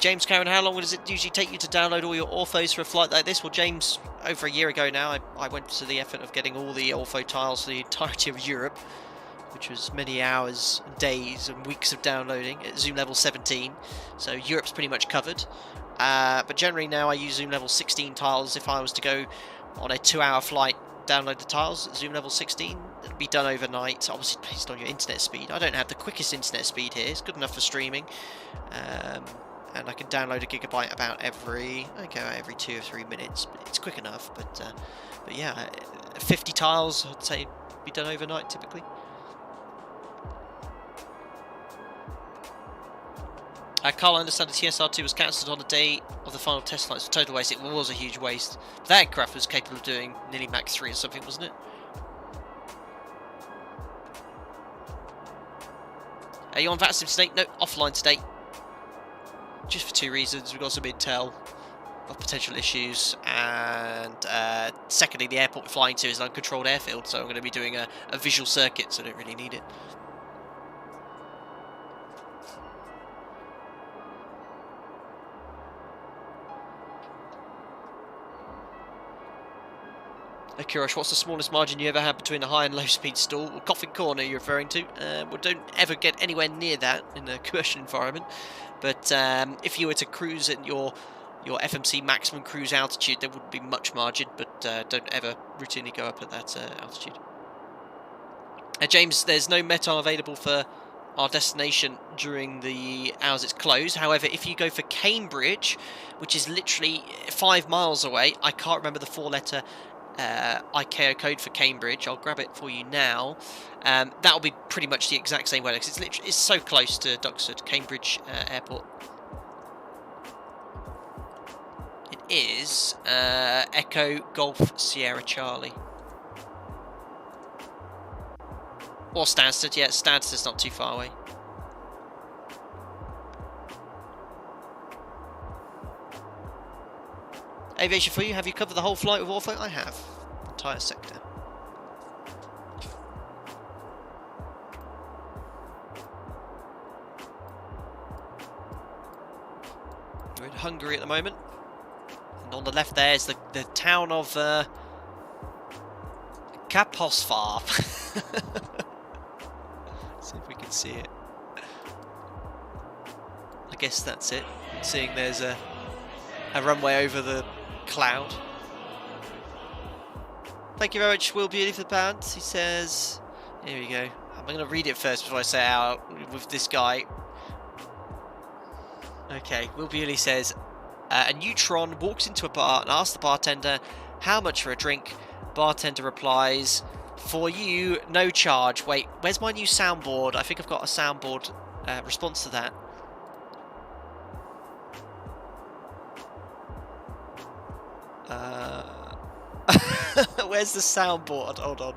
James Karen, how long does it usually take you to download all your orthos for a flight like this? Well, James, over a year ago now, I went to the effort of getting all the ortho tiles for the entirety of Europe, which was many hours, days and weeks of downloading at zoom level 17. So Europe's pretty much covered. But generally now I use zoom level 16 tiles. If I was to go on a 2-hour flight, download the tiles at zoom level 16, it'll be done overnight, obviously based on your internet speed. I don't have the quickest internet speed here. It's good enough for streaming. And I can download a gigabyte about every 2 or 3 minutes. It's quick enough, but yeah, 50 tiles I'd say be done overnight typically. Carl, I understand the TSR-2 was cancelled on the day of the final test flights for total waste. It was a huge waste. But that aircraft was capable of doing nearly Mach 3 or something, wasn't it? Are you on vaccine today? No, offline today. Just for 2 reasons. We've got some intel of potential issues, and secondly, the airport we're flying to is an uncontrolled airfield, so I'm going to be doing a visual circuit, so I don't really need it. Kurosh, what's the smallest margin you ever had between a high and low speed stall? Well, coffin corner you're referring to. Well, don't ever get anywhere near that in a commercial environment. But if you were to cruise at your FMC maximum cruise altitude, there wouldn't be much margin, but don't ever routinely go up at that altitude. James, there's no metal available for our destination during the hours it's closed. However, if you go for Cambridge, which is literally 5 miles away, I can't remember the 4-letter ICAO code for Cambridge. I'll grab it for you now. That'll be pretty much the exact same weather, because it's so close to Duxford, Cambridge Airport. It is Echo Golf Sierra Charlie. Or Stansted, yeah, Stansted's not too far away. Aviation for you, have you covered the whole flight with Orpho? I have. Entire sector. We're in Hungary at the moment. And on the left there is the town of Kaposvar. See if we can see it. I guess that's it. Seeing there's a runway over the cloud. Thank you very much, Will Beauty, for the band. He says, here we go. I'm going to read it first before I say it out with this guy. Okay, Will Beauty says, a neutron walks into a bar and asks the bartender how much for a drink. Bartender replies, for you, no charge. Wait, where's my new soundboard? I think I've got a soundboard response to that. Where's the soundboard? Hold on.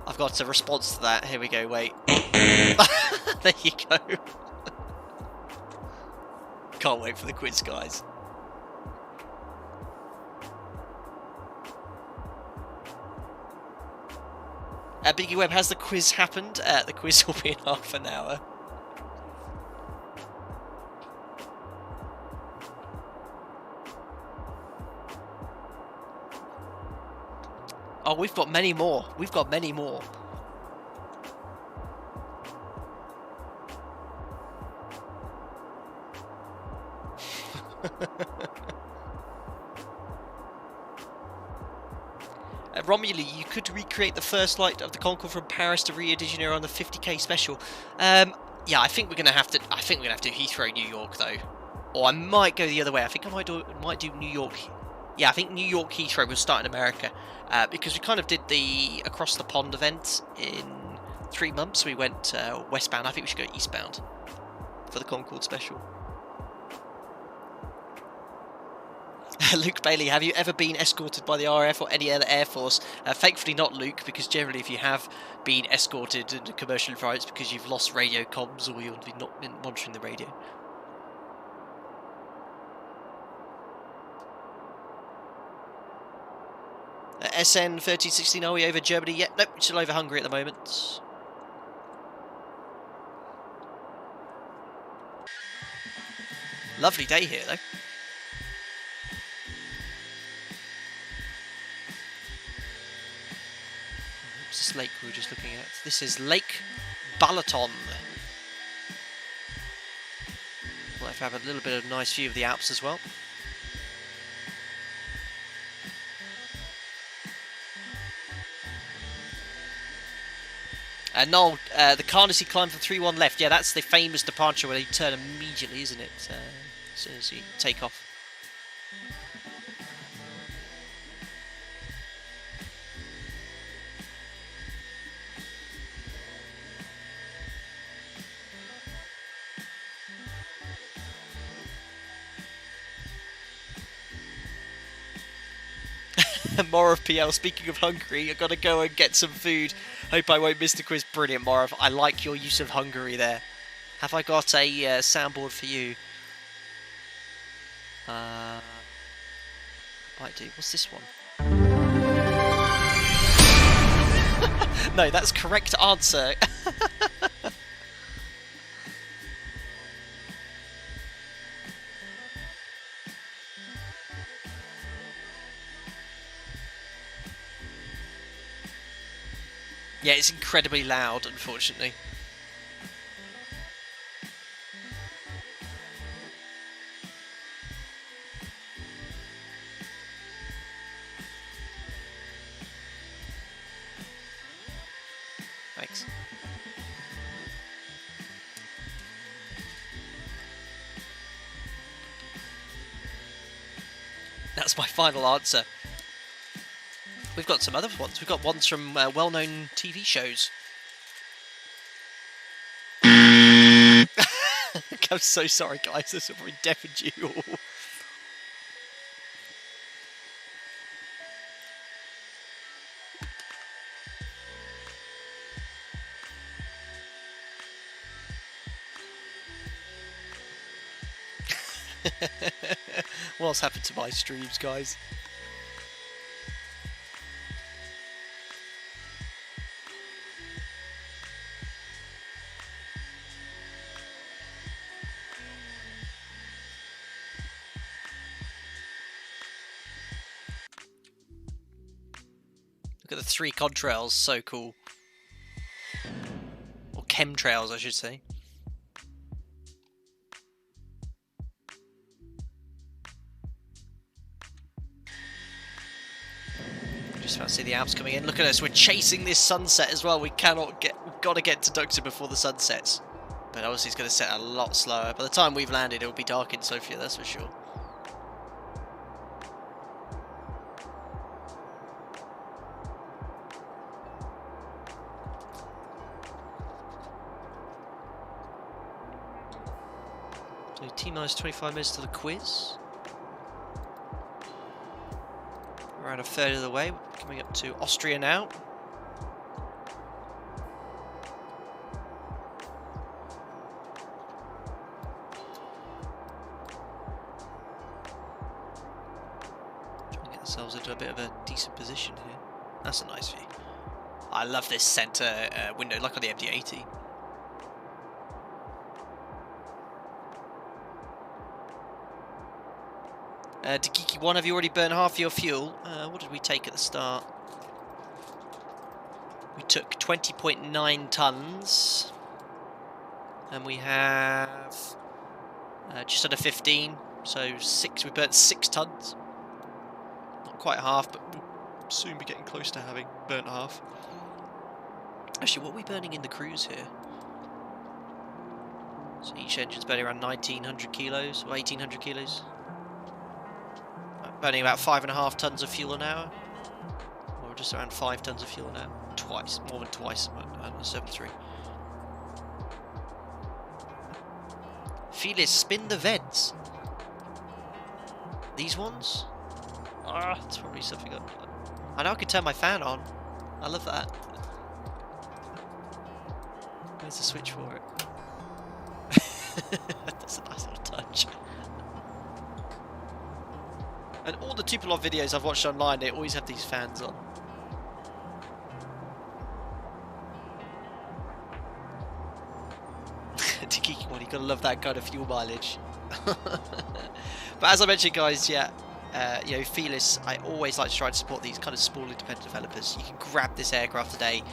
I've got a response to that. Here we go, wait. There you go. Can't wait for the quiz, guys. Biggie Web, has the quiz happened? The quiz will be in half an hour. Oh, we've got many more. We've got many more. Romulus, you could recreate the first flight of the Concorde from Paris to Rio de Janeiro on the 50k special. Yeah, I think we're gonna have to. I think we're gonna have to do Heathrow, New York, though. Or I might go the other way. I think I might do New York. Yeah, I think New York Heathrow will start in America, because we kind of did the across the pond event in 3 months. We went westbound. I think we should go eastbound for the Concorde special. Luke Bailey, have you ever been escorted by the RAF or any other Air Force? Thankfully not, Luke, because generally if you have been escorted in a commercial environment, it's because you've lost radio comms or you've not been monitoring the radio. SN 1316, are we over Germany yet? Nope, still over Hungary at the moment. Lovely day here, though. What's this lake we were just looking at? This is Lake Balaton. We'll have a little bit of a nice view of the Alps as well. Noel, the Carnacy climb from 3-1 left. Yeah, that's the famous departure where they turn immediately, isn't it? As soon as you take off. Morov PL, speaking of Hungary, I've got to go and get some food. Hope I won't miss the quiz. Brilliant, Morov. I like your use of Hungary there. Have I got a soundboard for you? Might do. What's this one? No, that's correct answer. Yeah, it's incredibly loud, unfortunately. Thanks. That's my final answer. We've got some other ones. We've got ones from well-known TV shows. I'm so sorry, guys. This will probably deafen you all. What's happened to my streams, guys? Look at the 3 contrails, so cool. Or chemtrails, I should say. Just about to see the Alps coming in. Look at us, we're chasing this sunset as well. We've got to get to Duxford before the sun sets. But obviously it's going to set a lot slower. By the time we've landed, it'll be dark in Sofia, that's for sure. So T-minus 25 minutes to the quiz. Around a third of the way, coming up to Austria now. Trying to get ourselves into a bit of a decent position here. That's a nice view. I love this centre window, like on the MD-80. Dakiki1, have you already burned half your fuel? What did we take at the start? We took 20.9 tons. And we have just under 15. So we burnt 6 tons. Not quite half, but we'll soon be getting close to having burnt half. Actually, what are we burning in the cruise here? So each engine's burning around 1900 kilos, or 1800 kilos. Burning about 5.5 tons of fuel an hour, or just around 5 tons of fuel an hour. Twice, more than twice on the 73. Felis, spin the vents. These ones? Ah, that's probably something I know I can turn my fan on. I love that. Where's the switch for it? That's a nice little touch. And all the Tupolev videos I've watched online, they always have these fans on. Takiki one, you gotta love that kind of fuel mileage. But as I mentioned, guys, yeah, you know, Felis, I always like to try and support these kind of small independent developers. You can grab this aircraft today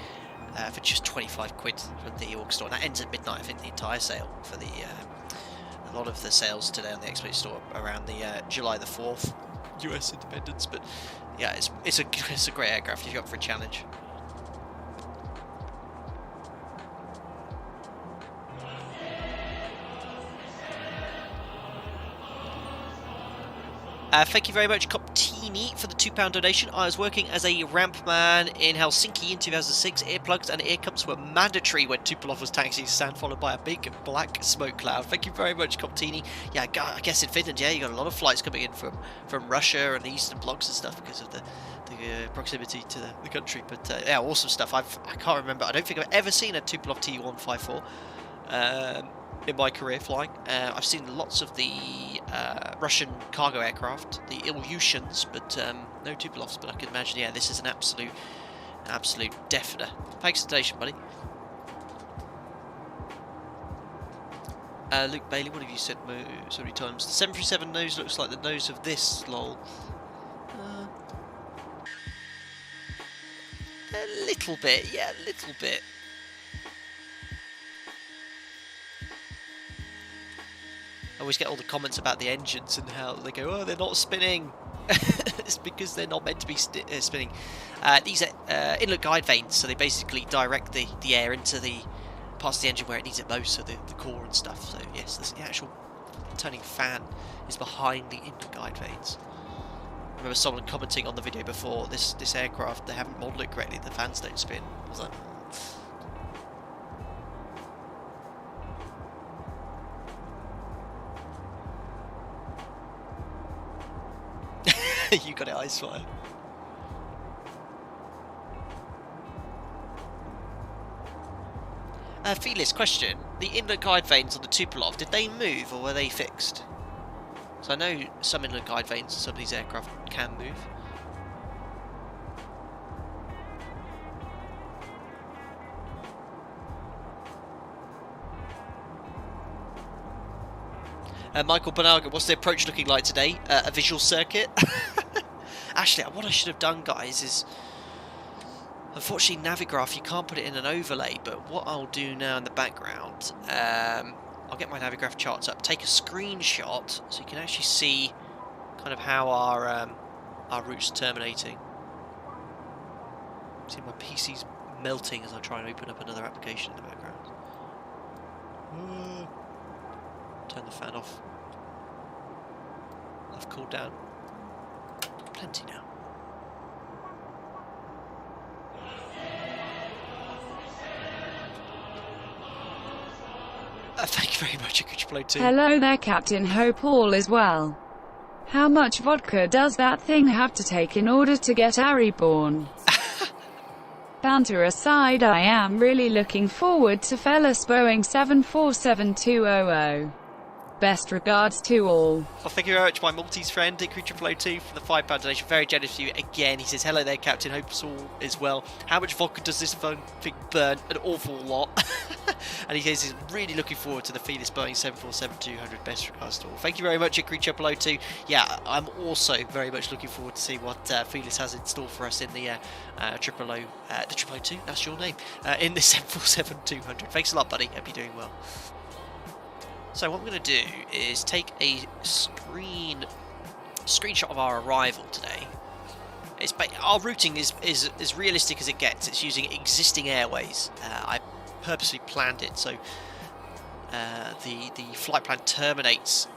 for just 25 quid from the Org store. And that ends at midnight, I think, the entire sale for the a lot of the sales today on the Expert store around the July the 4th. US independence, but yeah, it's a great aircraft if you're up for a challenge. Thank you very much, Coptini, for the £2 donation. I was working as a ramp man in Helsinki in 2006. Earplugs and ear cups were mandatory when Tupolev was taxiing to stand, followed by a big black smoke cloud. Thank you very much, Coptini. Yeah, I guess in Finland, yeah, you got a lot of flights coming in from Russia and the eastern blocks and stuff because of the proximity to the country. But yeah, awesome stuff. I can't remember. I don't think I've ever seen a Tupolev TU-154. In my career flying. I've seen lots of the Russian cargo aircraft, the Ilyushins, but no Tupolevs. But I can imagine, yeah, this is an absolute definite. Thanks for the donation, buddy. Luke Bailey, what have you said so many times? The 737 nose looks like the nose of this, lol. A little bit, yeah, a little bit. I always get all the comments about the engines and how they go, oh, they're not spinning. It's because they're not meant to be spinning. These are inlet guide vanes, so they basically direct the air into the parts of the engine where it needs it most, so the core and stuff. So yes, the actual turning fan is behind the inlet guide vanes. I remember someone commenting on the video before, this aircraft, they haven't modelled it correctly, the fans don't spin. I was like, you got it, Icefire. Felis, question. The inlet guide vanes on the Tupolev, did they move or were they fixed? So I know some inlet guide vanes and some of these aircraft can move. Michael Bonaga, what's the approach looking like today? A visual circuit? Actually, what I should have done, guys, is... Unfortunately, Navigraph, you can't put it in an overlay, but what I'll do now in the background, I'll get my Navigraph charts up, take a screenshot, so you can actually see kind of how our route's terminating. See, my PC's melting as I try and open up another application in the background. Turn the fan off. I've cooled down. Plenty now. Thank you very much, Akuchiplo too. Hello there, Captain. Hope all is well. How much vodka does that thing have to take in order to get airborne? Banter aside, I am really looking forward to Felis Boeing 747-200. Best regards to all. Well, thank you very much, my Maltese friend, Creature2 for the £5 donation. Very generous of you again. He says, hello there, Captain. Hope all is well. How much vodka does this thing burn? An awful lot. And he says he's really looking forward to the Felis Boeing 747-200. Best regards to all. Thank you very much, Creature2. Yeah, I'm also very much looking forward to see what Felis has in store for us in the the 002. That's your name. In the 747-200. Thanks a lot, buddy. Hope you're doing well. So what I'm going to do is take a screenshot of our arrival today. Our routing is as realistic as it gets. It's using existing airways. I purposely planned it so the flight plan terminates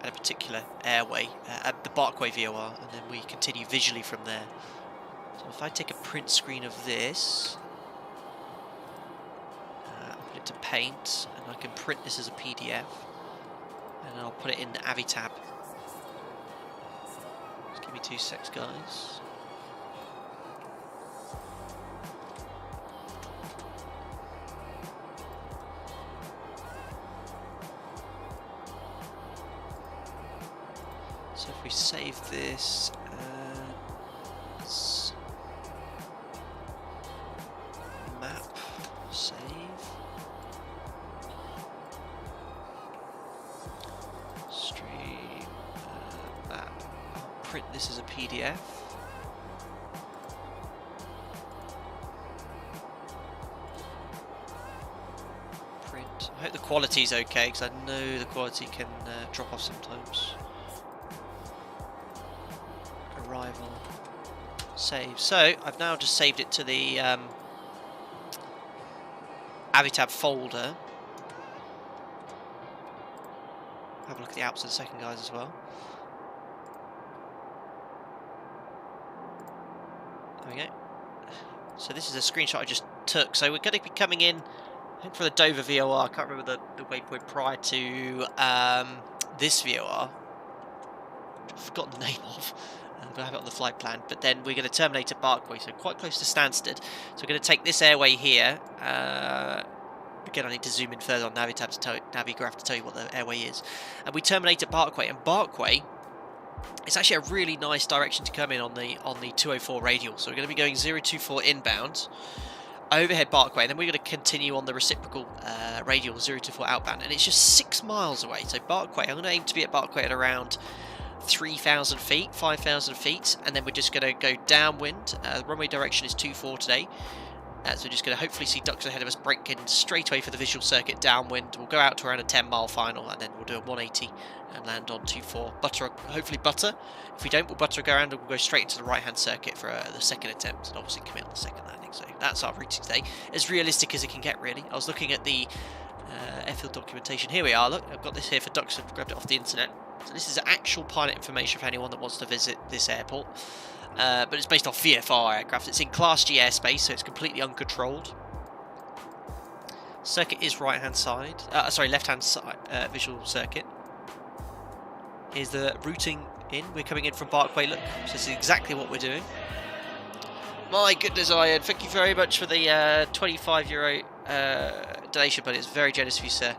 at a particular airway at the Barkway VOR, and then we continue visually from there. So if I take a print screen of this, put it to Paint, and I can print this as a PDF, and I'll put it in the Avi tab. Just give me 2 secs, guys. So if we save this, let's map, save. Stream, map. I'll print this as a PDF. Print. I hope the quality's okay, because I know the quality can drop off sometimes. Arrival. Save. So I've now just saved it to the Avitab folder. Have a look at the apps in a second, guys, as well. There we go. So this is a screenshot I just took. So we're going to be coming in, I think, for the Dover VOR. I can't remember the waypoint prior to this VOR. I've forgotten the name of. I have it on the flight plan. But then we're going to terminate at Barkway, so quite close to Stansted. So we're going to take this airway here. Again, I need to zoom in further on Navigraph to tell you what the airway is. And we terminate at Barkway. And Barkway, it's actually a really nice direction to come in on the 204 radial. So we're going to be going 024 inbound, overhead Barkway, and then we're going to continue on the reciprocal radial 024 outbound. And it's just 6 miles away. So Barkway, I'm going to aim to be at Barkway at around 3,000 feet, 5,000 feet, and then we're just going to go downwind. The runway direction is 24 today. So we're just going to hopefully see ducks ahead of us, break in straight away for the visual circuit downwind. We'll go out to around a 10-mile final, and then we'll do a 180 and land on 24. Hopefully butter. If we don't, we'll butter, go around, and we'll go straight into the right-hand circuit for the second attempt, and obviously commit on the second landing. So that's our routing today. As realistic as it can get, really. I was looking at the airfield documentation. Here we are. Look, I've got this here for Duxford. Grabbed it off the internet. So this is actual pilot information for anyone that wants to visit this airport. But it's based off VFR aircraft. It's in Class G airspace, so it's completely uncontrolled. Circuit is left-hand side visual circuit. Here's the routing in. We're coming in from Barkway. Look, so this is exactly what we're doing. My goodness, Ian, thank you very much for the €25 donation, but it's very generous of you, sir.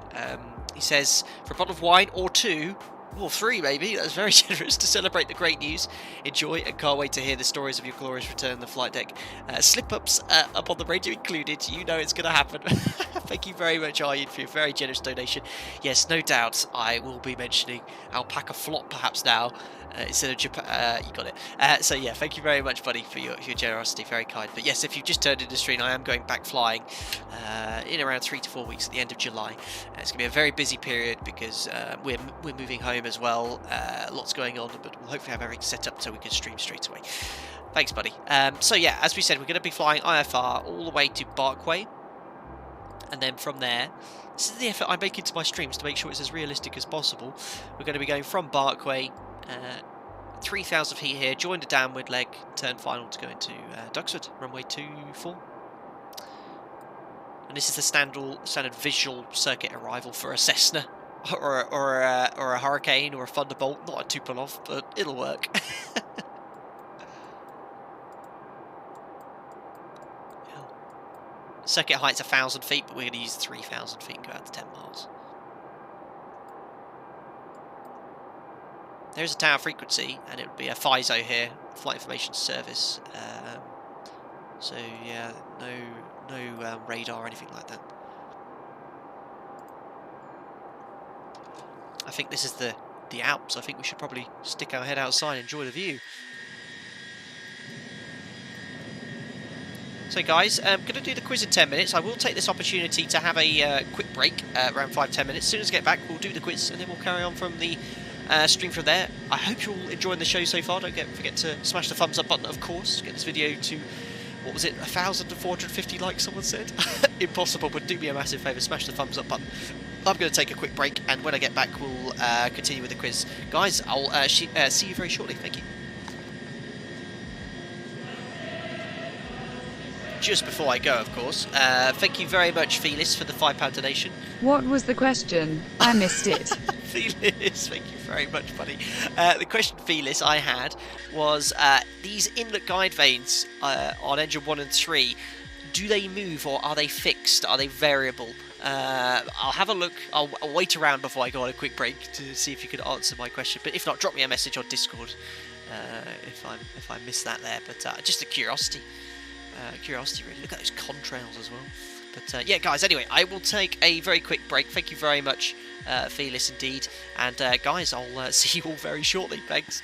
He says, for a bottle of wine or two, or 3 maybe, that's very generous, to celebrate the great news. Enjoy, and can't wait to hear the stories of your glorious return to the flight deck. Slip-ups up on the radio included, you know it's going to happen. Thank you very much, Aryan, for your very generous donation. Yes, no doubt I will be mentioning Alpaca Flop perhaps now, instead of Japan. You got it. So yeah, thank you very much, buddy, for your generosity, very kind. But yes, if you've just turned into the stream, I am going back flying in around 3 to 4 weeks at the end of July. It's going to be a very busy period because we're moving home as well. Lots going on, but we'll hopefully have everything set up so we can stream straight away. Thanks, buddy. So yeah, as we said, we're going to be flying IFR all the way to Barkway, and then from there, this is the effort I make into my streams to make sure it's as realistic as possible. We're going to be going from Barkway, 3,000 feet here, join the downward leg, turn final to go into Duxford, runway 24. And this is the standard visual circuit arrival for a Cessna, or a Hurricane, or a Thunderbolt. Not a Tupolev, but it'll work. Circuit height's 1,000 feet, but we're going to use 3,000 feet and go out to 10 miles. There's a tower frequency, and it would be a FISO here, Flight Information Service. So yeah, no radar or anything like that. I think this is the Alps. I think we should probably stick our head outside and enjoy the view. So guys, I'm going to do the quiz in 10 minutes. I will take this opportunity to have a quick break, around 5-10 minutes. As soon as I get back, we'll do the quiz, and then we'll carry on from the stream from there. I hope you're all enjoying the show so far. Don't forget to smash the thumbs up button, of course. Get this video to, what was it, 1,450 likes, someone said? Impossible, but do me a massive favour, smash the thumbs up button. I'm going to take a quick break, and when I get back, we'll continue with the quiz. Guys, I'll see you very shortly. Thank you. Just before I go, of course, thank you very much, Felis, for the £5 donation. What was the question? I missed it. Felis, thank you very much, buddy. The question, Felis, I had was, these inlet guide vanes on engine 1 and 3, do they move or are they fixed? Are they variable? I'll have a look. I'll wait around before I go on a quick break to see if you could answer my question. But if not, drop me a message on Discord if I miss that there. But just a curiosity. Curiosity, really. Look at those contrails as well. But yeah, guys, anyway, I will take a very quick break. Thank you very much, Felis, indeed. And guys, I'll see you all very shortly. Thanks.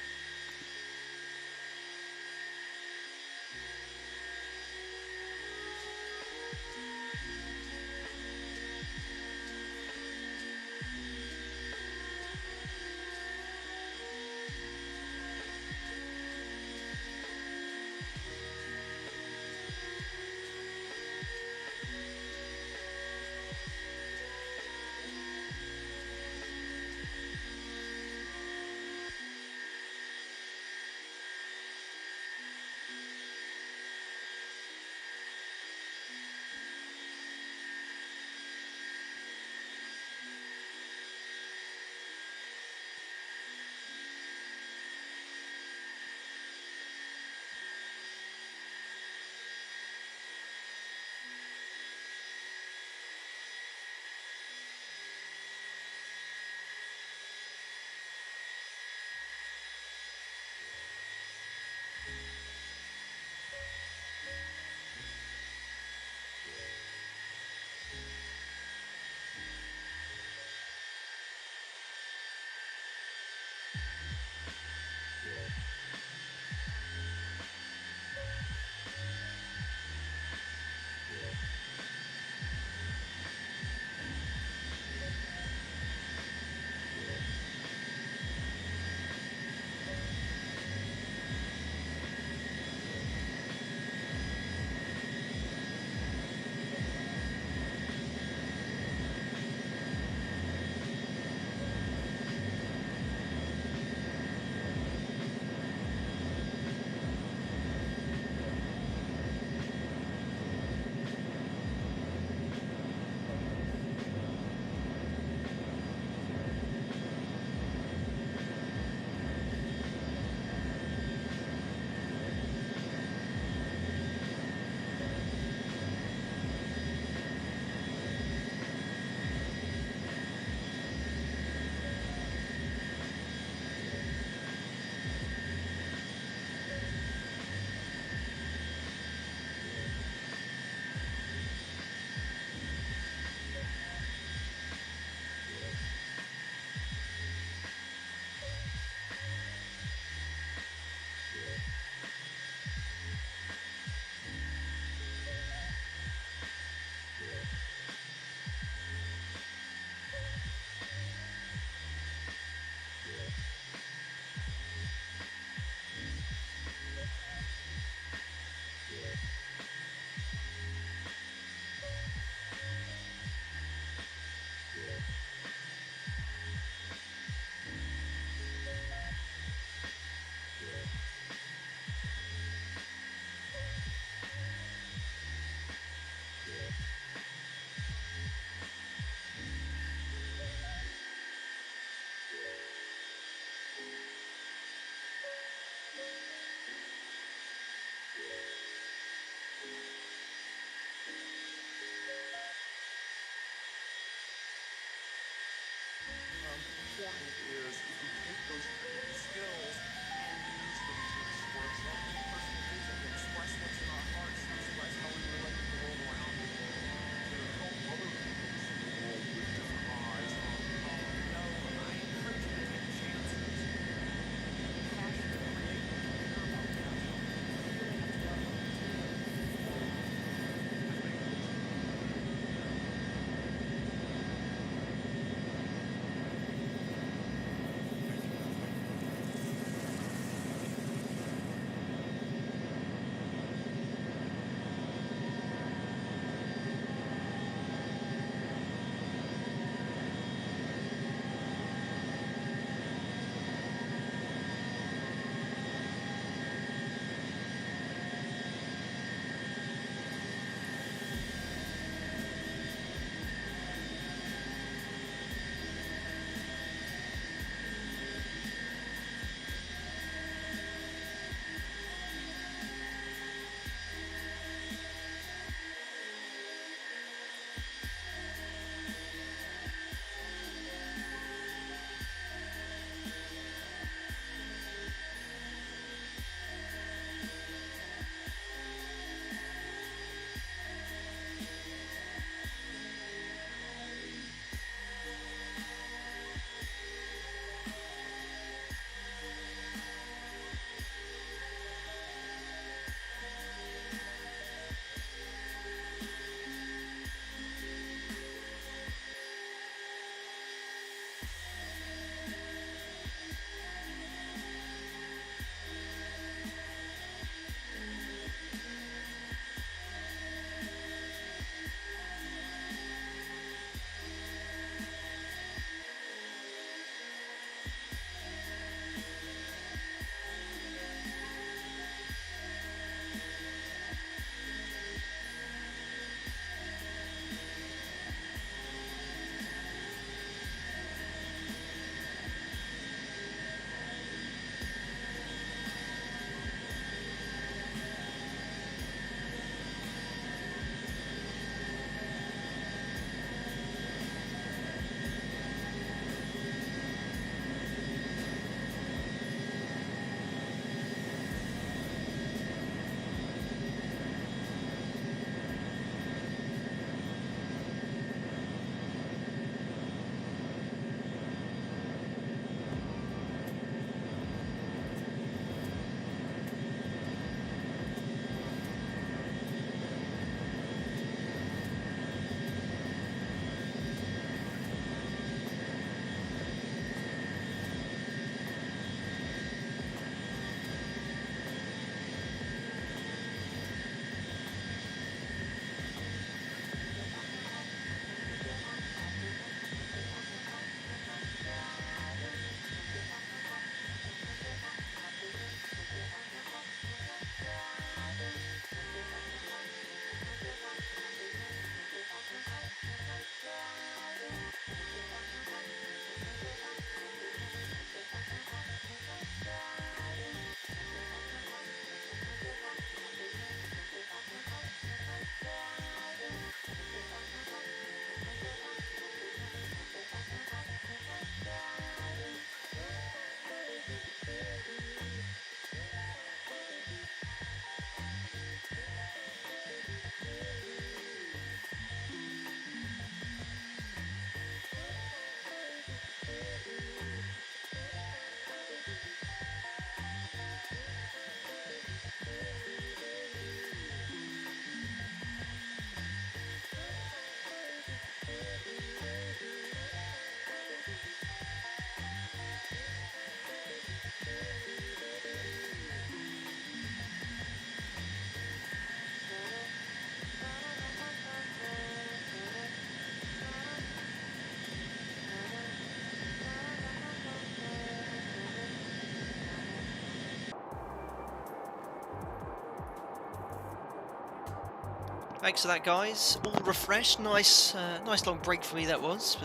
Thanks for that, guys. All refreshed. Nice long break for me that was,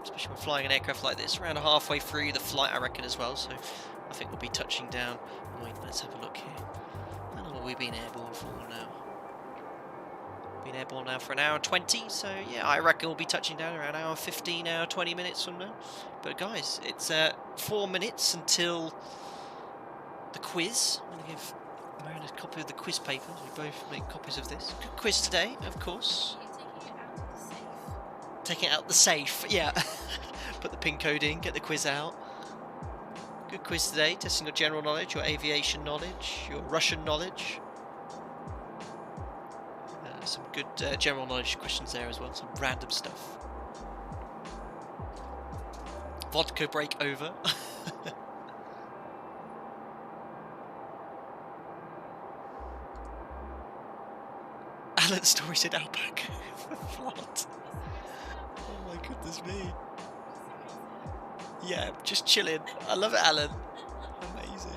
especially when flying an aircraft like this. Around halfway through the flight, I reckon, as well. So I think we'll be touching down. Wait, let's have a look here. How long have we been airborne for now? Been airborne now for an hour and 20, so yeah, I reckon we'll be touching down around hour 15, hour 20 minutes from now. But guys, it's 4 minutes until the quiz. I'm going to give Marion a copy of the quiz papers. We both make copies of this. Good quiz today, of course. Taking it out the safe, yeah. Put the pin code in, get the quiz out. Good quiz today, testing your general knowledge, your aviation knowledge, your Russian knowledge. Some good general knowledge questions there as well, some random stuff. Vodka break over. Alan's story said alpaca. What? Oh my goodness me. Yeah, just chilling. I love it, Alan. Amazing.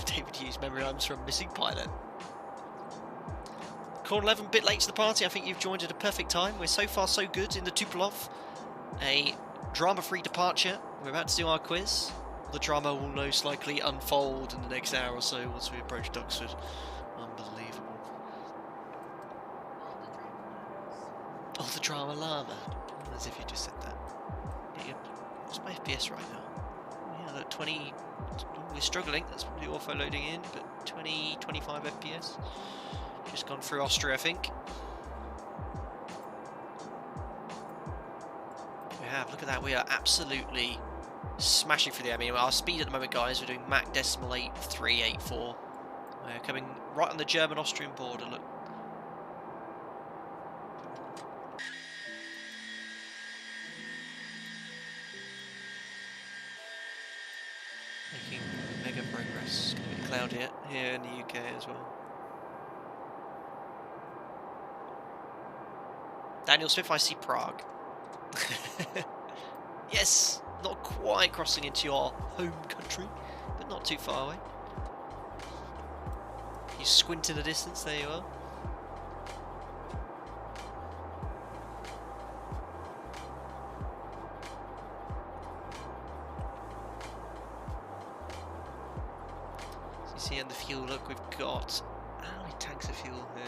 David Hughes, memory items from Missing Pilot. Corn 11, bit late to the party. I think you've joined at a perfect time. We're so far so good in the Tupolev. A drama-free departure. We're about to do our quiz. The drama will most likely unfold in the next hour or so once we approach Duxford. Unbelievable. Oh, the drama llama. As if you just said that. Yeah, what's my FPS right now? Yeah, look, 20... We're struggling, that's probably auto loading in, but 20, 25 FPS. Just gone through Austria, I think. We have, look at that, we are absolutely smashing through the air. I mean, our speed at the moment, guys, we're doing Mach decimal 8384. We're coming right on the German-Austrian border, look. Making mega progress. It's going to be cloudy here in the UK as well. Daniel Smith, I see Prague. Yes, not quite crossing into your home country, but not too far away. You squint in the distance, there you are. So you see on the fuel, look, we've got how many tanks of fuel here?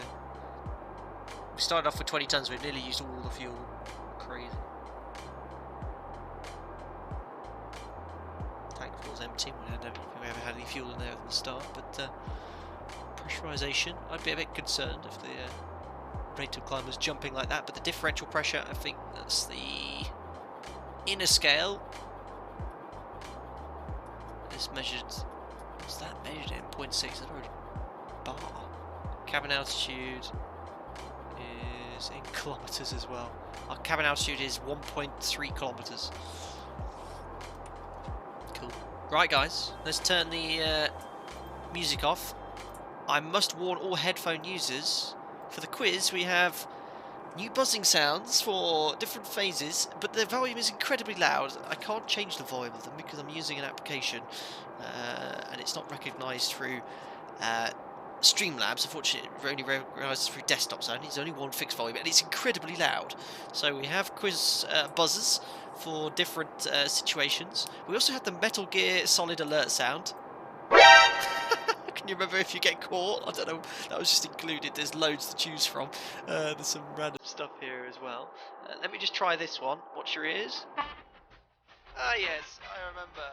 We started off with 20 tons, we've nearly used all the fuel. Crazy. Tank fuel's empty, I don't think we ever had any fuel in there at the start, but pressurization, I'd be a bit concerned if the rate of climb was jumping like that, but the differential pressure, I think that's the inner scale. It's measured, what's that measured in? 0.6, that's already bar. Cabin altitude is in kilometers as well. Our cabin altitude is 1.3 kilometers. Cool. Right, guys, let's turn the music off. I must warn all headphone users, for the quiz we have new buzzing sounds for different phases, but the volume is incredibly loud. I can't change the volume of them because I'm using an application and it's not recognised through Streamlabs. Unfortunately, it only recognises through desktops only. It's only one fixed volume and it's incredibly loud. So we have quiz buzzers for different situations. We also have the Metal Gear Solid alert sound. Can you remember if you get caught? I don't know, that was just included. There's loads to choose from. There's some random stuff here as well. Let me just try this one. Watch your ears. Ah yes, I remember.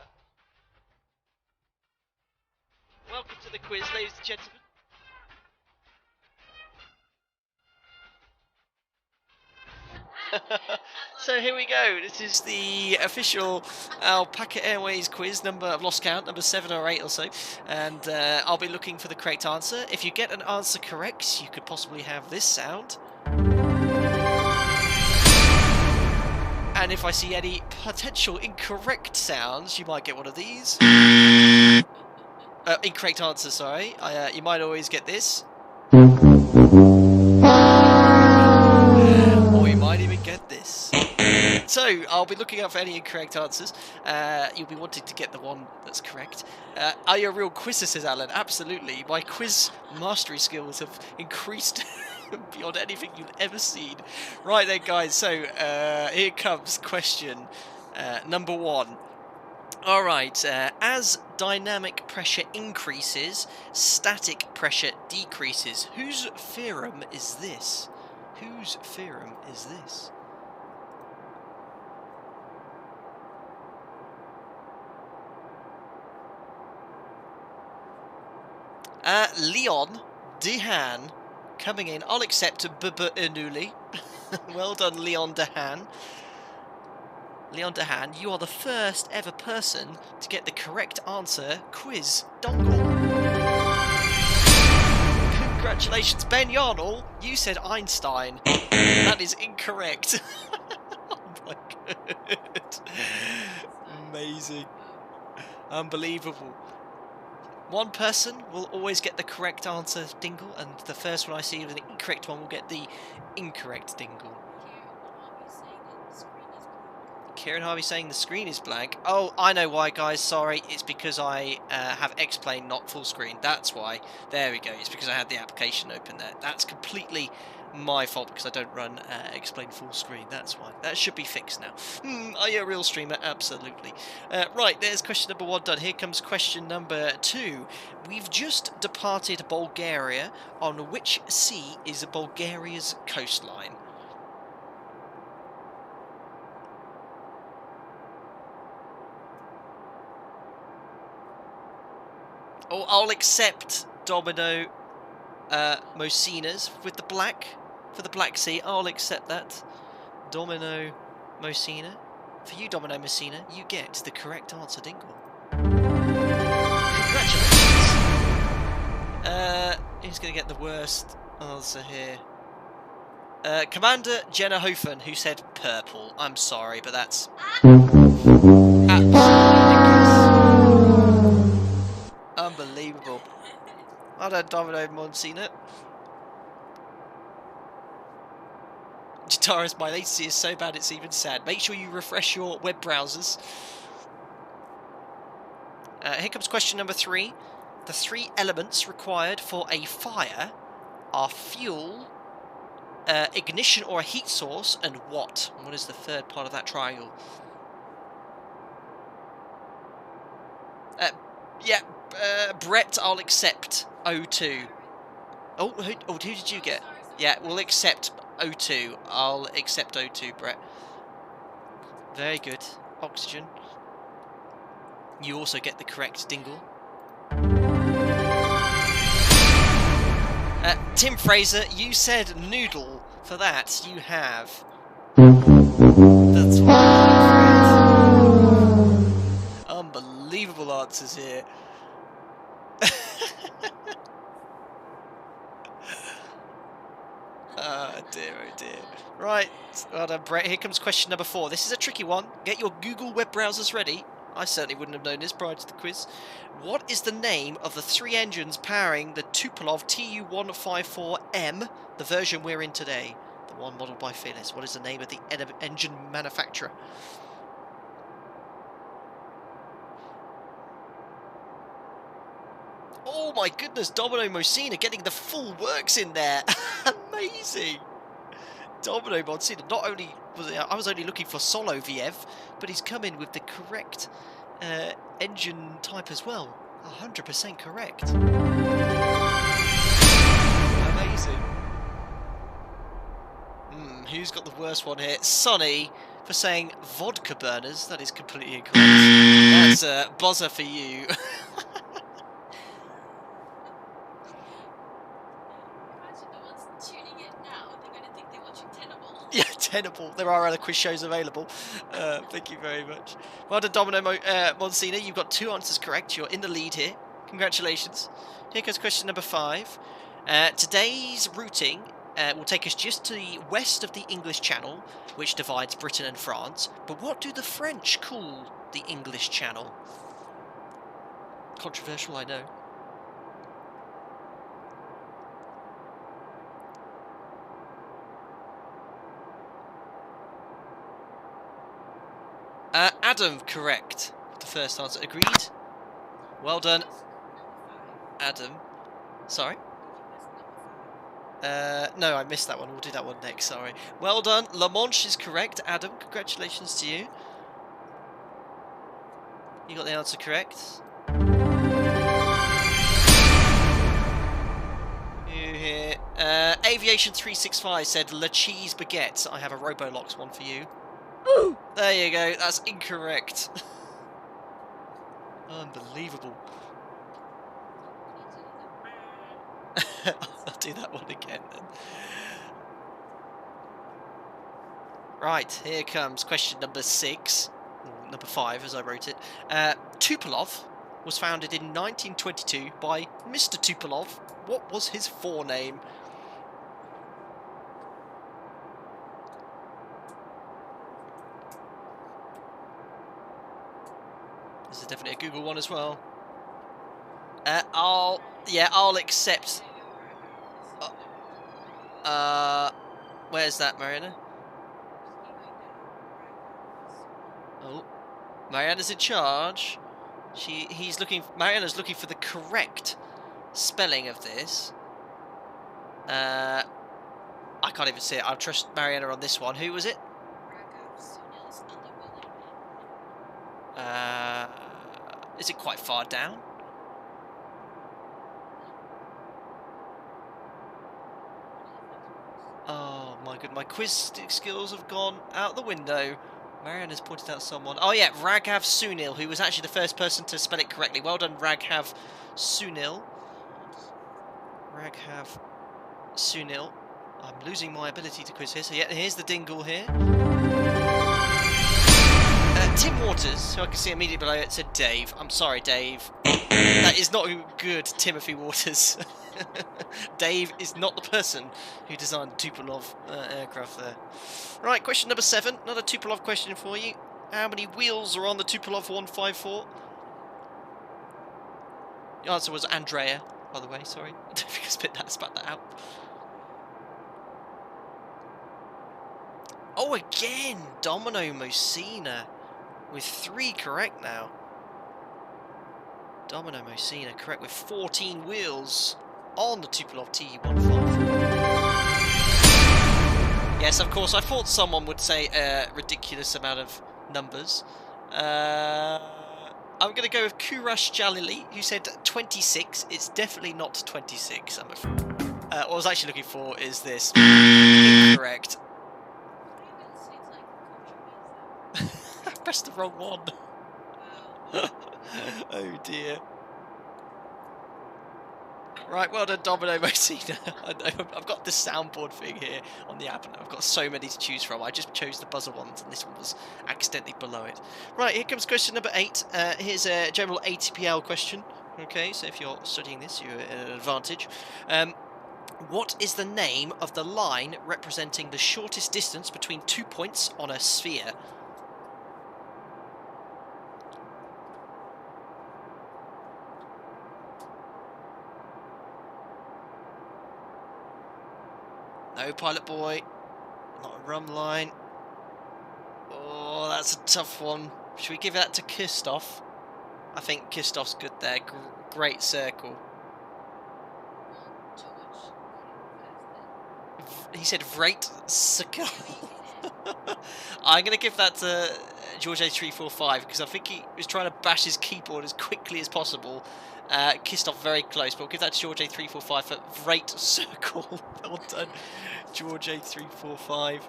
Welcome to the quiz, ladies and gentlemen. So here we go. This is the official Alpaca Airways quiz number, I've lost count, number 7 or 8 or so, and I'll be looking for the correct answer. If you get an answer correct, you could possibly have this sound. And if I see any potential incorrect sounds, you might get one of these. Incorrect answer, sorry. You might always get this. Or you might even get this. So, I'll be looking out for any incorrect answers. You'll be wanting to get the one that's correct. Are you a real quizzer, says Alan? Absolutely. My quiz mastery skills have increased beyond anything you've ever seen. Right then, guys. So, here comes question Number 1. Alright, as dynamic pressure increases, static pressure decreases. Whose theorem is this? Whose theorem is this? Leon Dehan coming in. I'll accept Inuli. Well done, Leon Dehan. Leon Dehan, you are the first ever person to get the correct answer quiz dongle. Congratulations, Ben Yarnall. You said Einstein. That is incorrect. Oh my god. Amazing. Unbelievable. One person will always get the correct answer dingle, and the first one I see with the incorrect one will get the incorrect dingle. Kieran Harvey saying the screen is blank. Oh, I know why, guys. Sorry, it's because I have X-Plane not full screen. That's why. There we go. It's because I had the application open there. That's completely my fault because I don't run X-Plane full screen. That's why. That should be fixed now. Are you a real streamer? Absolutely. Right, there's question number 1 done. Here comes question number 2. We've just departed Bulgaria. On which sea is Bulgaria's coastline? Oh, I'll accept Domino Mosinas with the black for the Black Sea. I'll accept that. Domino Mosina. For you, Domino Mosina, you get the correct answer, Dingle. Congratulations. Who's going to get the worst answer here? Commander Jenna Hofen, who said purple. I'm sorry, but that's absolutely ridiculous. Unbelievable. I don't Domino Monsina. Guitarist, my latency is so bad it's even sad. Make sure you refresh your web browsers. Here comes question number 3. The 3 elements required for a fire are fuel, ignition or a heat source, and what? What is the third part of that triangle? Brett, I'll accept O2. Oh, who did you get? Yeah, we'll accept O2. I'll accept O2, Brett. Very good. Oxygen. You also get the correct dingle. Tim Fraser, you said noodle. For that, you have... That's right. Unbelievable answers here. Oh dear, oh dear. Right, well done, Brett. Here comes question number 4. This is a tricky one. Get your Google web browsers ready. I certainly wouldn't have known this prior to the quiz. What is the name of the 3 engines powering the Tupolev TU-154M, the version we're in today? The one modelled by Felis. What is the name of the engine manufacturer? Oh my goodness, Domino Mosina getting the full works in there. Amazing. Domino Mosina, not only was I was only looking for solo VF, but he's come in with the correct engine type as well. 100% correct. Amazing. Who's got the worst one here? Sonny for saying vodka burners. That is completely incorrect. That's a buzzer for you. Yeah, Tenable. There are other quiz shows available. Thank you very much. Well done, Domino Monsina. You've got 2 answers correct. You're in the lead here. Congratulations. Here goes question number 5. Today's routing will take us just to the west of the English Channel, which divides Britain and France. But what do the French call the English Channel? Controversial, I know. Adam, correct. The first answer. Agreed. Well done, Adam. Sorry? No, I missed that one. We'll do that one next, sorry. Well done. La Manche is correct, Adam. Congratulations to you. You got the answer correct. You here. Aviation 365 said Le Cheese Baguette. I have a Robolox one for you. Ooh. There you go. That's incorrect. Unbelievable. I'll do that one again then. Right, here comes question number 6. Or number 5 as I wrote it. Tupolev was founded in 1922 by Mr. Tupolev. What was his forename? This is definitely a Google one as well. I'll accept. Where's that, Mariana? Oh, Mariana's in charge. Mariana's looking for the correct spelling of this. I can't even see it. I'll trust Mariana on this one. Who was it? Is it quite far down? Oh my god, my quiz skills have gone out the window. Marianne has pointed out someone. Oh yeah, Raghav Sunil, who was actually the first person to spell it correctly. Well done, Raghav Sunil. Raghav Sunil. I'm losing my ability to quiz here, so yeah, here's the dingle here. Tim Waters, who I can see immediately below it, said Dave. I'm sorry, Dave. That is not good, Timothy Waters. Dave is not the person who designed the Tupolev aircraft there. Right, question number 7. Another Tupolev question for you. How many wheels are on the Tupolev 154? The answer was Andrea, by the way, sorry. I don't think I spat that out. Oh, again! Domino Mosina with 3 correct now. Domino Mosina correct with 14 wheels on the Tupolev TU-154. Yes, of course, I thought someone would say a ridiculous amount of numbers. I'm going to go with Kurash Jalili, who said 26. It's definitely not 26, I'm afraid. What I was actually looking for is this. Incorrect. I pressed the wrong one. Oh dear. Right, well done, Domino Mosina. I've got this soundboard thing here on the app, and I've got so many to choose from. I just chose the buzzer ones, and this one was accidentally below it. Right, here comes question number 8. Here's a general ATPL question. Okay, so if you're studying this, you're at an advantage. What is the name of the line representing the shortest distance between 2 points on a sphere? No, pilot boy. Not a rum line. Oh, that's a tough one. Should we give that to Kistov? I think Kistov's good there. Great circle. He said Vrate Circle. I'm going to give that to George A345 because I think he was trying to bash his keyboard as quickly as possible. Kistov very close, but we'll give that to George A345 for Vrate Circle. Well done, George A345.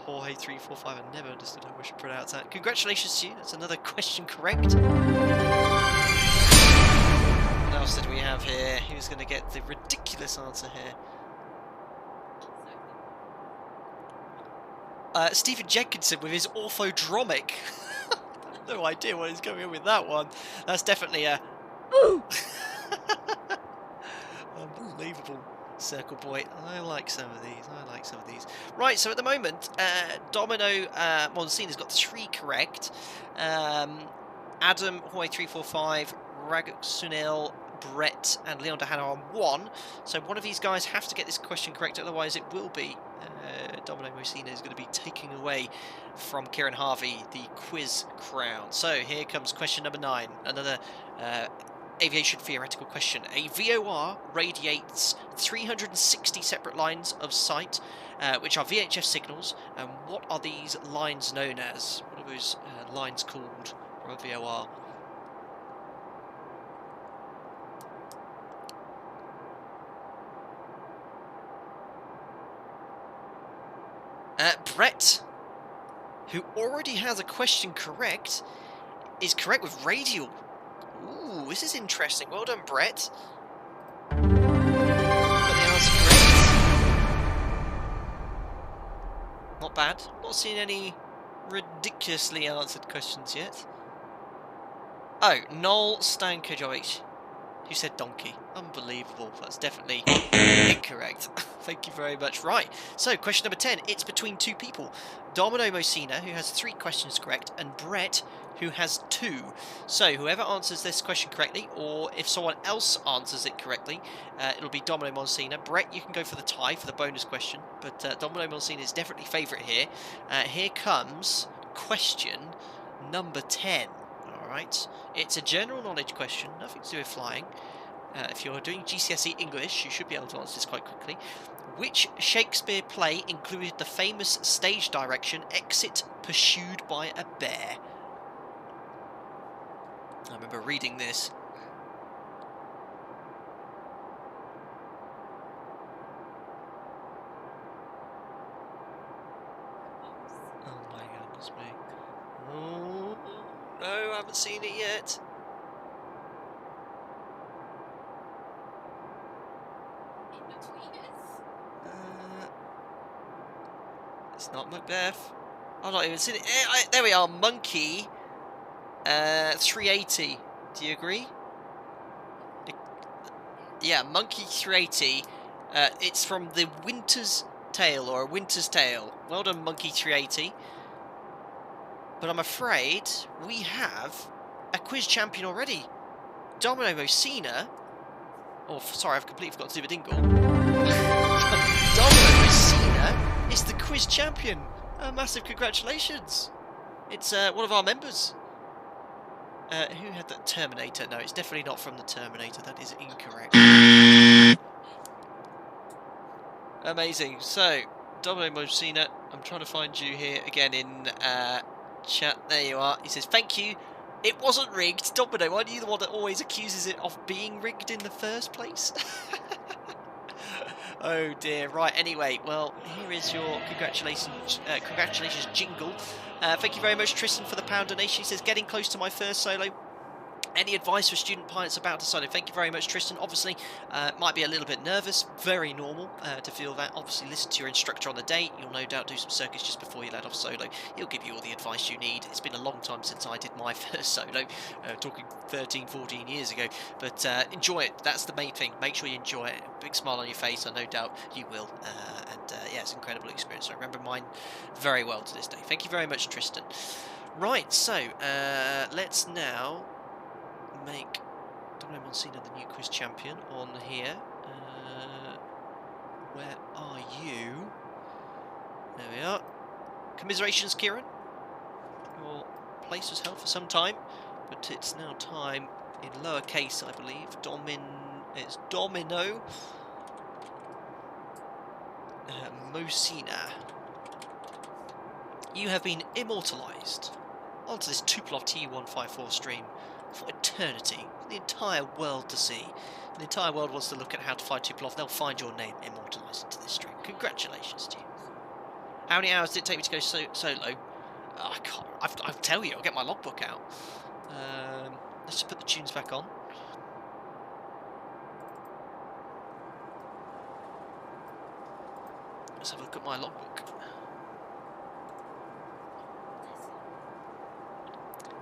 Or A345, I never understood how we should pronounce that. Congratulations to you, that's another question correct. What else did we have here? Who's going to get the ridiculous answer here? Stephen Jenkinson with his orthodromic. No idea what he's going in with that one. That's definitely a... Unbelievable. Circle boy. I like some of these. Right, so at the moment, Domino Monsina's got 3 correct. Adam, Hawaii 345, Raguk Sunil, Brett, and Leon Dehana on 1. So one of these guys have to get this question correct, otherwise it will be Domino Mosina is going to be taking away from Kieran Harvey the quiz crown. So here comes question number 9, another aviation theoretical question. A VOR radiates 360 separate lines of sight, which are VHF signals, and what are these lines known as? What What are those lines called from a VOR? Brett, who already has a question correct, is correct with radial. Ooh, this is interesting. Well done, Brett. Got the answer correct. Not bad. Not seen any ridiculously answered questions yet. Oh, Noel Stankovic, who said donkey. Unbelievable. That's definitely incorrect. Thank you very much. Right, so question number 10. It's between two people. Domino Mosina, who has 3 questions correct, and Brett, who has 2. So whoever answers this question correctly, or if someone else answers it correctly, it'll be Domino Mosina. Brett, you can go for the tie for the bonus question, but Domino Mosina is definitely favourite here. Here comes question number 10. Alright, it's a general knowledge question, nothing to do with flying. If you're doing GCSE English, you should be able to answer this quite quickly. Which Shakespeare play included the famous stage direction, Exit Pursued by a Bear? I remember reading this. Oh my goodness me. Oh, no, I haven't seen it yet. It's not Macbeth. I've not even seen it. There we are, Monkey 380. Do you agree? Yeah, Monkey 380. It's from The Winter's Tale, or A Winter's Tale. Well done, Monkey 380. But I'm afraid we have a quiz champion already. Domino Mosina. Oh, sorry, I've completely forgot to do the dingle. Domino Mosina is the quiz champion. Massive congratulations. It's one of our members. Who had that? Terminator? No, it's definitely not from the Terminator. That is incorrect. Amazing. So, Domino Mosina, I'm trying to find you here again in chat. There you are. He says, thank you. It wasn't rigged. Domino, aren't you the one that always accuses it of being rigged in the first place? Oh dear. Right, anyway, well, here is your congratulations jingle. Thank you very much, Tristan, for the pound donation. He says, getting close to my first solo. Any advice for student pilots about to solo? Thank you very much, Tristan. Obviously, might be a little bit nervous. Very normal to feel that. Obviously, listen to your instructor on the day. You'll no doubt do some circuits just before you let off solo. He'll give you all the advice you need. It's been a long time since I did my first solo, talking 13, 14 years ago. But enjoy it. That's the main thing. Make sure you enjoy it. Big smile on your face. I no doubt you will. Yeah, it's an incredible experience. I remember mine very well to this day. Thank you very much, Tristan. Right, so let's now make Domino Mosina the new quiz champion on here. Where are you? There we are. Commiserations, Kieran. Your place was held for some time, but it's now time in lowercase, I believe. It's Domino Mosina. You have been immortalised onto this Tupolev TU-154 stream for eternity, for the entire world to see. The entire world wants to look at how to fly Tupolev. They'll find your name immortalised into this stream. Congratulations to you. How many hours did it take me to go solo? I can't. I'll tell you. I'll get my logbook out. Let's just put the tunes back on. Let's have a look at my logbook.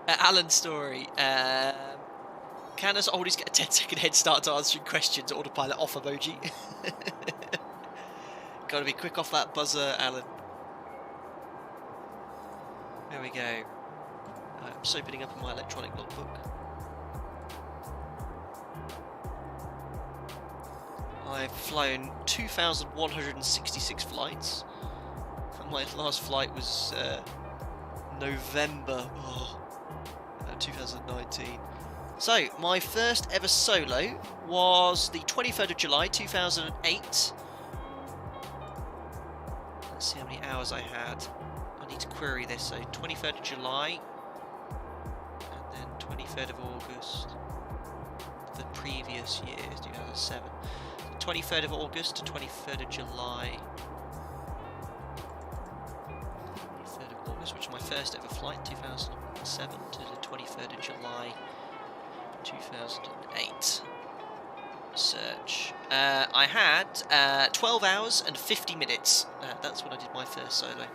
Alan's story. Can us oldies get a 10-second head start to answering questions? Autopilot off emoji. Gotta be quick off that buzzer, Alan. There we go. I'm just opening up my electronic logbook. I've flown 2,166 flights. My last flight was November 2019. So, my first ever solo was the 23rd of July 2008. Let's see how many hours I had. I need to query this. So 23rd of July, and then 23rd of August, the previous year, 2007. 23rd of August to 23rd of July. 23rd of August, which is my first ever flight, 2007 to the 23rd of July, 2008. Search. I had 12 hours and 50 minutes. That's when I did my first solo.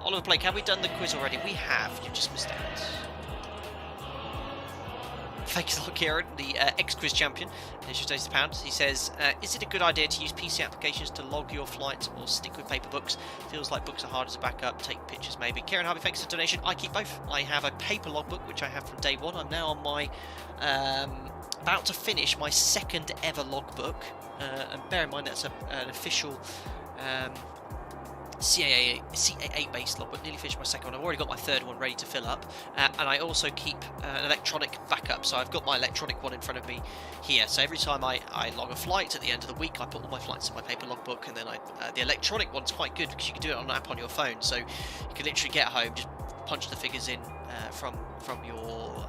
Oliver Blake, have we done the quiz already? We have. You just missed out. Thanks a lot, Kieran, the ex-quiz champion. There's your £80. He says, is it a good idea to use PC applications to log your flights or stick with paper books? Feels like books are harder to back up, take pictures maybe. Kieran Harvey, thanks for the donation. I keep both. I have a paper logbook, which I have from day one. I'm now on my, about to finish my second ever logbook. And bear in mind that's an official CAA based logbook. Nearly finished my second one. I've already got my third one ready to fill up, and I also keep an electronic backup. So I've got my electronic one in front of me here. So every time I log a flight at the end of the week, I put all my flights in my paper logbook, and then the electronic one's quite good because you can do it on an app on your phone. So you can literally get home, just punch the figures in from your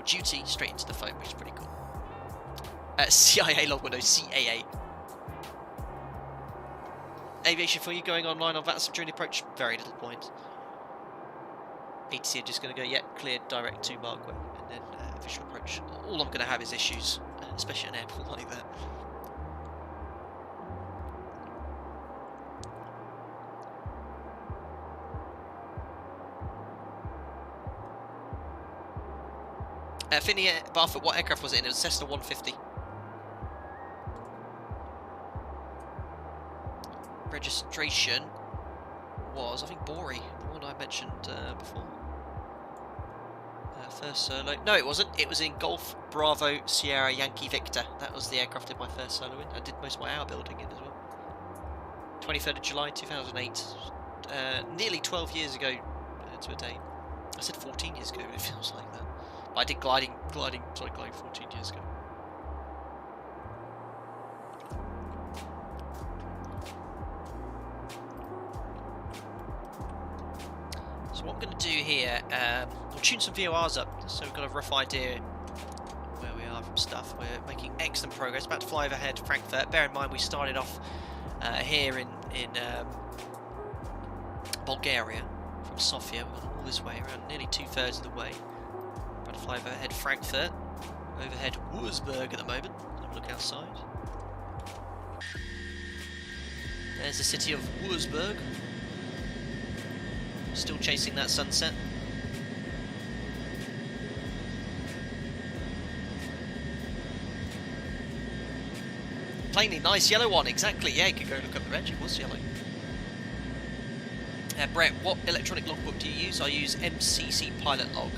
duty straight into the phone, which is pretty cool. CIA logbook, no CAA. Aviation for you going online on VATSIM during the approach, very little point. ATC are just going to go, yeah, cleared direct to Markway, and then official approach. All I'm going to have is issues, especially at an airport like that. Finney Barfoot, what aircraft was it in? It was Cessna 150. Registration was, I think, Bori, the one I mentioned before. First solo. No, it wasn't. It was in Golf Bravo Sierra Yankee Victor. That was the aircraft I did my first solo in. I did most of my hour building in as well. 23rd of July 2008. Nearly 12 years ago to a day. I said 14 years ago, but it feels like that. But I did gliding 14 years ago. What I'm going to do here, we'll tune some VORs up, so we've got a rough idea where we are from stuff. We're making excellent progress, about to fly overhead Frankfurt. Bear in mind we started off here in Bulgaria from Sofia. We've gone all this way, around nearly 2/3 of the way. About to fly overhead Frankfurt, overhead Wurzburg at the moment. Have a look outside. There's the city of Wurzburg. Still chasing that sunset. Plainly nice yellow one, exactly. Yeah, you could go look up the reg, it was yellow. Brett, what electronic logbook do you use? I use MCC Pilot Log.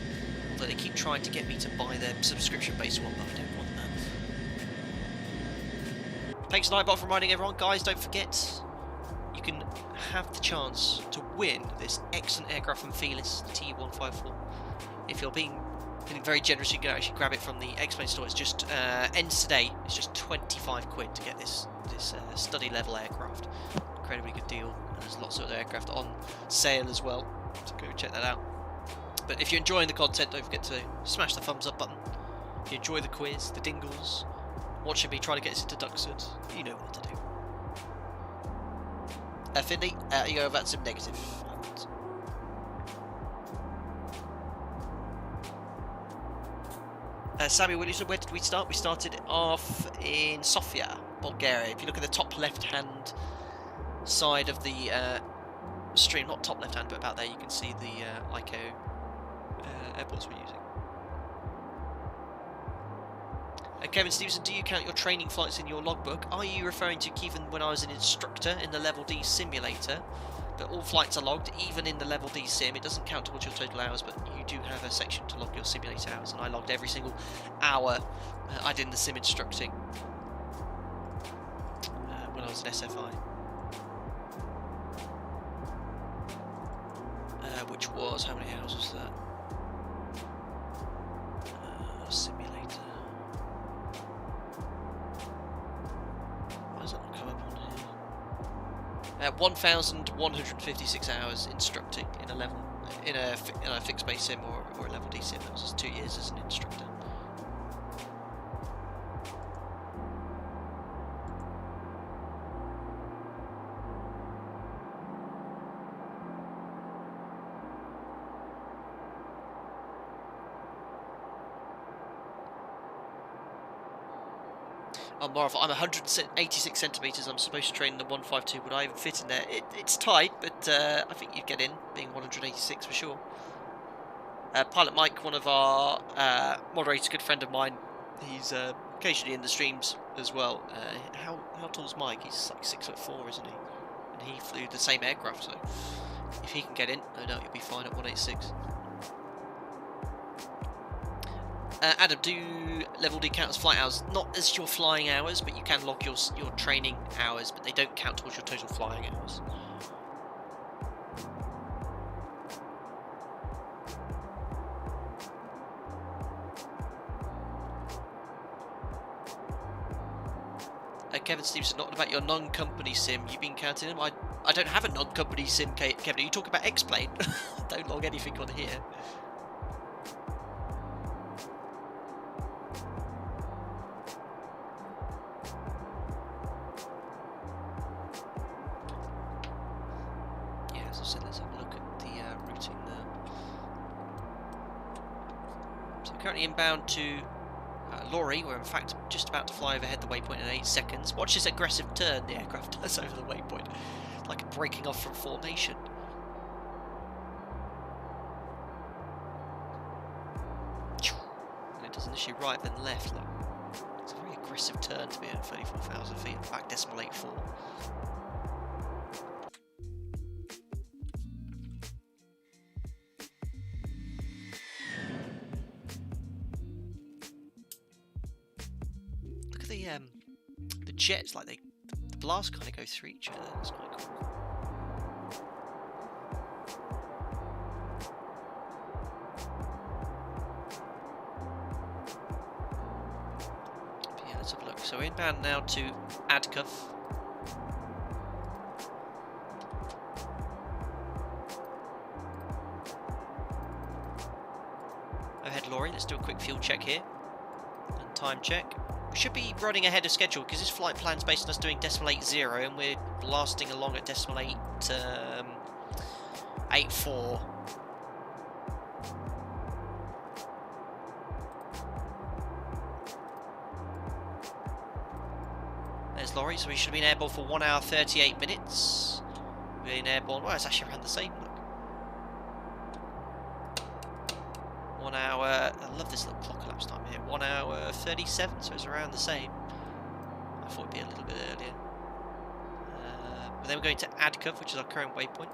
Although they keep trying to get me to buy their subscription-based one, but I don't want that. Thanks Nightbot for reminding everyone. Guys, don't forget, you can have the chance to win this excellent aircraft from Felis TU-154. If you're being very generous, you can actually grab it from the X-Plane store. It's just ends today. It's just 25 quid to get this study level aircraft. Incredibly good deal. And there's lots of other aircraft on sale as well, so go check that out. But if you're enjoying the content, don't forget to smash the thumbs up button. If you enjoy the quiz, the dingles, watching me try to get us into Duxford, you know what to do. Finley, you go about some negative. Sammy Williamson, where did we start? We started off in Sofia, Bulgaria. If you look at the top left-hand side of the stream, not top left-hand, but about there, you can see the ICAO airports we're using. Kevin Stevenson, do you count your training flights in your logbook? Are you referring to even when I was an instructor in the Level D simulator? But all flights are logged, even in the Level D sim. It doesn't count towards your total hours, but you do have a section to log your simulator hours, and I logged every single hour I did in the sim instructing when I was an SFI. Which was, how many hours was that? Simulator. does that not come up on here? 1,156 hours instructing in a level in a fixed base sim or a level D sim. That was just 2 years as an instructor. I'm 186 centimetres. I'm supposed to train in the 152. Would I even fit in there? It's tight, but I think you'd get in, being 186 for sure. Pilot Mike, one of our moderators, good friend of mine. He's occasionally in the streams as well. How tall's Mike? He's like 6'4", isn't he? And he flew the same aircraft, so if he can get in, no doubt he'll be fine at 186. Adam, do level D count as flight hours? Not as your flying hours, but you can log your training hours, but they don't count towards your total flying hours. Kevin Stevenson, not about your non-company sim. You've been counting them. I don't have a non-company sim, Kevin. Are you talking about X-Plane? Don't log anything on here. Currently inbound to Lorry. We're in fact just about to fly overhead the waypoint in 8 seconds. Watch this aggressive turn the aircraft does over the waypoint, like breaking off from formation. And it does initially right then left. Look, it's a very aggressive turn to be at 34,000 feet. In fact, decimal 84. The jets, like the blasts kind of go through each other. It's quite cool. But yeah, let's have a look. So we're inbound now to Takeoff. Overhead Lorry. Let's do a quick fuel check here and time check. We should be running ahead of schedule because this flight plan's based on us doing decimal 80 and we're blasting along at decimal 84. There's Lorry, so we should have been airborne for 1 hour 38 minutes. We're in airborne, well, it's actually around the same, look. 1 hour, I love this little clock elapsed time here, 1 hour 37, so it's around the same. I thought it'd be a little bit earlier. But then we're going to Takeoff, which is our current waypoint.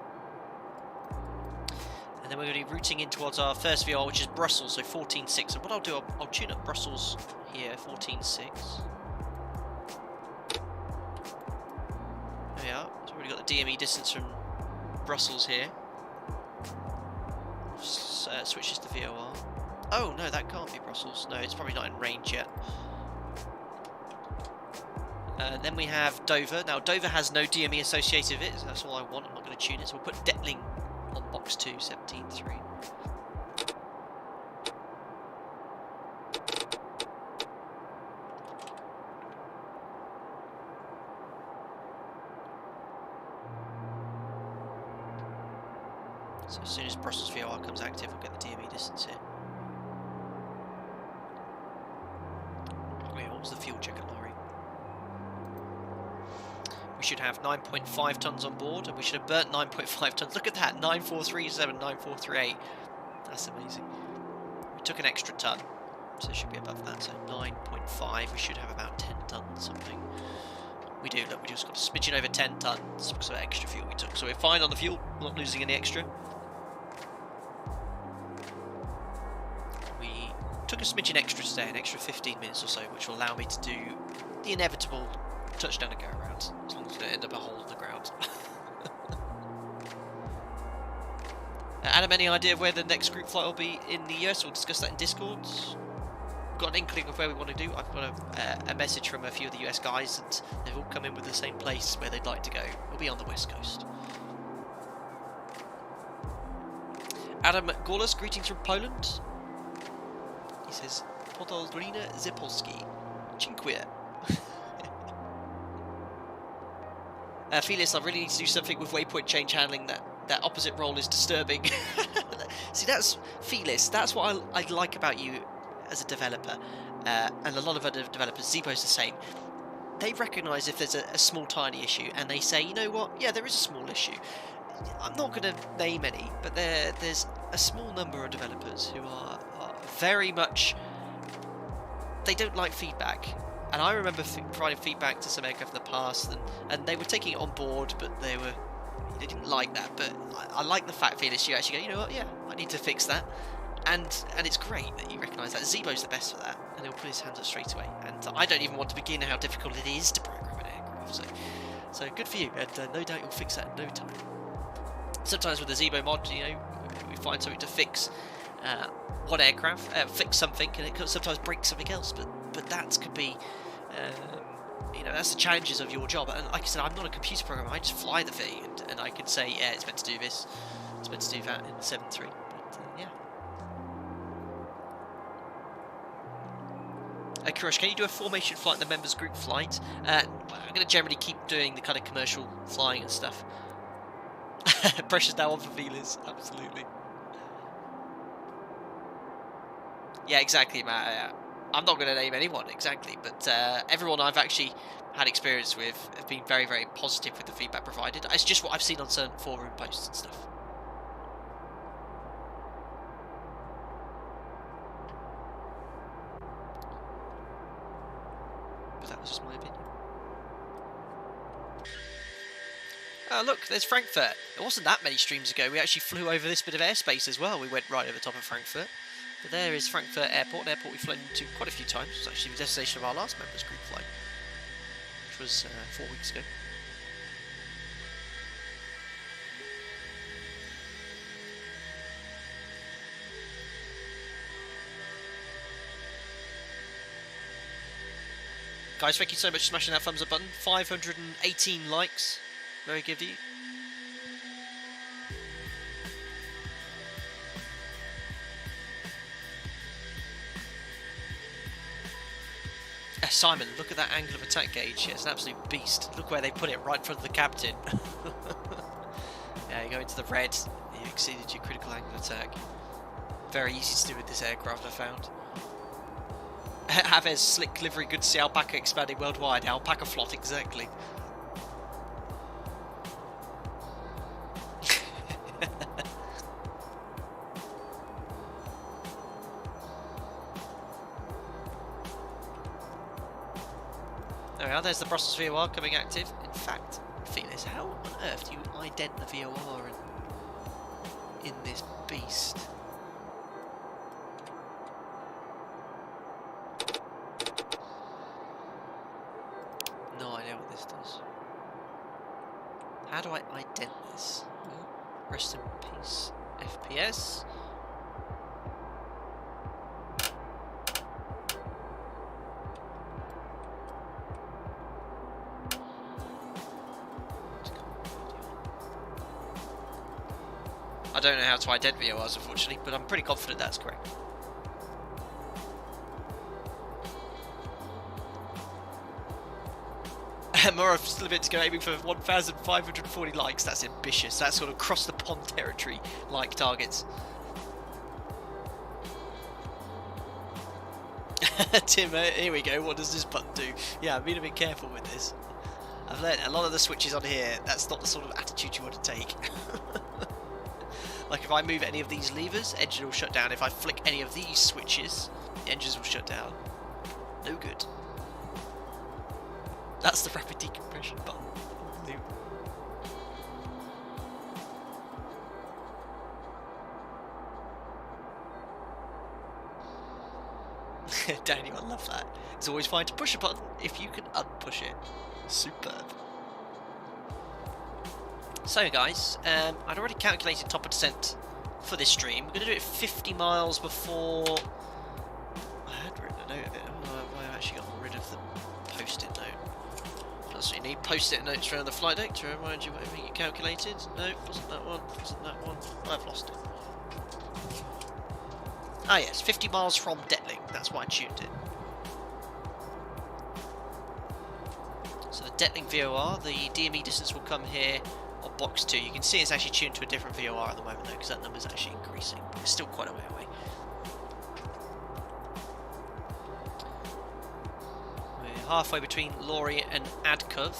And then we're going to be routing in towards our first VR, which is Brussels, so 14.6. And what I'll do, I'll tune up Brussels here, 14.6. There we are, so we've already got the DME distance from Brussels here. Switches to VOR. Oh no, that can't be Brussels. No, it's probably not in range yet. Then we have Dover. Now Dover has no DME associated with it, so that's all I want. I'm not going to tune it, so we'll put Detling on box 2, 17.3. So as soon as Brussels VOR comes active, we'll get the DME distance here. Wait, what was the fuel check at Lorry? We should have 9.5 tonnes on board, and we should have burnt 9.5 tonnes. Look at that, 9437, 9438. That's amazing. We took an extra tonne, so it should be above that. So 9.5, we should have about 10 tonnes something. We do, look, we just got a smidgen over 10 tonnes because of extra fuel we took. So we're fine on the fuel, not losing any extra. We took a smidgen extra today, an extra 15 minutes or so, which will allow me to do the inevitable touchdown and go around, as long as we don't end up a hole in the ground. Adam, any idea of where the next group flight will be in the US? We'll discuss that in Discord. got an inkling of where we want to do. I've got a message from a few of the US guys, and they've all come in with the same place where they'd like to go. It'll be on the west coast. Adam Gorlas, greetings from Poland. He says, Podolbrina Zipolski. Dziękuję. Felis, I really need to do something with waypoint change handling. That opposite roll is disturbing. See, that's Felis. That's what I like about you as a developer, and a lot of other developers. Zebo's the same. They recognise if there's a small, tiny issue, and they say, you know what? Yeah, there is a small issue. I'm not going to name any, but there's a small number of developers who are very much. They don't like feedback. And I remember providing feedback to some aircraft in the past, and they were taking it on board, but they didn't like that. But I like the fact, Felis, you actually go, you know what, yeah, I need to fix that. And it's great that you recognise that. Zebo's the best for that, and he'll put his hands up straight away. And I don't even want to begin how difficult it is to program an aircraft. So good for you, and no doubt you'll fix that in no time. Sometimes with the Zebo mod, you know, we find something to fix one aircraft, fix something, and it could sometimes break something else. But that could be, you know, that's the challenges of your job. And like I said, I'm not a computer programmer. I just fly the thing, and I can say, yeah, it's meant to do this, it's meant to do that in the 7.3. But yeah. Kurosh, can you do a formation flight, the members group flight? I'm going to generally keep doing the kind of commercial flying and stuff. Pressure's now on for Felis, absolutely. Yeah, exactly, Matt. Yeah. I'm not going to name anyone exactly, but everyone I've actually had experience with have been very, very positive with the feedback provided. It's just what I've seen on certain forum posts and stuff. But that was just my opinion. Oh, look, there's Frankfurt. It wasn't that many streams ago. We actually flew over this bit of airspace as well. We went right over the top of Frankfurt. But there is Frankfurt Airport, an airport we've flown into quite a few times. It was actually the destination of our last members group flight, which was 4 weeks ago. Guys, thank you so much for smashing that thumbs up button. 518 likes. Very good of you. Simon, look at that angle of attack gauge. Yeah, it's an absolute beast. Look where they put it, right in front of the captain. Yeah, you go into the red. You exceeded your critical angle of attack. Very easy to do with this aircraft, I found. Havez, slick livery, good to see Alpaca expanding worldwide. Alpaca flot, exactly. There we are, there's the Brussels VOR coming active. In fact, Felis, how on earth do you ident the VOR in this beast? No idea what this does. How do I ident this? Rest in peace. FPS. I don't know how to ident VORs, unfortunately, but I'm pretty confident that's correct. Morov still a bit to go, aiming for 1,540 likes. That's ambitious. That's sort of cross the pond territory like targets. Tim, here we go. What does this button do? Yeah, I'm being a bit careful with this. I've learned a lot of the switches on here, that's not the sort of attitude you want to take. Like if I move any of these levers, engine will shut down. If I flick any of these switches, the engines will shut down. No good. That's the rapid decompression button. Daniel, I love that. It's always fine to push a button if you can unpush it. Superb. So guys, I'd already calculated top of descent for this stream. We're going to do it 50 miles before... I had written a note of it. Oh, I actually got rid of the post-it note. That's what you need. Post-it notes around the flight deck to remind you what everything you calculated. No, wasn't that one. Wasn't that one. I've lost it. Ah yes, 50 miles from Detling. That's why I tuned it. So the Detling VOR, the DME distance will come here on box 2. You can see it's actually tuned to a different VOR at the moment though, because that number's actually increasing. But it's still quite a way away. We're halfway between Lori and Adkov.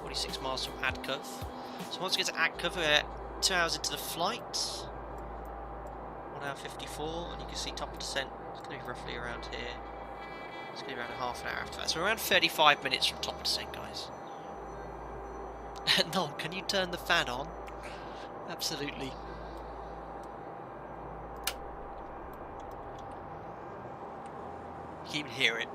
46 miles from Adkov. So once we get to Adkov, we're 2 hours into the flight. 1 hour 54, and you can see top of descent. It's going to be roughly around here. It's going to be around a half an hour after that. So around 35 minutes from top of descent, guys. No, can you turn the fan on? Absolutely. You can hear it.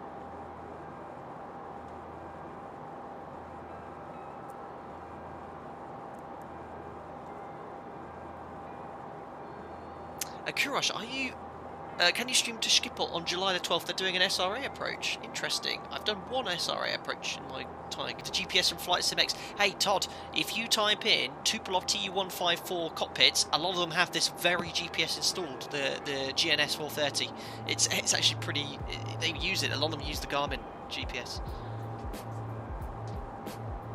Kurosh, are you? Can you stream to Schiphol on July the 12th? They're doing an SRA approach. Interesting. I've done one SRA approach in my time. The GPS from Flight SimX. Hey Todd, if you type in Tupolev TU-154 cockpits, a lot of them have this very GPS installed. The GNS 430. It's actually pretty. They use it. A lot of them use the Garmin GPS.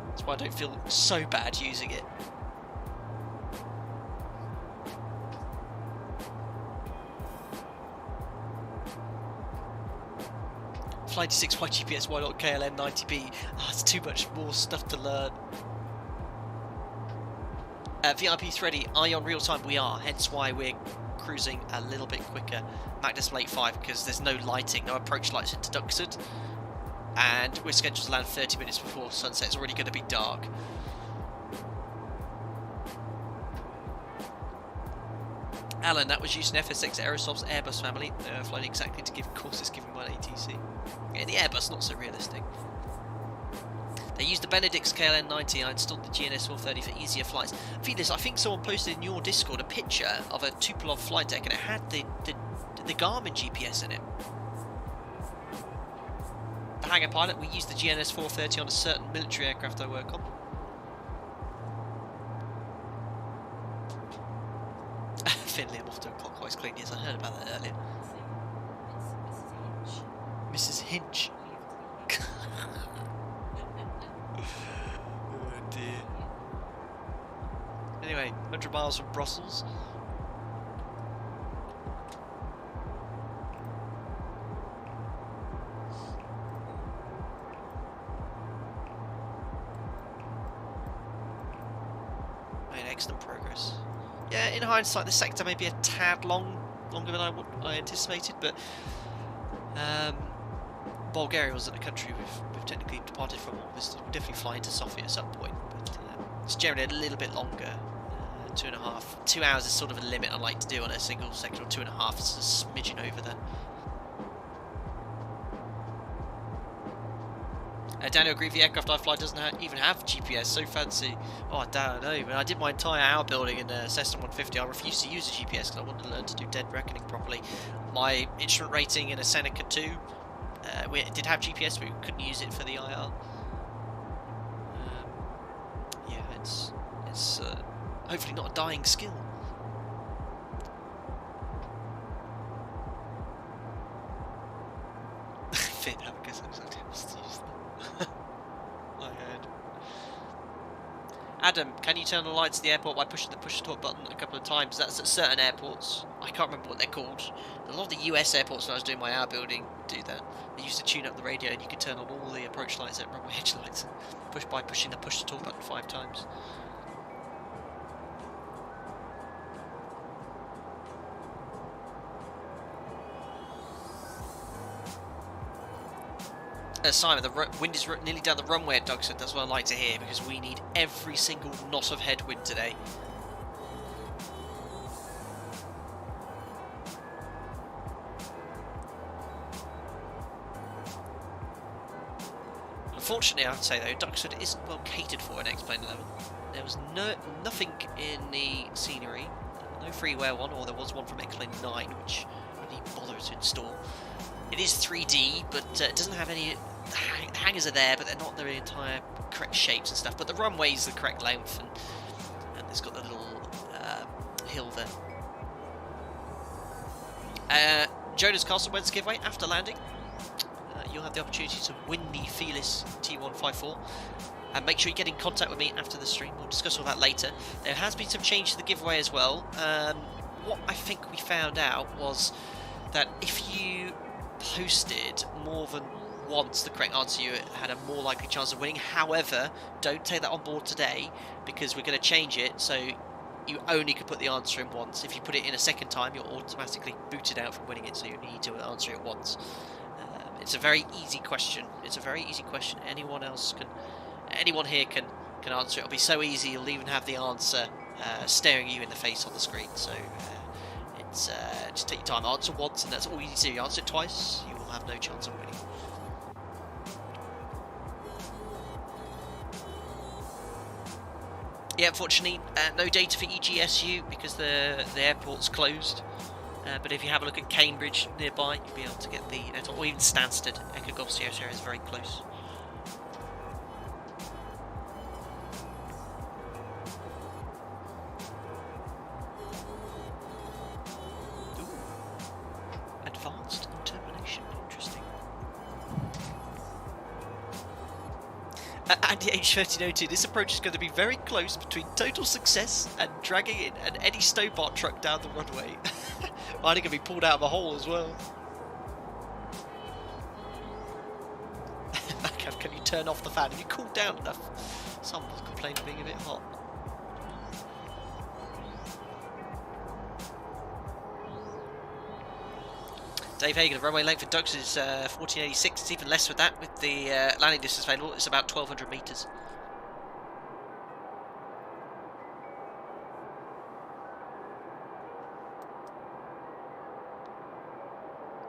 That's why I don't feel so bad using it. Flight 6 Y GPS, why not KLM 90B? Oh, it's too much more stuff to learn. VIP ready, are you on real time? We are, hence why we're cruising a little bit quicker. Mac display 5 because there's no lighting, no approach lights into Duxford. And we're scheduled to land 30 minutes before sunset. It's already going to be dark. Alan, that was used in FSX Aerosoft's Airbus family. Flying exactly to give courses given by an ATC. Yeah, the Airbus, not so realistic. They used the Benedict's KLN 90. I installed the GNS 430 for easier flights. Felis, I think someone posted in your Discord a picture of a Tupolev flight deck and it had the Garmin GPS in it. The hangar pilot, we used the GNS 430 on a certain military aircraft I work on. Finley, I'm off to a clockwise clean. Yes, I heard about that earlier. Mrs. Hinch. Oh dear. Anyway, 100 miles from Brussels. Made excellent progress. Yeah, in hindsight, the sector may be a tad longer than I anticipated, but Bulgaria wasn't a country we've technically departed from. We'll definitely fly into Sofia at some point, but it's generally a little bit longer. 2.5, 2 hours is sort of a limit I like to do on a single sector, or 2.5 is a smidgen over that. Daniel agreed the aircraft I fly doesn't even have GPS, so fancy. Oh, I don't know. When I did my entire hour building in a Cessna 150, I refused to use a GPS because I wanted to learn to do dead reckoning properly. My instrument rating in a Seneca 2, we did have GPS, but we couldn't use it for the IR. Yeah, it's hopefully not a dying skill. Finn, have a guess. Adam, can you turn the lights at the airport by pushing the push-to-talk button a couple of times? That's at certain airports. I can't remember what they're called. A lot of the US airports when I was doing my hour building do that. They used to tune up the radio and you could turn on all the approach lights and runway edge lights by pushing the push-to-talk button 5 times. Simon, the wind is nearly down the runway at Duxford. That's what I like to hear, because we need every single knot of headwind today. Unfortunately, I have to say though, Duxford isn't well catered for in X-Plane 11. There was nothing in the scenery, no freeware one, or there was one from X-Plane 9, which didn't even bother to install. It is 3D, but it doesn't have any... The hangars are there, but they're not the entire correct shapes and stuff. But the runway is the correct length, and it's got the little hill there. Jonas Castle wins giveaway after landing. You'll have the opportunity to win the Felis TU-154. And make sure you get in contact with me after the stream. We'll discuss all that later. There has been some change to the giveaway as well. What I think we found out was that if you posted more than once the correct answer, you had a more likely chance of winning. However, don't take that on board today, because we're going to change it so you only can put the answer in once. If you put it in a second time, you're automatically booted out from winning it, so you need to answer it once. It's a very easy question. It's a very easy question. Anyone here can answer it. It'll be so easy, you'll even have the answer staring you in the face on the screen. So it's just take your time. Answer once, and that's all you need to do. You answer it twice, you will have no chance of winning. Yeah, unfortunately, no data for EGSU because the airport's closed. But if you have a look at Cambridge nearby, you'll be able to get the... or even Stansted. Echo Golf Sierra is very close. Ooh. Advanced interpolation. Interesting. Andy H1302, this approach is going to be very close between total success and dragging in an Eddie Stobart truck down the runway. Mine are going to be pulled out of the hole as well. Backup, can you turn off the fan? Have you cooled down enough? Someone's complaining of being a bit hot. Dave Hagen, the runway length for Duxford is 1486. It's even less with that, with the landing distance available. It's about 1200 metres.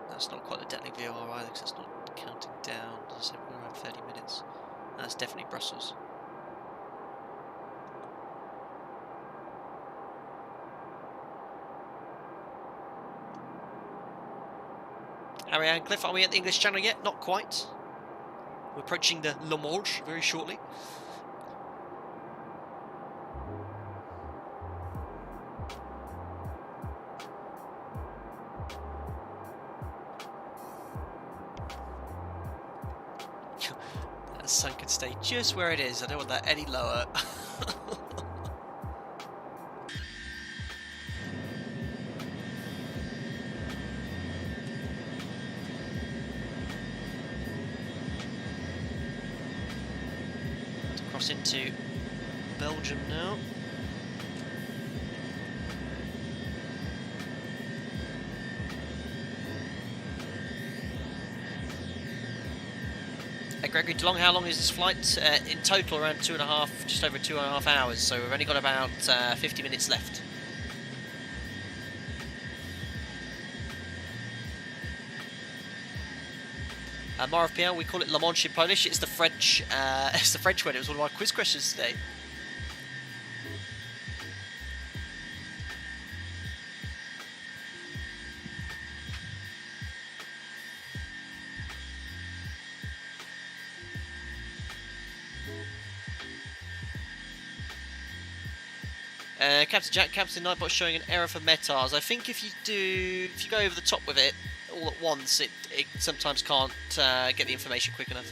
That's not quite the Detling VOR either, because it's not counting down. As I said, we're around 30 minutes. That's definitely Brussels. Harry and Cliff, are we at the English Channel yet? Not quite. We're approaching the Limoges very shortly. That sun can stay just where it is. I don't want that any lower. Into Belgium now. Gregory DeLong, how long is this flight? In total around just over 2.5 hours, so we've only got about 50 minutes left. Marv Pierre, we call it La Manche in Polish. It's the French. It's the French word. It was one of my quiz questions today. Captain Jack, Captain Nightbot showing an error for METARs. I think if you go over the top with it all at once, it sometimes can't get the information quick enough.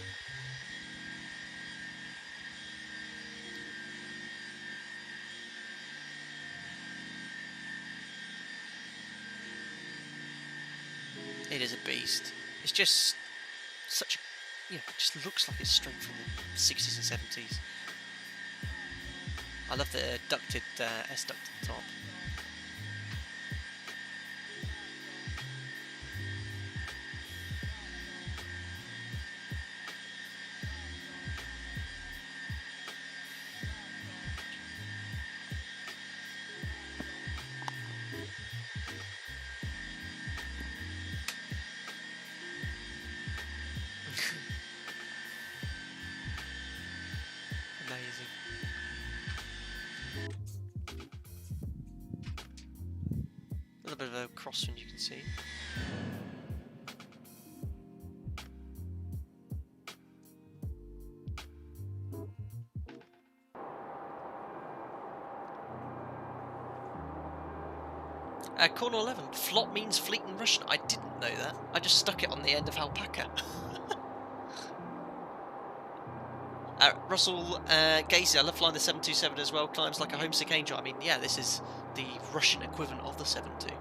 It is a beast. It's just such a, it just looks like it's straight from the 60s and 70s. I love the ducted S-ducted top. Amazing. little bit of a crosswind, you can see. Corner 11, flot means fleet in Russian. I didn't know that. I just stuck it on the end of alpaca. Russell Gacy, I love flying the 727 as well. Climbs like a homesick angel. I mean, yeah, this is the Russian equivalent of the 72.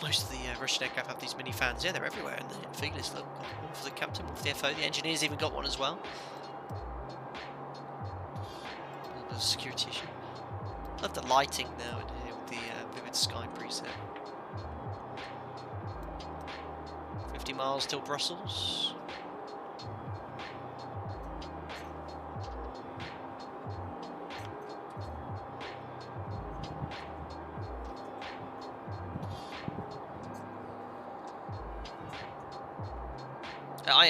Most of the Russian aircraft have these mini fans. Yeah, they're everywhere. And the Felis, look, got one for the captain, one for the FO. The engineers even got one as well. A little bit of security issue. Love the lighting now in here with the vivid sky preset. 50 miles till Brussels.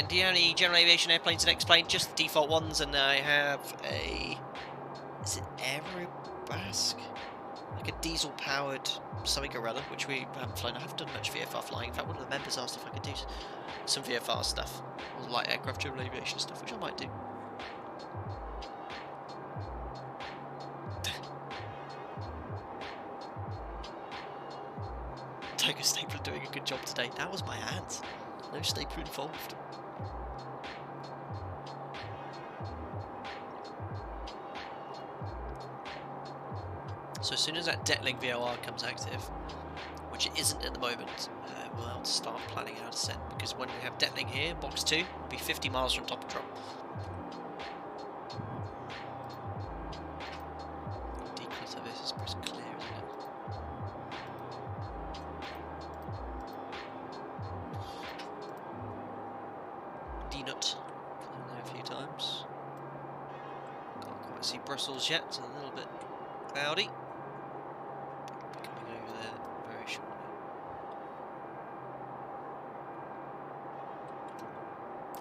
Do you have any general aviation airplanes and X-plane? Just the default ones, and I have a... Is it Aerobasque? Like a diesel-powered something Gorilla, which we haven't flown. I haven't done much VFR flying. In fact, one of the members asked if I could do some VFR stuff, or light aircraft general aviation stuff, which I might do. Tiger Stapler doing a good job today. That was my hands. No stapler involved. So as soon as that Detling VOR comes active, which it isn't at the moment, we'll have to start planning how to descent, because when we have Detling here, box 2, we'll be 50 miles from top of drop. Declutter this is pretty clear, isn't it? D-nut, flown there a few times. Can't quite see Brussels yet, it's a little bit cloudy. Coming over there very shortly.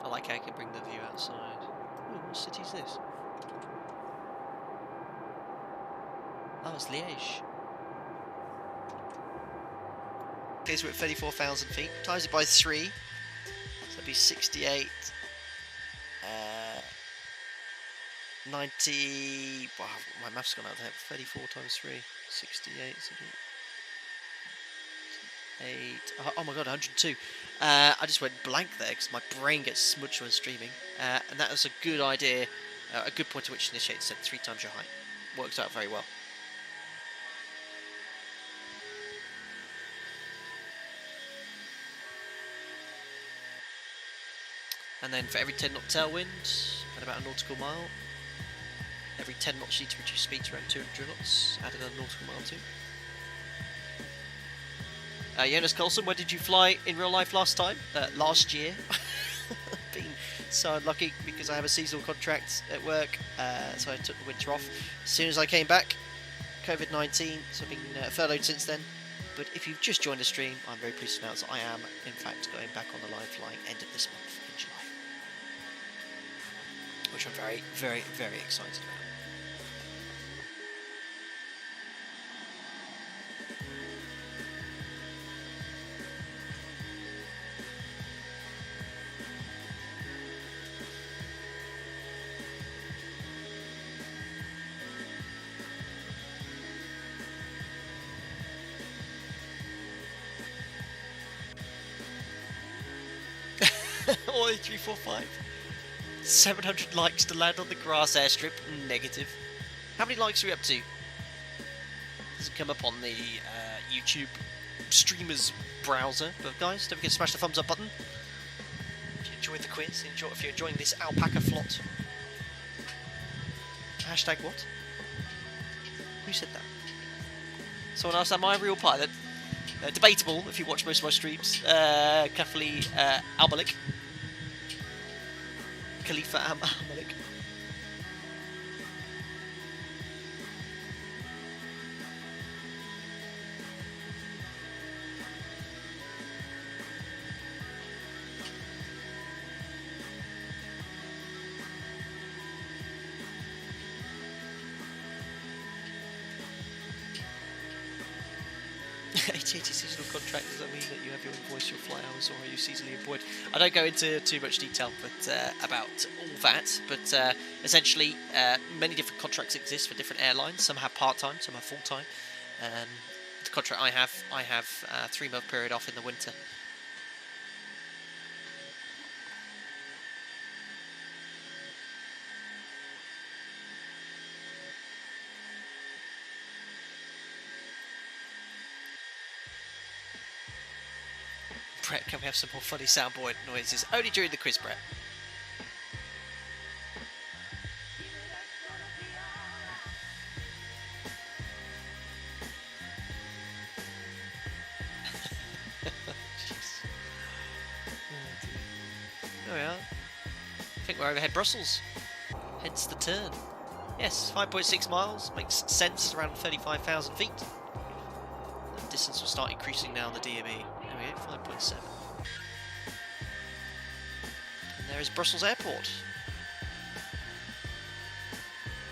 I like how I can bring the view outside. Ooh, what city is this? Oh, it's Liège. Okay, so we're at 34,000 feet. Times it by 3. So that'd be 68. 90. Wow, my math's gone out there. 34 times 3. 68. 8. Oh my god, 102. I just went blank there because my brain gets smudged when streaming. And that was a good idea. A good point at which to initiate descent 3 times your height. Works out very well. And then for every 10 knot tailwind, at about a nautical mile, every 10 knots you need to reduce speed to around 200 knots, add another nautical mile too. Jonas Colson, where did you fly in real life last time? Last year. Been so unlucky because I have a seasonal contract at work, so I took the winter off. As soon as I came back, COVID-19, so I've been furloughed since then. But if you've just joined the stream, I'm very pleased to announce that I am, in fact, going back on the line flying end of this month in July. Which I'm very, very, very excited about. Oi 345. 700 likes to land on the grass airstrip. Negative. How many likes are we up to? Doesn't come up on the YouTube streamers browser. But guys, don't forget to smash the thumbs up button. If you enjoyed the quiz, if you're enjoying this alpaca flot. Hashtag what? Who said that? Someone asked, am I a real pilot? Debatable if you watch most of my streams. Kafli Al-Malik. Khalifa Al-Malik. 80 seasonal contract, does that mean that you have your invoice, your flight hours, or are you seasonally employed? I don't go into too much detail about all that, but essentially many different contracts exist for different airlines. Some have part-time, some have full-time. The contract I have a 3-month period off in the winter. Brett, can we have some more funny soundboard noises? Only during the quiz, Brett. There we are. I think we're overhead Brussels. Hence the turn. Yes, 5.6 miles. Makes sense, around 35,000 feet. The distance will start increasing now on the DME. There we go, 5.7. And there is Brussels Airport.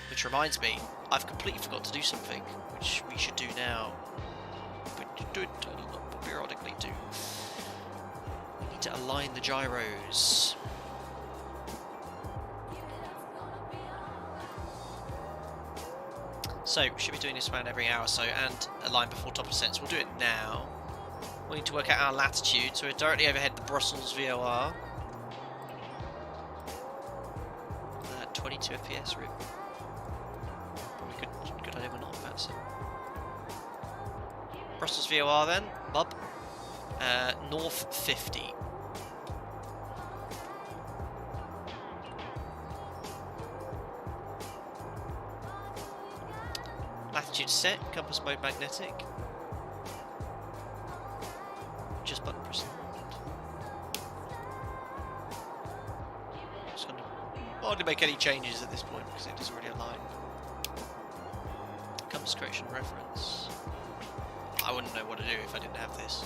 Which reminds me, I've completely forgot to do something, which we should do now. But do it periodically too. We need to align the gyros. So, we should be doing this around every hour or so, and align before top ascents. We'll do it now. We need to work out our latitude, so we're directly overhead the Brussels VOR. 22 FPS route. Probably good idea we're not about so. Brussels VOR then, bub. North 50. Latitude set, compass mode magnetic. Just button press. Just going to hardly make any changes at this point because it is already aligned. Compass correction reference. I wouldn't know what to do if I didn't have this.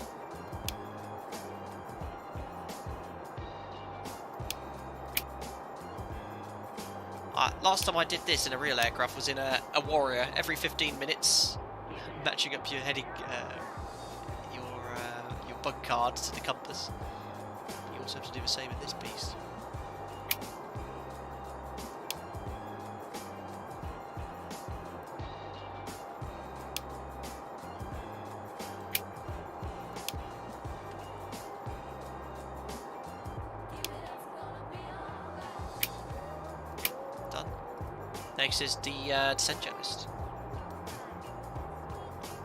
Last time I did this in a real aircraft was in a Warrior. Every 15 minutes, matching up your heading, your bug card to the compass. You also have to do the same in this piece. Next is the descent checklist.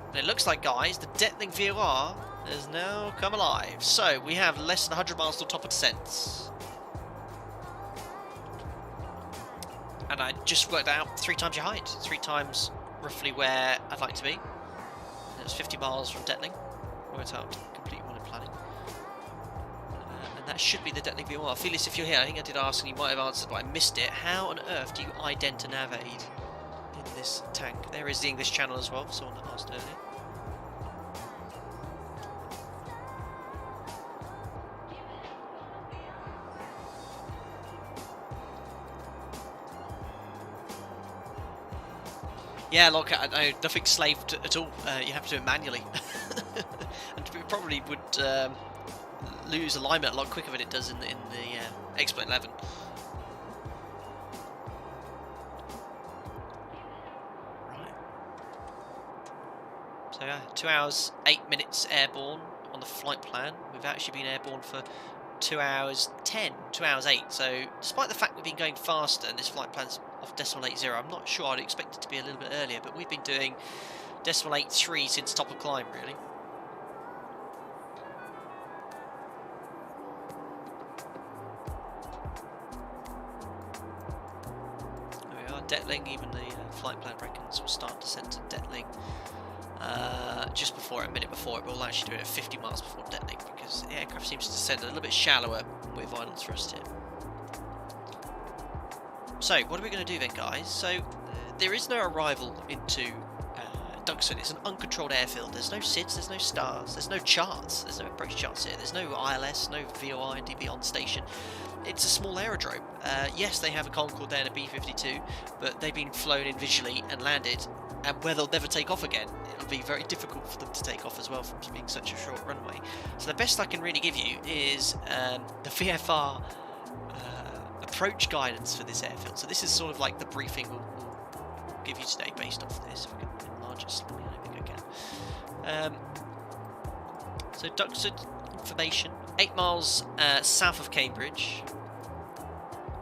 And it looks like, guys, the Detling VOR has now come alive. So we have less than 100 miles till top of descents. And I just worked out 3 times your height. 3 times roughly where I'd like to be. And it was 50 miles from Detling. Worked out complete one in planning. And that should be the Detling VOR. Felis, if you're here, I think I did ask and you might have answered, but I missed it. How on earth do you ident a nav aid in this tank? There is the English channel as well, for someone that asked earlier. Yeah, look, no, nothing's slaved at all. You have to do it manually. And it probably would lose alignment a lot quicker than it does in the Exploit 11. Right. So 2 hours 8 minutes airborne on the flight plan. We've actually been airborne for 2 hours 10, 2 hours 8. So despite the fact we've been going faster and this flight plan's off decimal 80, I'm not sure I'd expect it to be a little bit earlier, but we've been doing decimal 83 since top of climb, really. Detling, even the flight plan reckons will start descent at Detling just before it, a minute before it, but we'll actually do it at 50 miles before Detling because the aircraft seems to descend a little bit shallower with violent thrust here. So, what are we going to do then, guys? So, there is no arrival into Duxford. It's an uncontrolled airfield. There's no SIDS, there's no stars, there's no charts, there's no approach charts here, there's no ILS, no VOI and DB on station. It's a small aerodrome. Yes, they have a Concorde there and a B-52, but they've been flown in visually and landed and where they'll never take off again. It'll be very difficult for them to take off as well from being such a short runway. So the best I can really give you is the VFR approach guidance for this airfield. So this is sort of like the briefing we'll give you today based off this. If I can enlarge it slightly, I don't think I can. So Duxford information, 8 miles south of Cambridge.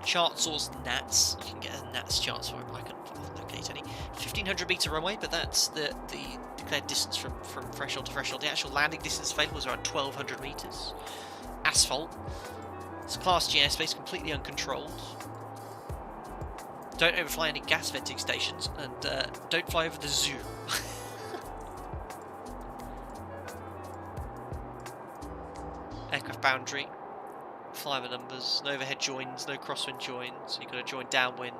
Chart source NATS. You can get a NATS chart for it, but I couldn't locate any. 1500 metre runway, but that's the declared distance from threshold to threshold. The actual landing distance available is around 1200 metres. Asphalt. It's Class G airspace, completely uncontrolled. Don't overfly any gas venting stations, and don't fly over the zoo. Aircraft boundary. Fly the numbers, no overhead joins, no crosswind joins, so you've got to join downwind.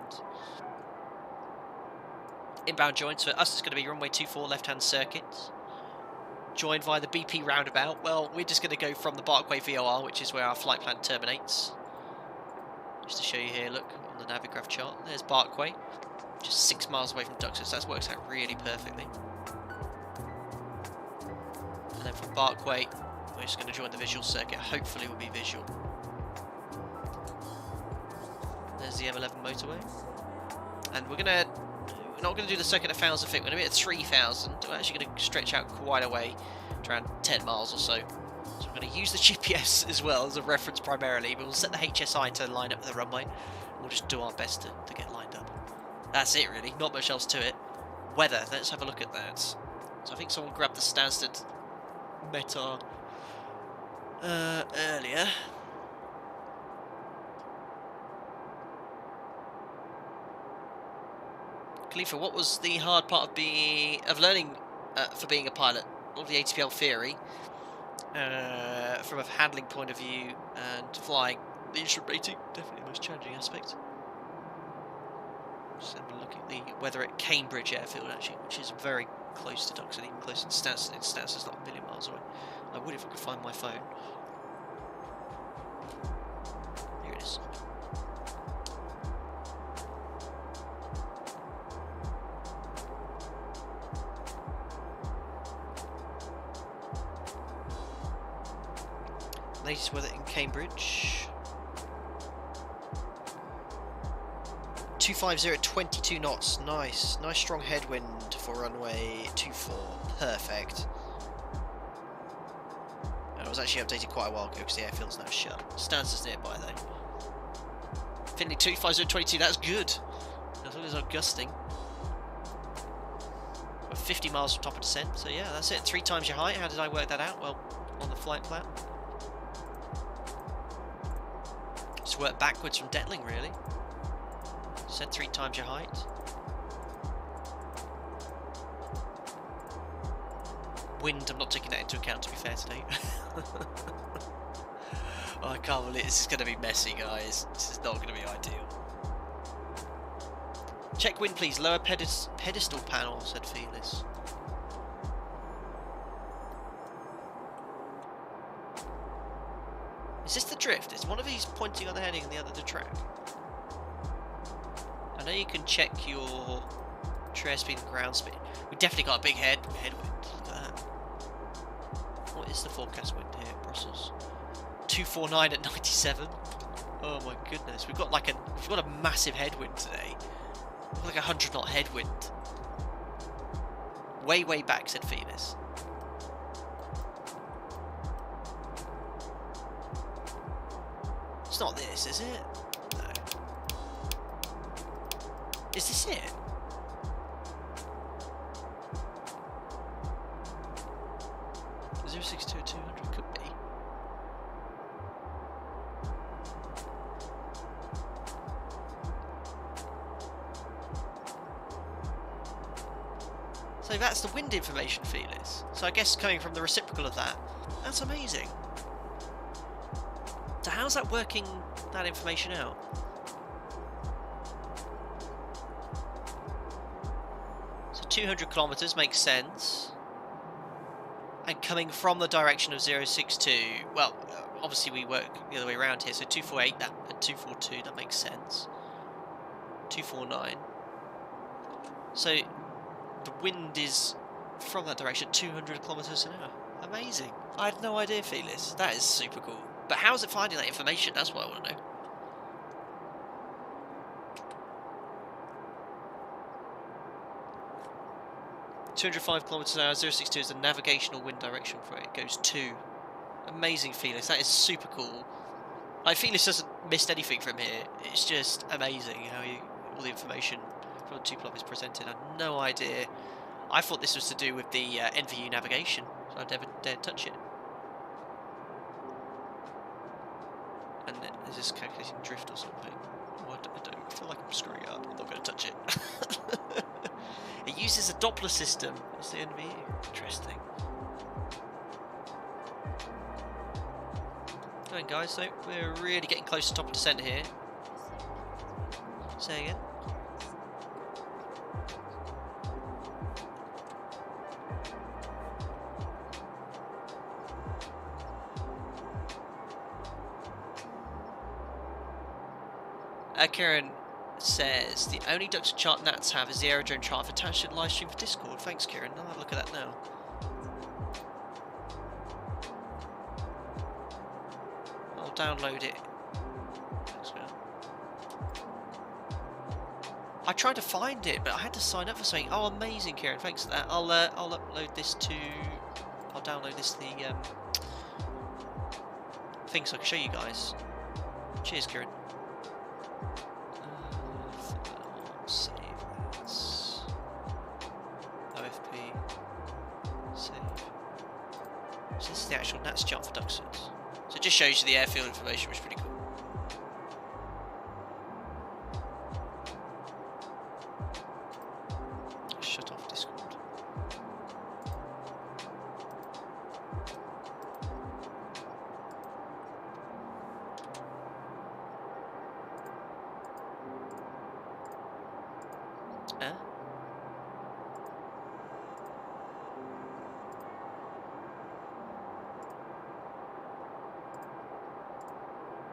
Inbound joins, for us it's going to be runway 24 left-hand circuit. Joined via the BP roundabout. Well, we're just going to go from the Barkway VOR, which is where our flight plan terminates. Just to show you here, look, on the Navigraph chart, there's Barkway, just 6 miles away from Duxford, so that works out really perfectly. And then from Barkway, we're just going to join the visual circuit, hopefully we'll be visual. There's the M11 motorway, and we're not going to do the circuit at 1,000 feet. We're going to be at 3,000. We're actually going to stretch out quite a way, to around 10 miles or so. So we're going to use the GPS as well as a reference primarily, but we'll set the HSI to line up with the runway. We'll just do our best to get lined up. That's it really, not much else to it. Weather, let's have a look at that. So I think someone grabbed the Stansted METAR earlier. Khalifa, what was the hard part of learning for being a pilot? All of the ATPL theory, from a handling point of view and flying. The instrument rating, definitely the most challenging aspect. Just have a look at the weather at Cambridge Airfield, actually, which is very close to Duxford, even closer to Stansted. Stansted's not a million miles away. I would if I could find my phone. Here it is. Latest weather in Cambridge. 250 at 22 knots. Nice. Nice strong headwind for runway 24. Perfect. And it was actually updated quite a while ago because the airfield's now shut. Stansted nearby though. Finley 250 at 22. That's good. As long as I'm gusting. We're 50 miles from top of descent. So yeah, that's it. 3 times your height. How did I work that out? Well, on the flight plan. Just work backwards from Detling, really. Said 3 times your height. Wind, I'm not taking that into account, to be fair, today. Oh, I can't believe this is going to be messy, guys. This is not going to be ideal. Check wind, please. Lower pedestal panel, said Felis. Is this the drift? Is one of these pointing on the heading and the other the track? I know you can check your airspeed and ground speed. We definitely got a big headwind. Look at that. What is the forecast wind here, Brussels? 249 at 97. Oh my goodness, we've got a massive headwind today. We've got like a 100-knot headwind. Way back, said Felis. It's not this, is it? No. Is this it? The 062-200 could be. So that's the wind information, Felis. So I guess coming from the reciprocal of that, that's amazing. So how's that working that information out? So 200 kilometers makes sense. And coming from the direction of 062, well, obviously we work the other way around here, so 248 that, and 242, that makes sense. 249. So the wind is from that direction 200 kilometers an hour. Amazing. I had no idea, Felis. That is super cool. But how is it finding that information? That's what I want to know. .205 kilometers an hour, 062 is the navigational wind direction for it. It goes to. Amazing, Felis. That is super cool. Like, Felis hasn't missed anything from here. It's just amazing how all the information from Tupolev is presented. I had no idea. I thought this was to do with the NVU navigation, so I never dared touch it. And is this calculating drift or something? Oh, I don't feel like I'm screwing up. I'm not going to touch it. It uses a Doppler system. It's the NVU. Interesting. Going, guys, so we're really getting close to top of descent here. Say again. Kieran says the only Duxford chart Nats have is the Aerodrome chart for attached to the live stream for Discord. Thanks, Kieran. I'll have a look at that now. I'll download it. I tried to find it, but I had to sign up for something. Oh, amazing, Kieran. Thanks for that. I'll upload this to. I'll download this to the thing so I can show you guys. Cheers, Kieran. Save as OFP. Save. So this is the actual Nats chart for Duxford. So it just shows you the airfield information, which is pretty cool. Shut off Discord.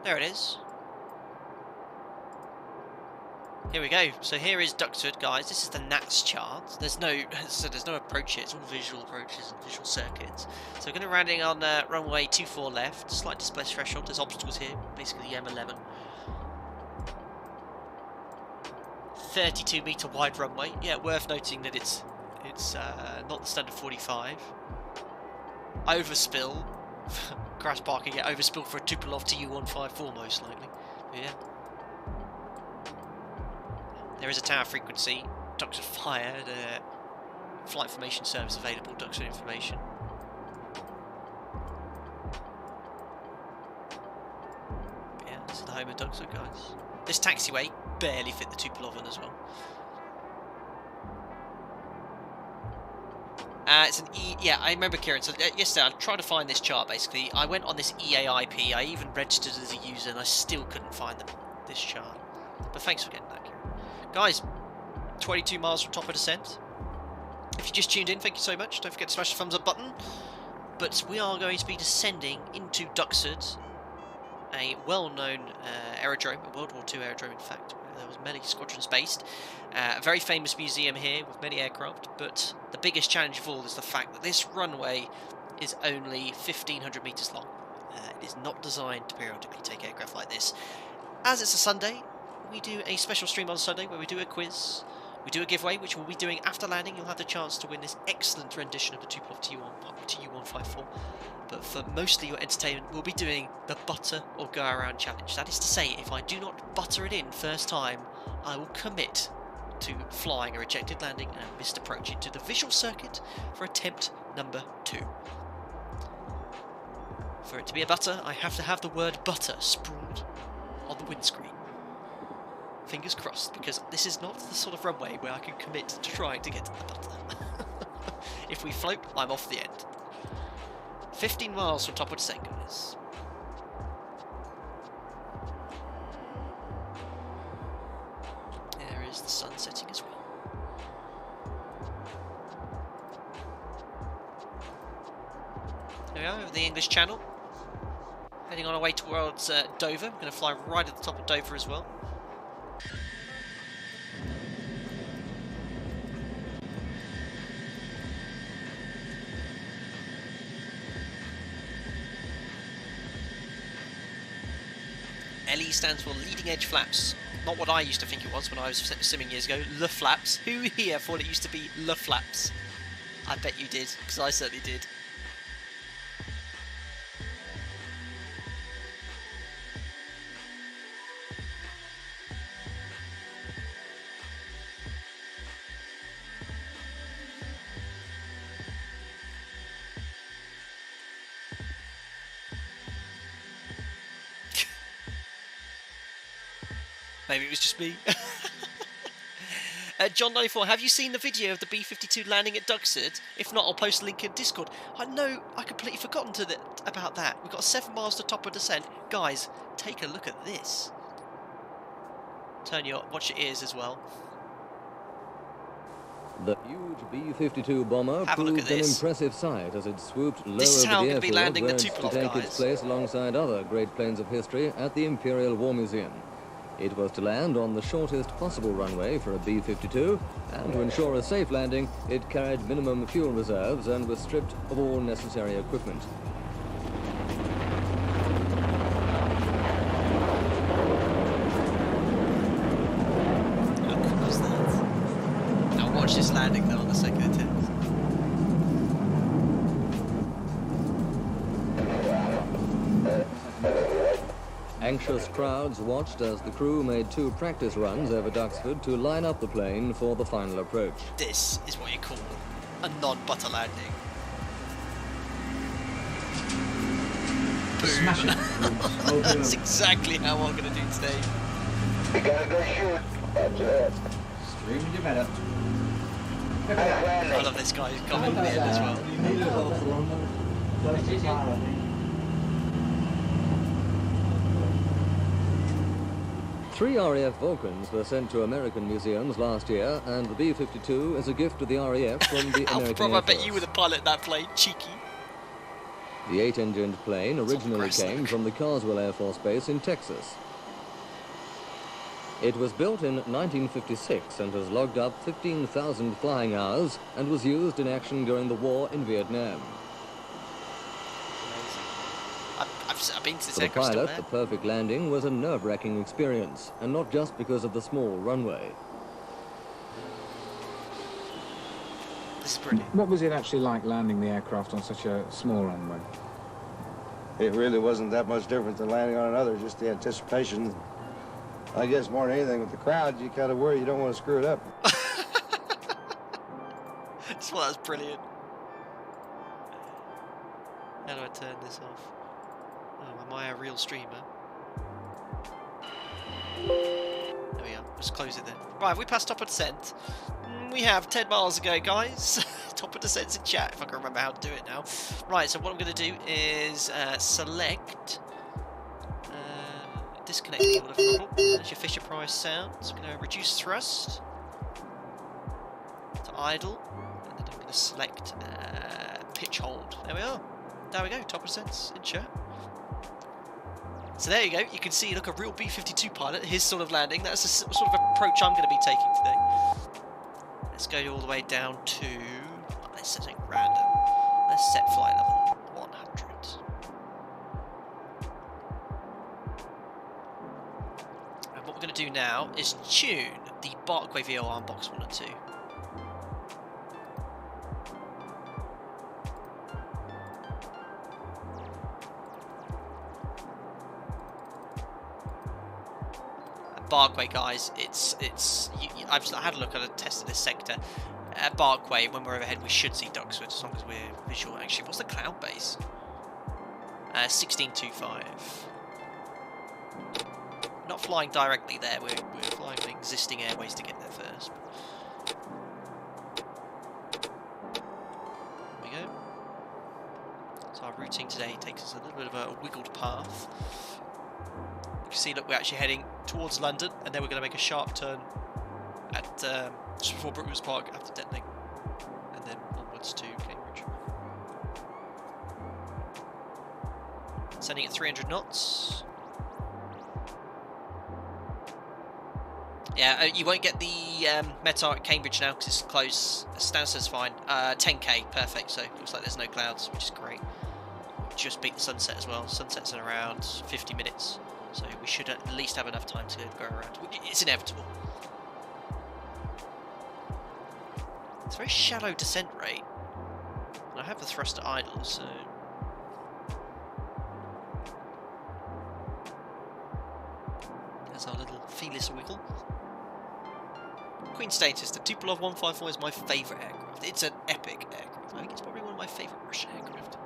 There it is. Here we go. So here is Duxford, guys. This is the Nats chart. There's no approach here. It's all visual approaches and visual circuits. So we're going to be landing on runway 24 left. Slight display threshold. There's obstacles here. Basically the M11. 32 meter wide runway. Yeah, worth noting that it's not the standard 45. Overspill. Crash parking, yeah, overspill for a Tupolev TU-154 most likely. But yeah. There is a tower frequency. Duxford Fire, the flight information service available, Duxford information. But yeah, this is the home of Duxford, guys. This taxiway barely fit the Tupolev in as well. It's an yeah, I remember, Kieran. So yesterday I tried to find this chart. Basically, I went on this EAIP. I even registered as a user, and I still couldn't find this chart. But thanks for getting that, Kieran. Guys, 22 miles from top of descent. If you just tuned in, thank you so much. Don't forget to smash the thumbs up button. But we are going to be descending into Duxford, a well-known aerodrome, a World War II aerodrome, in fact. There was many squadrons based. A very famous museum here with many aircraft, but the biggest challenge of all is the fact that this runway is only 1,500 metres long. It is not designed to periodically take aircraft like this. As it's a Sunday, we do a special stream on Sunday where we do a quiz, we do a giveaway, which we'll be doing after landing. You'll have the chance to win this excellent rendition of the Tupolev TU-154. But for mostly your entertainment, we'll be doing the butter or go around challenge. That is to say, if I do not butter it in first time, I will commit to flying a rejected landing and a missed approach into the visual circuit for attempt number 2. For it to be a butter, I have to have the word butter sprawled on the windscreen. Fingers crossed, because this is not the sort of runway where I can commit to trying to get to the butter. If we float, I'm off the end. 15 miles from top of descent, guys. There is the sun setting as well. There we are, over the English Channel. Heading on our way towards Dover. We're going to fly right at the top of Dover as well. LE stands for leading edge flaps. Not what I used to think it was when I was simming years ago. Le flaps. Who here thought it used to be le flaps? I bet you did, because I certainly did. Maybe it was just me. John94, have you seen the video of the B-52 landing at Duxford? If not, I'll post a link in Discord. I know, I completely forgotten about that. We've got 7 miles to top of descent. Guys, take a look at this. Watch your ears as well. The huge B-52 bomber proved an impressive sight as it swooped low over the airfield where it's to take its place alongside other great planes of history at the Imperial War Museum. It was to land on the shortest possible runway for a B-52, and to ensure a safe landing, it carried minimum fuel reserves and was stripped of all necessary equipment. How cool is that? Now watch this landing though on the second attempt. Anxious crowds watched as the crew made 2 practice runs over Duxford to line up the plane for the final approach. This is what you call a non-butter landing. Smash it. That's exactly how I'm going to do today. You gotta go shoot. That's it. Stream your better. I love this guy who's coming at the end as well. Three RAF Vulcans were sent to American museums last year, and the B-52 is a gift to the RAF from the American Air Force. I bet you were the pilot of that plane, cheeky. The 8-engined plane originally came from the Carswell Air Force Base in Texas. It was built in 1956 and has logged up 15,000 flying hours and was used in action during the war in Vietnam. I've been to this For the pilot, the perfect landing was a nerve-wracking experience, and not just because of the small runway. This is brilliant. What was it actually like landing the aircraft on such a small runway? It really wasn't that much different than landing on another, just the anticipation. I guess more than anything with the crowd, you kind of worry you don't want to screw it up. Well, that's brilliant. How do I turn this off? Oh, am I a real streamer? There we are. Let's close it then. Right, we passed top of descent. We have 10 miles to go, guys. Top of descent's in chat, if I can remember how to do it now. Right, so what I'm going to do is select... disconnect the order throttle. That's your Fisher Price sound. So I'm going to reduce thrust to idle. And then I'm going to select pitch hold. There we are. There we go, top of descent's in chat. So there you go, you can see, look, a real B-52 pilot, his sort of landing. That's the sort of approach I'm going to be taking today. Let's go all the way down to, let's set something random. Let's set flight level 100. And what we're going to do now is tune the Barkway VO arm box 1 and 2. Barkway, guys, I've had a look at a test of this sector. At Barkway, when we're overhead, we should see Duxford as long as we're visual. Actually, what's the cloud base? 1625. Not flying directly there. We're flying on existing airways to get there first. There we go. So our routing today takes us a little bit of a wiggled path. You can see, look, we're actually heading towards London, and then we're going to make a sharp turn at just before Brooklands Park after detonating, and then onwards to Cambridge. Sending at 300 knots. Yeah, you won't get the METAR at Cambridge now because it's close. Stansted's fine. 10k, perfect. So it looks like there's no clouds, which is great. Just beat the sunset as well. Sunset's in around 50 minutes. So we should at least have enough time to go around. It's inevitable. It's a very shallow descent rate. And I have the thruster idle, so... There's our little Felis wiggle. Queen status, the Tupolev 154 is my favourite aircraft. It's an epic aircraft. I think it's probably one of my favourite Russian aircraft.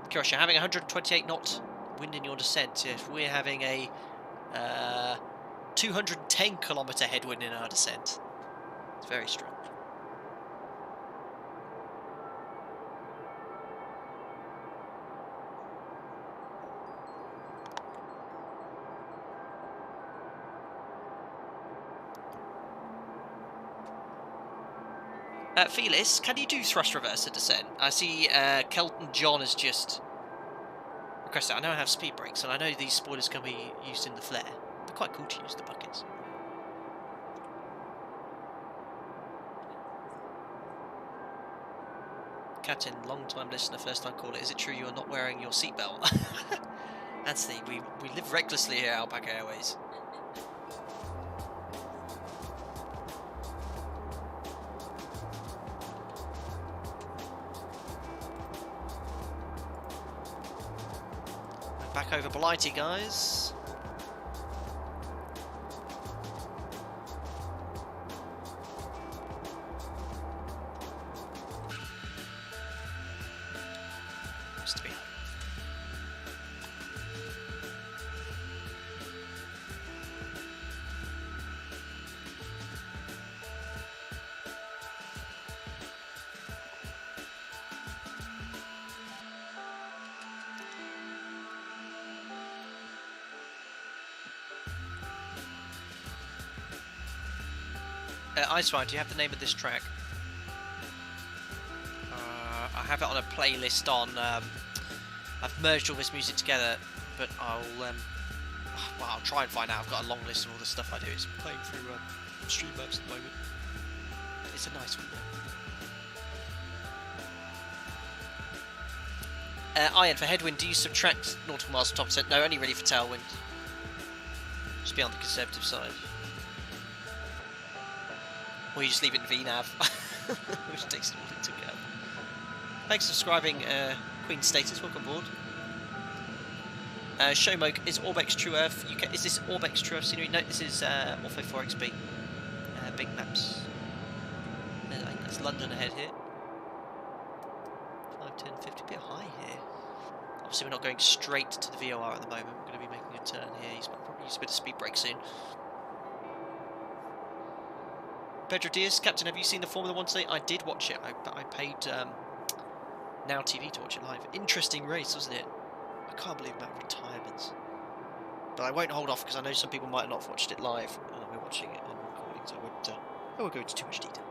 Kirish, you're having 128 knot wind in your descent. If we're having a 210 kilometre headwind in our descent. It's very strong. Felis, can you do thrust reverser descent? I see Kelton John has just requested. I know I have speed brakes, and I know these spoilers can be used in the flare. They're quite cool to use the buckets. Captain, long-time listener, first-time caller. Is it true you are not wearing your seatbelt? Anthony, we live recklessly here at Alpaca Airways. Back over Blighty, guys. Must be. Icewine, do you have the name of this track? I have it on a playlist on... I've merged all this music together, but I'll try and find out. I've got a long list of all the stuff I do. It's playing through Streamlabs at the moment. It's a nice one. Iron, for headwind, do you subtract nautical miles from top percent? No, only really for tailwind. Just be on the conservative side. Or you just leave it in VNAV, which takes it all into account. Thanks for subscribing, Queen Status, welcome aboard. Showmoke, is Orbex True Earth UK? Is this Orbex True Earth scenery? No, this is Ortho 4XB. Big maps. I think that's London ahead here. 5, 10, 50, a bit high here. Obviously we're not going straight to the VOR at the moment, we're going to be making a turn here. He's probably use a bit of speed brake soon. Pedro Diaz, Captain, have you seen the Formula 1 today? I did watch it. I paid Now TV to watch it live. Interesting race, wasn't it? I can't believe about retirements. But I won't hold off because I know some people might not have watched it live. We're watching it on recording, so I won't go into too much detail.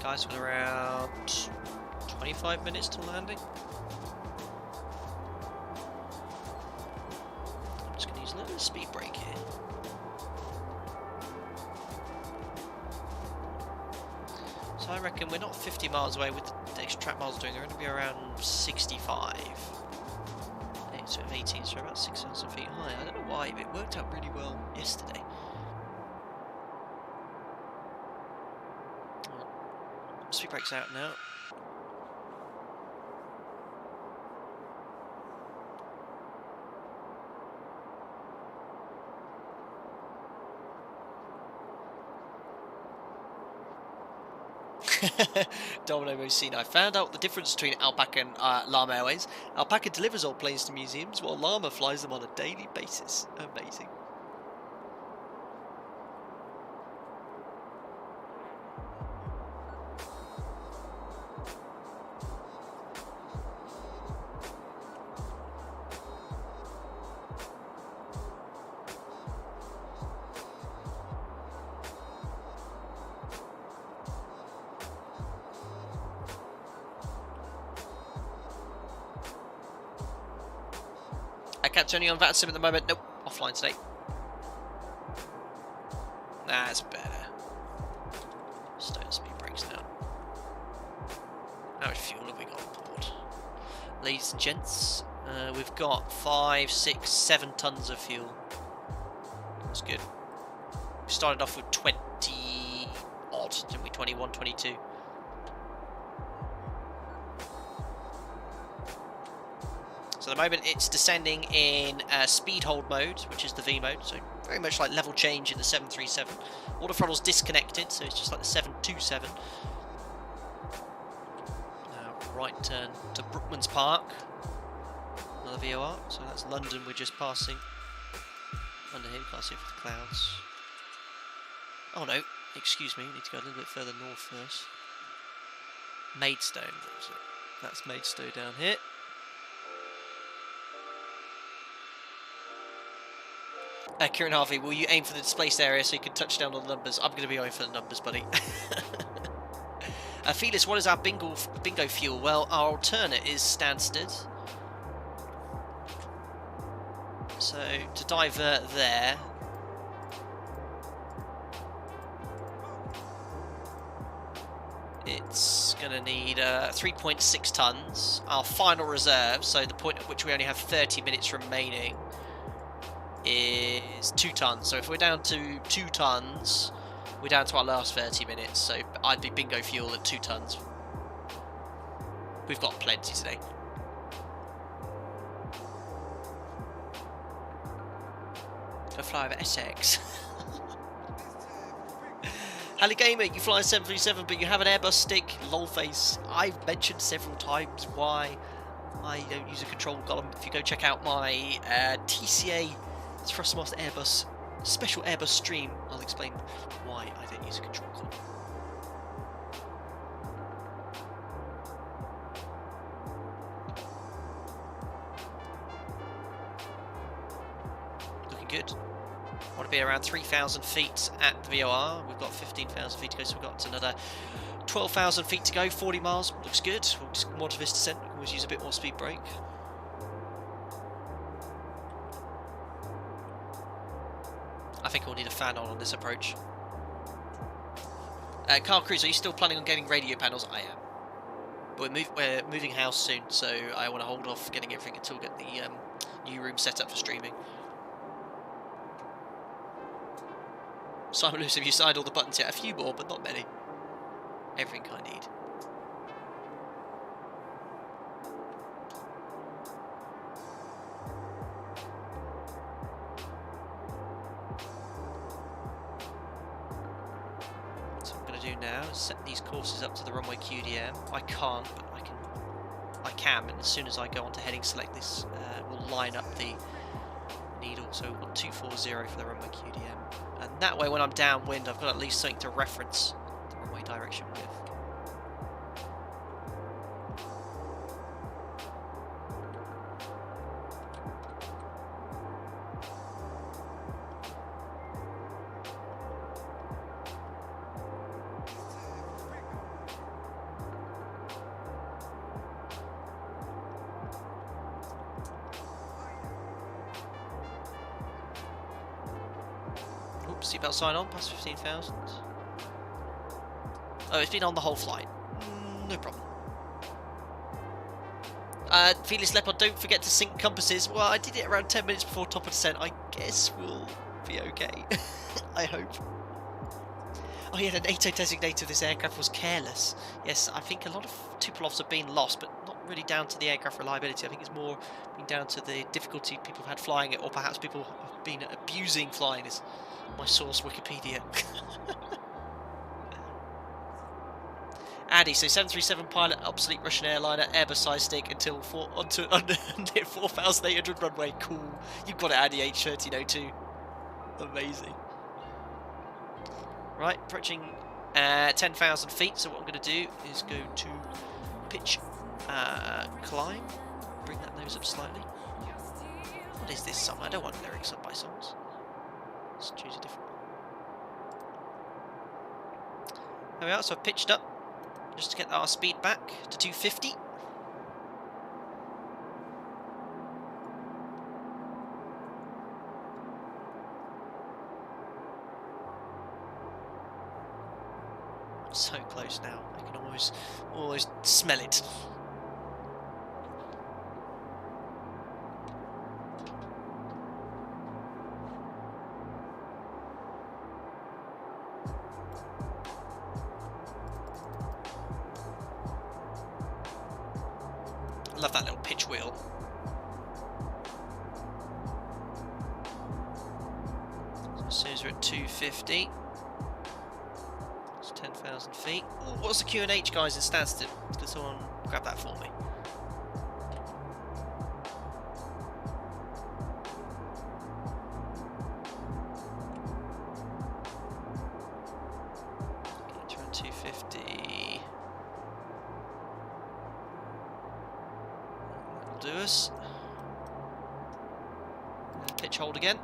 Guys, with around 25 minutes to landing. I'm just going to use a little speed brake here. So I reckon we're not 50 miles away with the extra track miles doing. We're going to be around 65. So 18, so about 6,000 feet high. I don't know why, but it worked out really well yesterday. Speed brake's out now. Domino Mosina. I found out the difference between Alpaca and Llama Airways. Alpaca delivers all planes to museums, while Llama flies them on a daily basis. Amazing. Captain only on VATSIM at the moment. Nope, offline today. That's better. Stone speed brakes now. How much fuel have we got on board? Ladies and gents, we've got 5, 6, 7 tons of fuel. That's good. We started off with 20 odd, didn't we? 21, 22. So at the moment it's descending in speed hold mode, which is the V mode, so very much like level change in the 737. All the throttle's disconnected, so it's just like the 727. Now right turn to Brookman's Park, another VOR, so that's London we're just passing. Under here, can't see it for the clouds. Oh no, excuse me, we need to go a little bit further north first. Maidstone, that's Maidstone down here. Kieran Harvey, will you aim for the displaced area so you can touch down on the numbers? I'm going to be aiming for the numbers, buddy. Felis, what is our bingo fuel? Well, our alternate is Stansted. So, to divert there... it's going to need 3.6 tons. Our final reserve, so the point at which we only have 30 minutes remaining, is 2 tons. So if we're down to 2 tons, we're down to our last 30 minutes. So I'd be bingo fuel at 2 tons. We've got plenty today. Go fly over Essex. Hally Gamer, you fly a 737, but you have an Airbus stick. Lolface. I've mentioned several times why I don't use a control column. If you go check out my TCA Thrustmaster Airbus special Airbus stream, I'll explain why I don't use a control column. Looking good. Want to be around 3,000 feet at the VOR. We've got 15,000 feet to go, so we've got another 12,000 feet to go. 40 miles. Looks good. We'll just monitor this descent. We can always use a bit more speed brake. I think we'll need a fan on this approach. Carl Cruz, are you still planning on getting radio panels? I am. But we're moving house soon, so I want to hold off getting everything until we get the new room set up for streaming. Simon Lewis, have you signed all the buttons yet? A few more, but not many. Everything I need. So what I'm going to do now is set these courses up to the runway QDM. I can't, but I can, and as soon as I go on to heading select this, we'll line up the needle. So we've got 240 for the runway QDM. And that way, when I'm downwind, I've got at least something to reference the runway direction with. Seatbelt sign on, past 15,000. Oh, it's been on the whole flight. No problem. Felis Leopard, don't forget to sync compasses. Well, I did it around 10 minutes before top of descent. I guess we'll be okay. I hope. Oh yeah, the NATO designator of this aircraft was careless. Yes, I think a lot of Tupolevs have been lost, but not really down to the aircraft reliability. I think it's more been down to the difficulty people have had flying it, or perhaps people have been abusing flying this. My source, Wikipedia. Addy, so 737 pilot, obsolete Russian airliner, Airbus size stick until 4,800 runway. Cool. You've got it, Addy, H1302. Amazing. Right, approaching 10,000 feet. So what I'm going to do is go to pitch, climb, bring that nose up slightly. What is this song? I don't want lyrics up by songs. Let's choose a different one. There we are, so I've pitched up just to get our speed back to 250. So close now. I can almost smell it. Love that little pitch wheel. So as soon as we're at 250, it's 10,000 feet. Ooh, what's the Q&H, guys, in Stansted? Can someone grab that for me? Okay, around 250. That'll do us. Pitch hold again.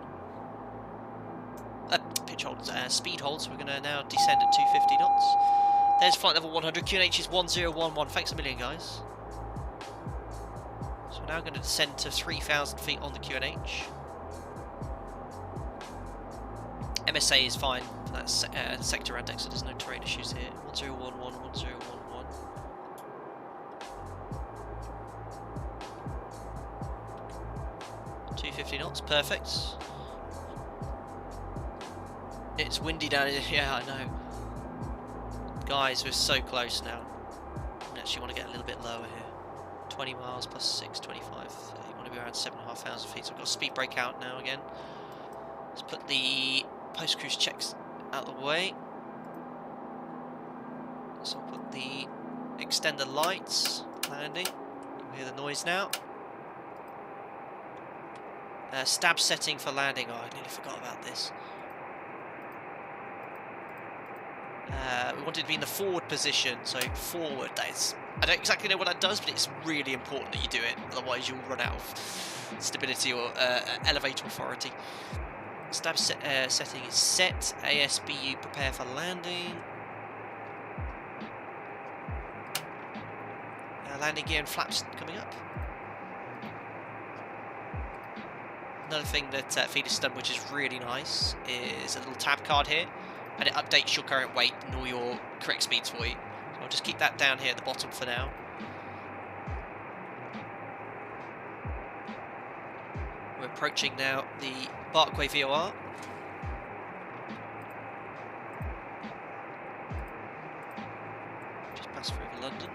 Pitch hold, speed hold, so we're going to now descend at 250 knots. There's flight level 100, QNH is 1011, thanks a million, guys. So we're now going to descend to 3,000 feet on the QNH. MSA is fine for that sector around Dexter, there's no terrain issues here. 1011, 1011. 250 knots, perfect. It's windy down here, yeah, I know. Guys, we're so close now. I actually want to get a little bit lower here. 20 miles plus 6, 25. You want to be around 7,500 feet, so we've got speed brake out now again. Let's put the post-cruise checks out of the way. So I'll put the extender lights, landing. You'll hear the noise now. Stab setting for landing. Oh, I nearly forgot about this. We want it to be in the forward position, so forward. That is, I don't exactly know what that does, but it's really important that you do it. Otherwise, you'll run out of stability or elevator authority. Stab setting is set. ASBU prepare for landing. Landing gear and flaps coming up. Another thing that Felis has done, which is really nice, is a little tab card here, and it updates your current weight and all your correct speeds for you. So I'll just keep that down here at the bottom for now. We're approaching now the Barkway VOR. Just pass through over London.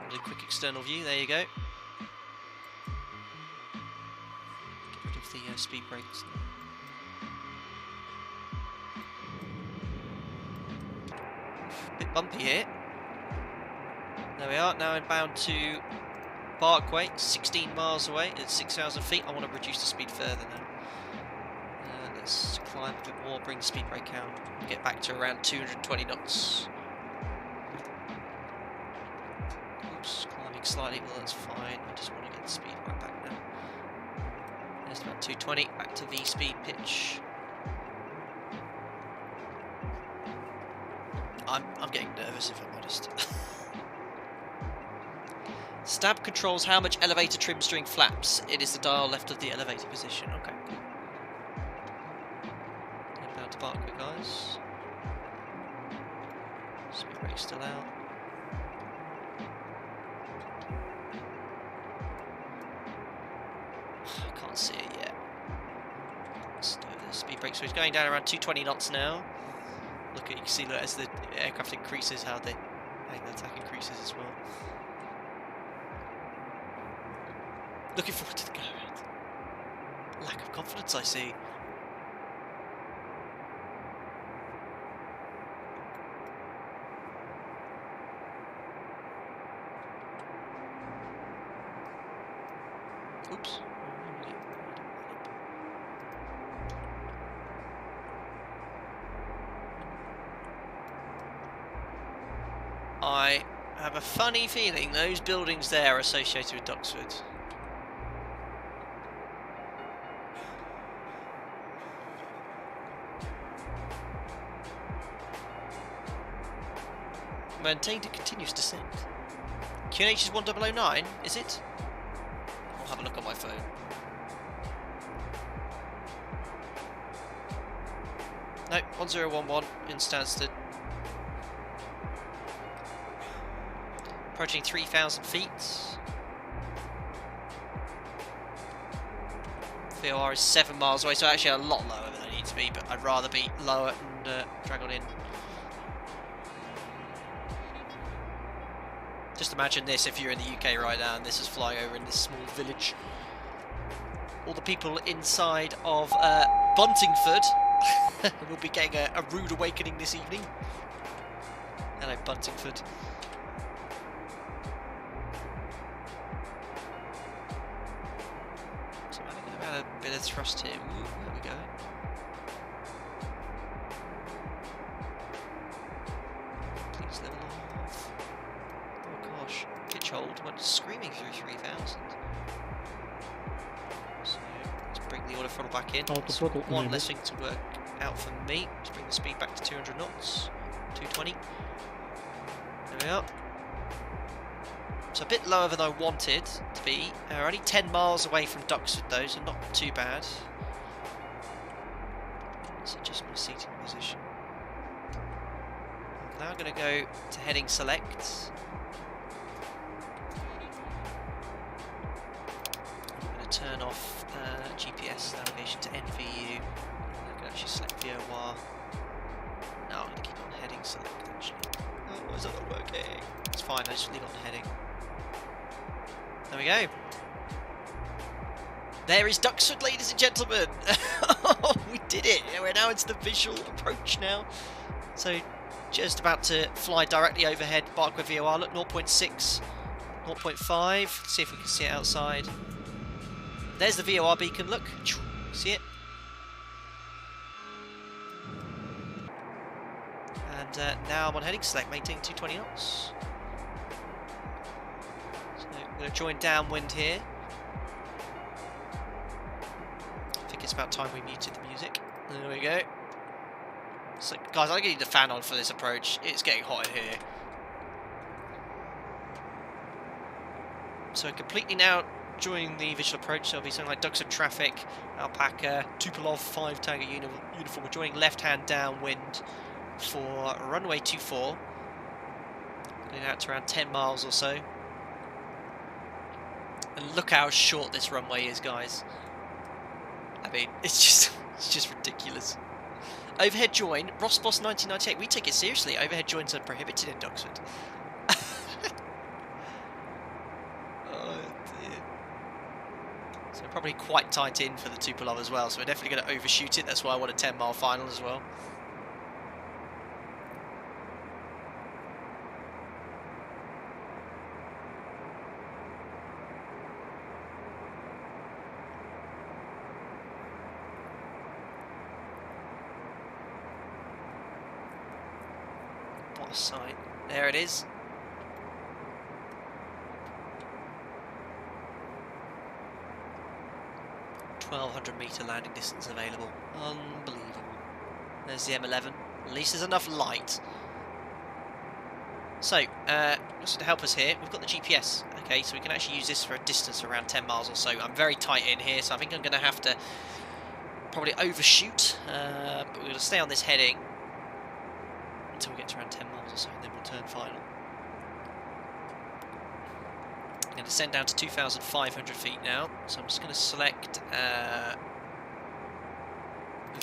Really quick external view, there you go. The speed brakes. Bit bumpy here. There we are, now inbound to Barkway, 16 miles away at 6,000 feet. I want to reduce the speed further now. Let's climb a bit more, bring the speed brake out, and get back to around 220 knots. Oops, climbing slightly, well that's fine. I just want to get the speed right back now. There's about 220, back to V speed pitch. I'm getting nervous if I'm honest. Stab controls how much elevator trims during flaps. It is the dial left of the elevator position. Okay. Inbound to Barkway, guys. Speed brake still out. I can't see it yet. Let's do the speed brake. So it's going down around 220 knots now. Look at, you can see that as the aircraft increases, how the attack increases as well. Looking forward to the go around. Lack of confidence, I see. Oops. I have a funny feeling those buildings there are associated with Duxford. Maintained a continuous descent. QNH is 1009, is it? I'll have a look on my phone. No, 1011 in Stansted. approaching 3,000 feet. VOR is 7 miles away, so actually a lot lower than I need to be, but I'd rather be lower and drag on in. Just imagine this if you're in the UK right now and this is flying over in this small village. All the people inside of Buntingford will be getting a rude awakening this evening. Hello, Buntingford. So I'm going to have a bit of thrust here. Ooh, there we go. Please level off. Oh gosh, pitch hold went screaming through 3,000. So let's bring the auto throttle back in. One less thing to work out for me. Let's bring the speed back to 200 knots. 220. There we are. So a bit lower than I wanted to be. We're only 10 miles away from Duxford though, so not too bad. Let's adjust my seating position. I'm now going to go to heading select. I'm going to turn off GPS navigation to NVU. I can actually select VOR. No, I'm going to keep on heading select actually. Oh, why is that not working? It's fine, I just leave it on heading. There we go. There is Duxford, ladies and gentlemen. We did it. We're now into the visual approach now. So just about to fly directly overhead. Barkway VOR. Look, 0.6, 0.5. Let's see if we can see it outside. There's the VOR beacon. Look, see it? And now I'm on heading select, maintaining 220 knots. So I'm going to join downwind here. I think it's about time we muted the music. There we go. So, guys, I'm going to need the fan on for this approach. It's getting hot in here. So completely now joining the visual approach. So it'll be something like Duxford traffic, Alpaca, Tupolev 5 Tango uniform. We're joining left-hand downwind for runway 24. Going out to around 10 miles or so. And look how short this runway is, guys. I mean, it's just ridiculous. Overhead join, Rossboss 1998. We take it seriously. Overhead joins are prohibited in Duxford. Oh dear. So we're probably quite tight in for the Tupolev as well. So we're definitely going to overshoot it. That's why I want a 10-mile final as well. Sight. There it is. .1200 landing distance available. Unbelievable. There's the M11. At least there's enough light. So, just to help us here, we've got the GPS. Okay, so we can actually use this for a distance around 10 miles or so. I'm very tight in here, so I think I'm going to have to probably overshoot. But we're going to stay on this heading until we get to around 10 miles or so, and then we'll turn final. I'm going to descend down to 2,500 feet now, so I'm just going to select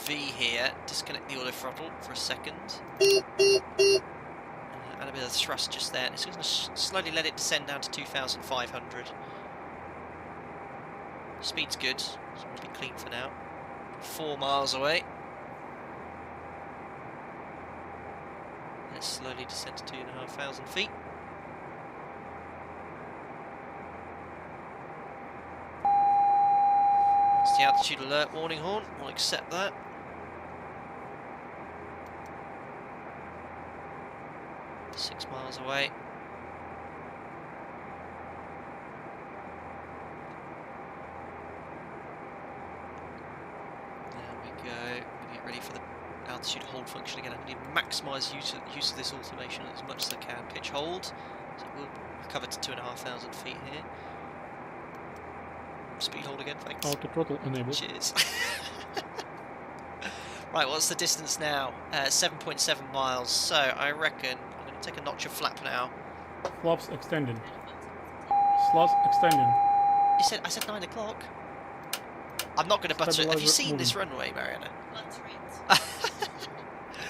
V here, disconnect the auto throttle for a second, add a bit of thrust just there, and it's going to slowly let it descend down to 2,500. Speed's good, so we'll be clean for now. 4 miles away. Let's slowly descend to 2,500 feet. That's the altitude alert warning horn. We'll accept that. Six miles away. There we go. We're going to get ready for the altitude hold function again. I'm going to maximise use of this automation as much as I can. Pitch hold. So we'll recover to 2,500 feet here. Speed hold again, thanks. Auto throttle enabled. Cheers. Right, what's the distance now? 7.7 miles. So I reckon I'm going to take a notch of flap now. Flaps extending. Slots extending. I said 9 o'clock. I'm not going to butter it. Have you seen this runway, Mariana?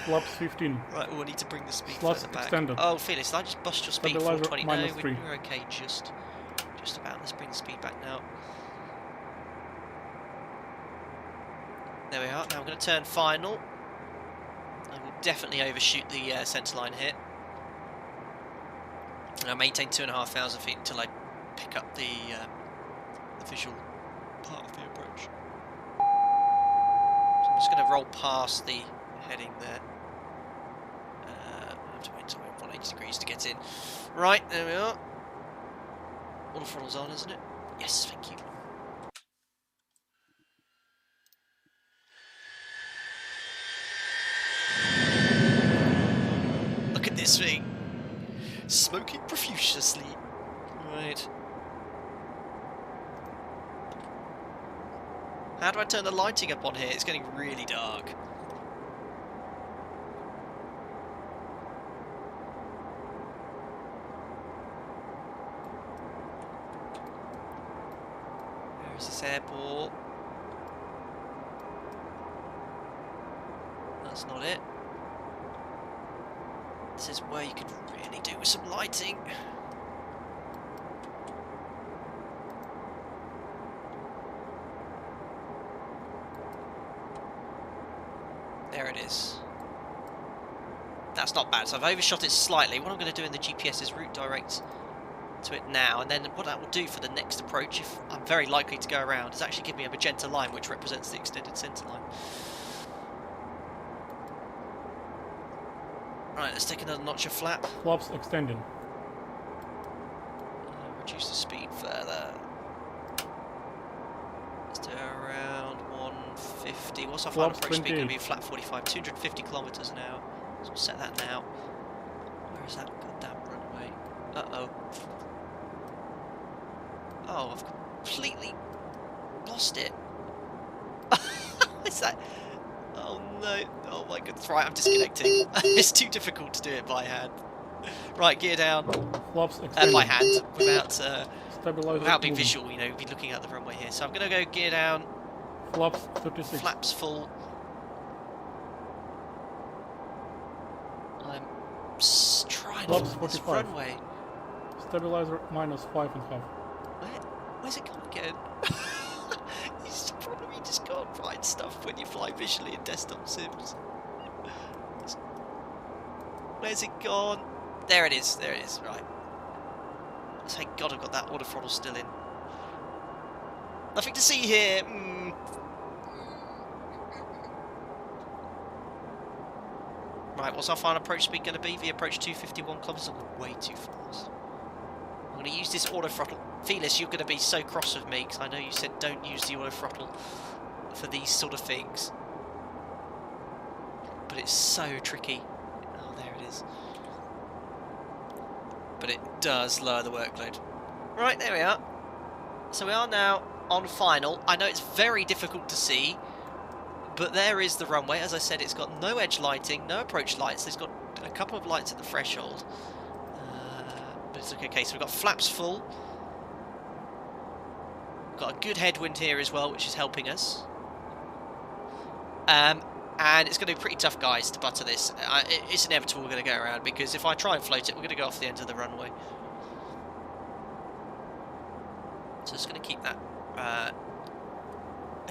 Flaps 15. Right, we'll need to bring the speed Slots further back. extended. Oh, Felix, did I just bust your speed? Stabilizer 420. No, -3. we're okay, just about. Let's bring the speed back now. There we are. Now I'm going to turn final. I will definitely overshoot the centre line here. And I'll maintain 2,500 feet until I pick up the visual part of the approach. So I'm just going to roll past the heading there. I have to wait until we're 180 degrees to get in. Right, there we are. All the throttles on, isn't it? Yes, thank you. Look at this thing. Smoking profusely. Right. How do I turn the lighting up on here? It's getting really dark. Where is this airport? That's not it. This is where you could really do with some lighting. There it is. That's not bad. So I've overshot it slightly. What I'm going to do in the GPS is route direct to it now, and then what that will do for the next approach, if I'm very likely to go around, is actually give me a magenta line which represents the extended centre line. Right, let's take another notch of flap. Flaps extending. Reduce the speed further. Let's do around 150. What's our final approach speed going to be? Flat 45, 250 kilometres an hour. So we'll set that now. Where is that goddamn runway? Uh-oh. Oh, I've completely lost it. Is that... Oh no, oh my goodness, right, I'm disconnecting. It's too difficult to do it by hand. Right, gear down. Flaps By hand, without being moving. visual, you know, be looking at the runway here. So I'm going to go gear down. Flaps 36. Flaps full. I'm trying to find this runway. Stabilizer -5.5. Where's it gone again? He's probably just can't find stuff when you fly visually in desktop sims. Where's it gone? There it is, right. Thank God I've got that auto throttle still in. Nothing to see here. Right, what's our final approach speed going to be? The approach 251 kilometers. I'm way too fast. I'm going to use this auto throttle. Felis, you're going to be so cross with me because I know you said don't use the auto throttle for these sort of things. But it's so tricky. Oh, there it is. But it does lower the workload. Right, there we are. So we are now on final. I know it's very difficult to see, but there is the runway. As I said, it's got no edge lighting, no approach lights. It's got a couple of lights at the threshold. But it's okay. So we've got flaps full. Got a good headwind here as well, which is helping us. And it's going to be pretty tough, guys, to butter this. It's inevitable we're going to go around, because if I try and float it, we're going to go off the end of the runway. So just going to keep that...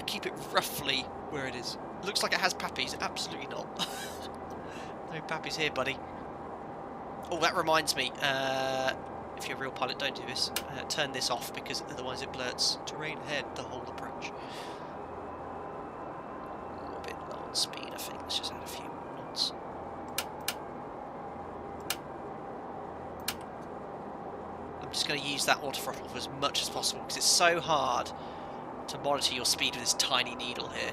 keep it roughly where it is. Looks like it has pappies. Absolutely not. No pappies here, buddy. Oh, that reminds me. If you're a real pilot, don't do this. Turn this off, because otherwise it blurts terrain ahead the whole approach. A bit low on speed, I think. Let's just add a few more knots. I'm just going to use that auto throttle for as much as possible, because it's so hard to monitor your speed with this tiny needle here.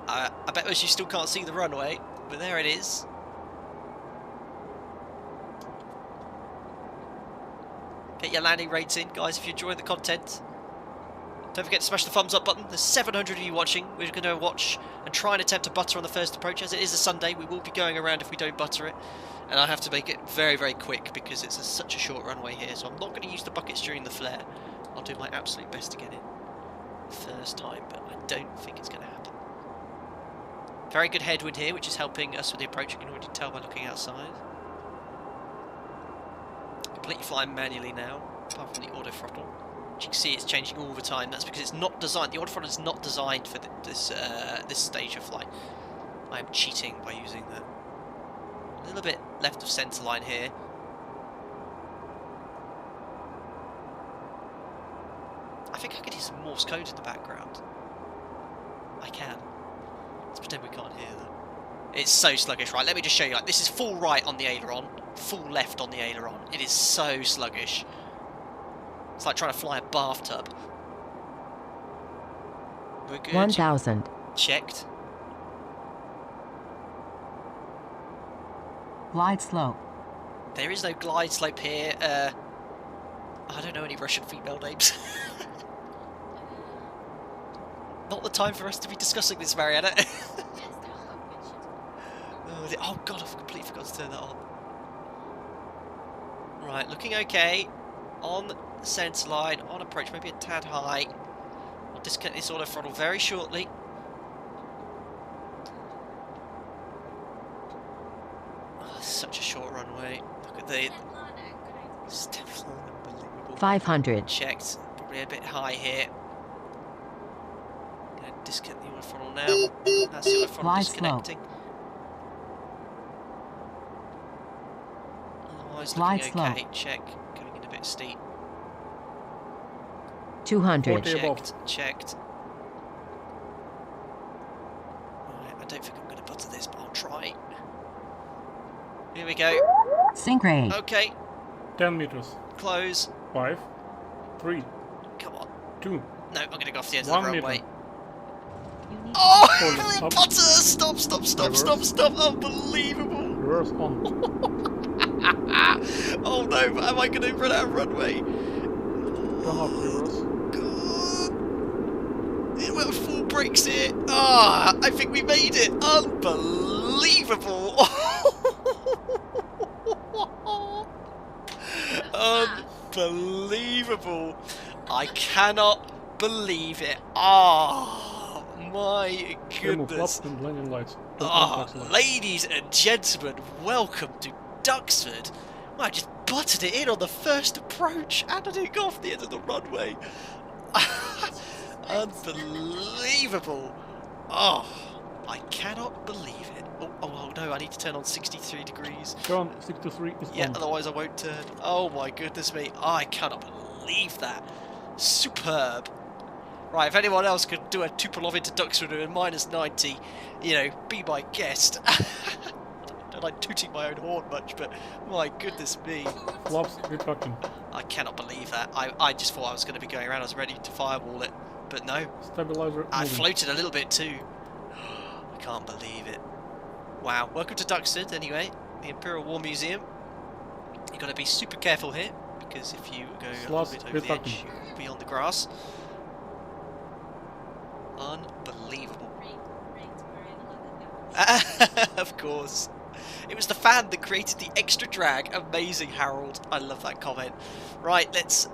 I bet you still can't see the runway, but there it is. Get your landing rates in, guys, if you enjoy the content. Don't forget to smash the thumbs up button. There's 700 of you watching. We're going to watch and try and attempt to butter on the first approach. As it is a Sunday, we will be going around if we don't butter it. And I have to make it very, very quick because it's such a short runway here. So I'm not going to use the buckets during the flare. I'll do my absolute best to get it first time, but I don't think it's going to happen. Very good headwind here, which is helping us with the approach. You can already tell by looking outside. Completely flying manually now, apart from the auto throttle. As you can see, it's changing all the time. That's because it's not designed. The auto throttle is not designed for this stage of flight. I am cheating by using that. A little bit left of centre line here. I think I could hear some Morse code in the background. I can. Let's pretend we can't hear them. It's so sluggish, right? Let me just show you. Like, this is full right on the aileron, full left on the aileron. It is so sluggish. It's like trying to fly a bathtub. We're good. 1,000. Checked. Glide slope. There is no glide slope here. I don't know any Russian female names. Not the time for us to be discussing this, Mariana. Oh god, I've completely forgot to turn that on. Right, looking okay. On the centre line, on approach, maybe a tad high. I'll disconnect this auto throttle very shortly. Oh, such a short runway. Look at the... Step unbelievable. 500. Checked. Probably a bit high here. Gonna disconnect the auto throttle now. That's the auto throttle disconnecting. Glide slow. Okay, check. Coming in a bit steep. 200. Checked. Right, I don't think I'm going to butter this, but I'll try. Here we go. Sync rate. Okay. 10 meters. Close. 5, 3, Come on. 2. No, I'm going to go off the end of 1 the runway. meter. Oh, Up. butter! Stop! Reverse. Stop! Unbelievable! Reverse on. Oh no, am I going to run out of runway? Turn off reverse. We're full brakes here. Ah, I think we made it. Unbelievable. Unbelievable. I cannot believe it. Ah, my Remove goodness. flaps and blending lights. Ah, ladies and gentlemen, welcome to Duxford. Well, I just butted it in on the first approach and I didn't go off the end of the runway. Unbelievable. Oh, I cannot believe it. Oh no, I need to turn on 63 degrees. Turn 63 is Yeah, on. otherwise I won't turn. Oh my goodness me. I cannot believe that. Superb. Right, if anyone else could do a Tupolev into Duxford at -90, you know, be my guest. I don't like tooting my own horn much, but my goodness me. Flaps retraction. I cannot believe that. I just thought I was going to be going around. I was ready to firewall it, but no. Stabilizer I moving. floated a little bit too. I can't believe it. Wow. Welcome to Duxford, anyway. The Imperial War Museum. You've got to be super careful here, because if you go a little bit over the edge, you'll be on the grass. Unbelievable. Of course. It was the fan that created the extra drag. Amazing, Harold. I love that comment. Right, let's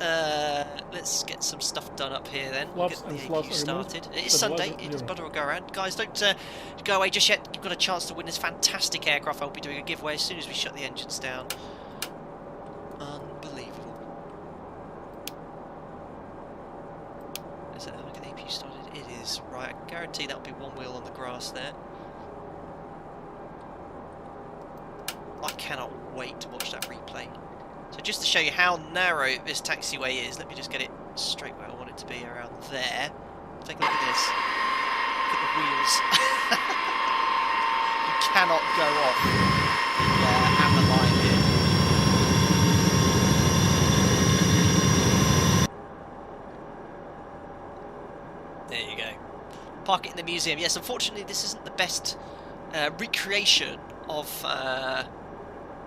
get some stuff done up here then. We'll get the AQ started. It is Sunday. It is butter will go around. Guys, don't go away just yet. You've got a chance to win this fantastic aircraft. I'll be doing a giveaway as soon as we shut the engines down. Unbelievable. Is that how we get the AQ started? It is. Right, I guarantee that'll be one wheel on the grass there. I cannot wait to watch that replay. So just to show you how narrow this taxiway is, let me just get it straight where I want it to be, around there. Take a look at this. Look at the wheels. You cannot go off the hammer line here. There you go. Park it in the museum. Yes, unfortunately this isn't the best recreation of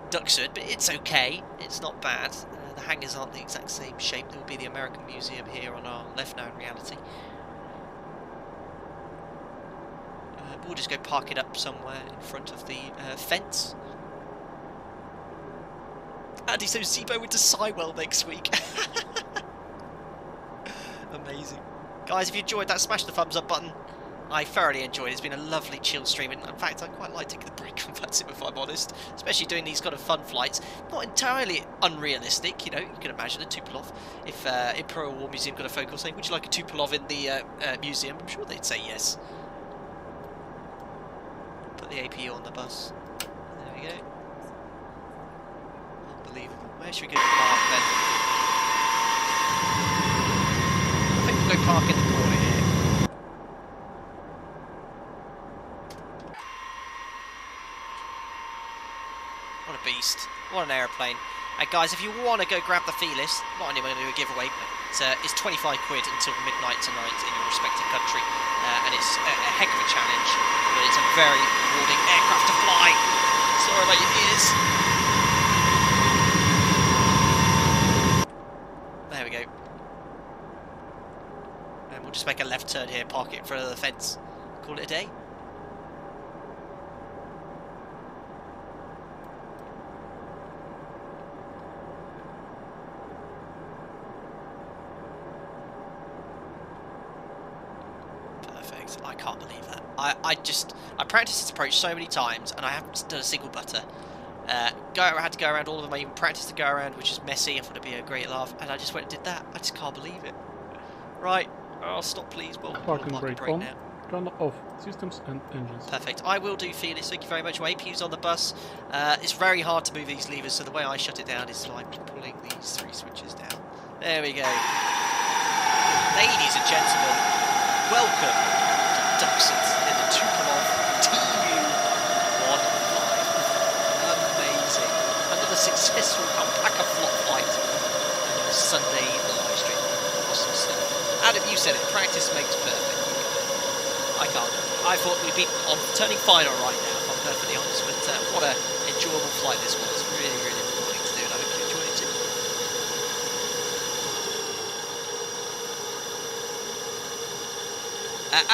Duxford, but it's okay. It's not bad. the hangars aren't the exact same shape. There will be the American Museum here on our left now in reality. We'll just go park it up somewhere in front of the fence. Andy, so Zebo into Sywell next week. Amazing. Guys, if you enjoyed that, smash the thumbs up button. I thoroughly enjoyed it. It's been a lovely chill stream, and in fact I quite like taking the break from VATSIM if I'm honest, especially doing these kind of fun flights. Not entirely unrealistic, you know, you can imagine a Tupolev. If Imperial War Museum got a phone call saying, would you like a Tupolev in the museum, I'm sure they'd say yes. Put the APU on the bus. There we go. Unbelievable. Where should we go park then? I think we'll go park in the corner here. What a beast. What an aeroplane. Guys, if you want to go grab the Felis, not only am I going to do a giveaway, but it's 25 quid until midnight tonight in your respective country. And it's a heck of a challenge, but it's a very rewarding aircraft to fly. Sorry about your ears. There we go. And we'll just make a left turn here, park it in front of the fence. Call it a day. I can't believe that. I practiced this approach so many times and I haven't done a single butter. I had to go around all of them. I even practiced to go around, which is messy. I thought it'd be a great laugh, and I just went and did that. I just can't believe it. Right, I'll stop, please. Well, parking brake on. Now. Turn off systems and engines. Perfect. I will do, Felis. Thank you very much. APU's on the bus. It's very hard to move these levers, so the way I shut it down is like pulling these 3 switches down. There we go. Ladies and gentlemen, welcome to Duxford in the Tupolev TU-154. Amazing. Another successful alpaca flop flight on your Sunday live stream. Awesome stuff. Adam, you said it. Practice makes perfect. I can't. I thought we'd be on turning final right now, if I'm perfectly honest, but what an enjoyable flight this was. Really, really rewarding to do, and I hope you enjoyed it too.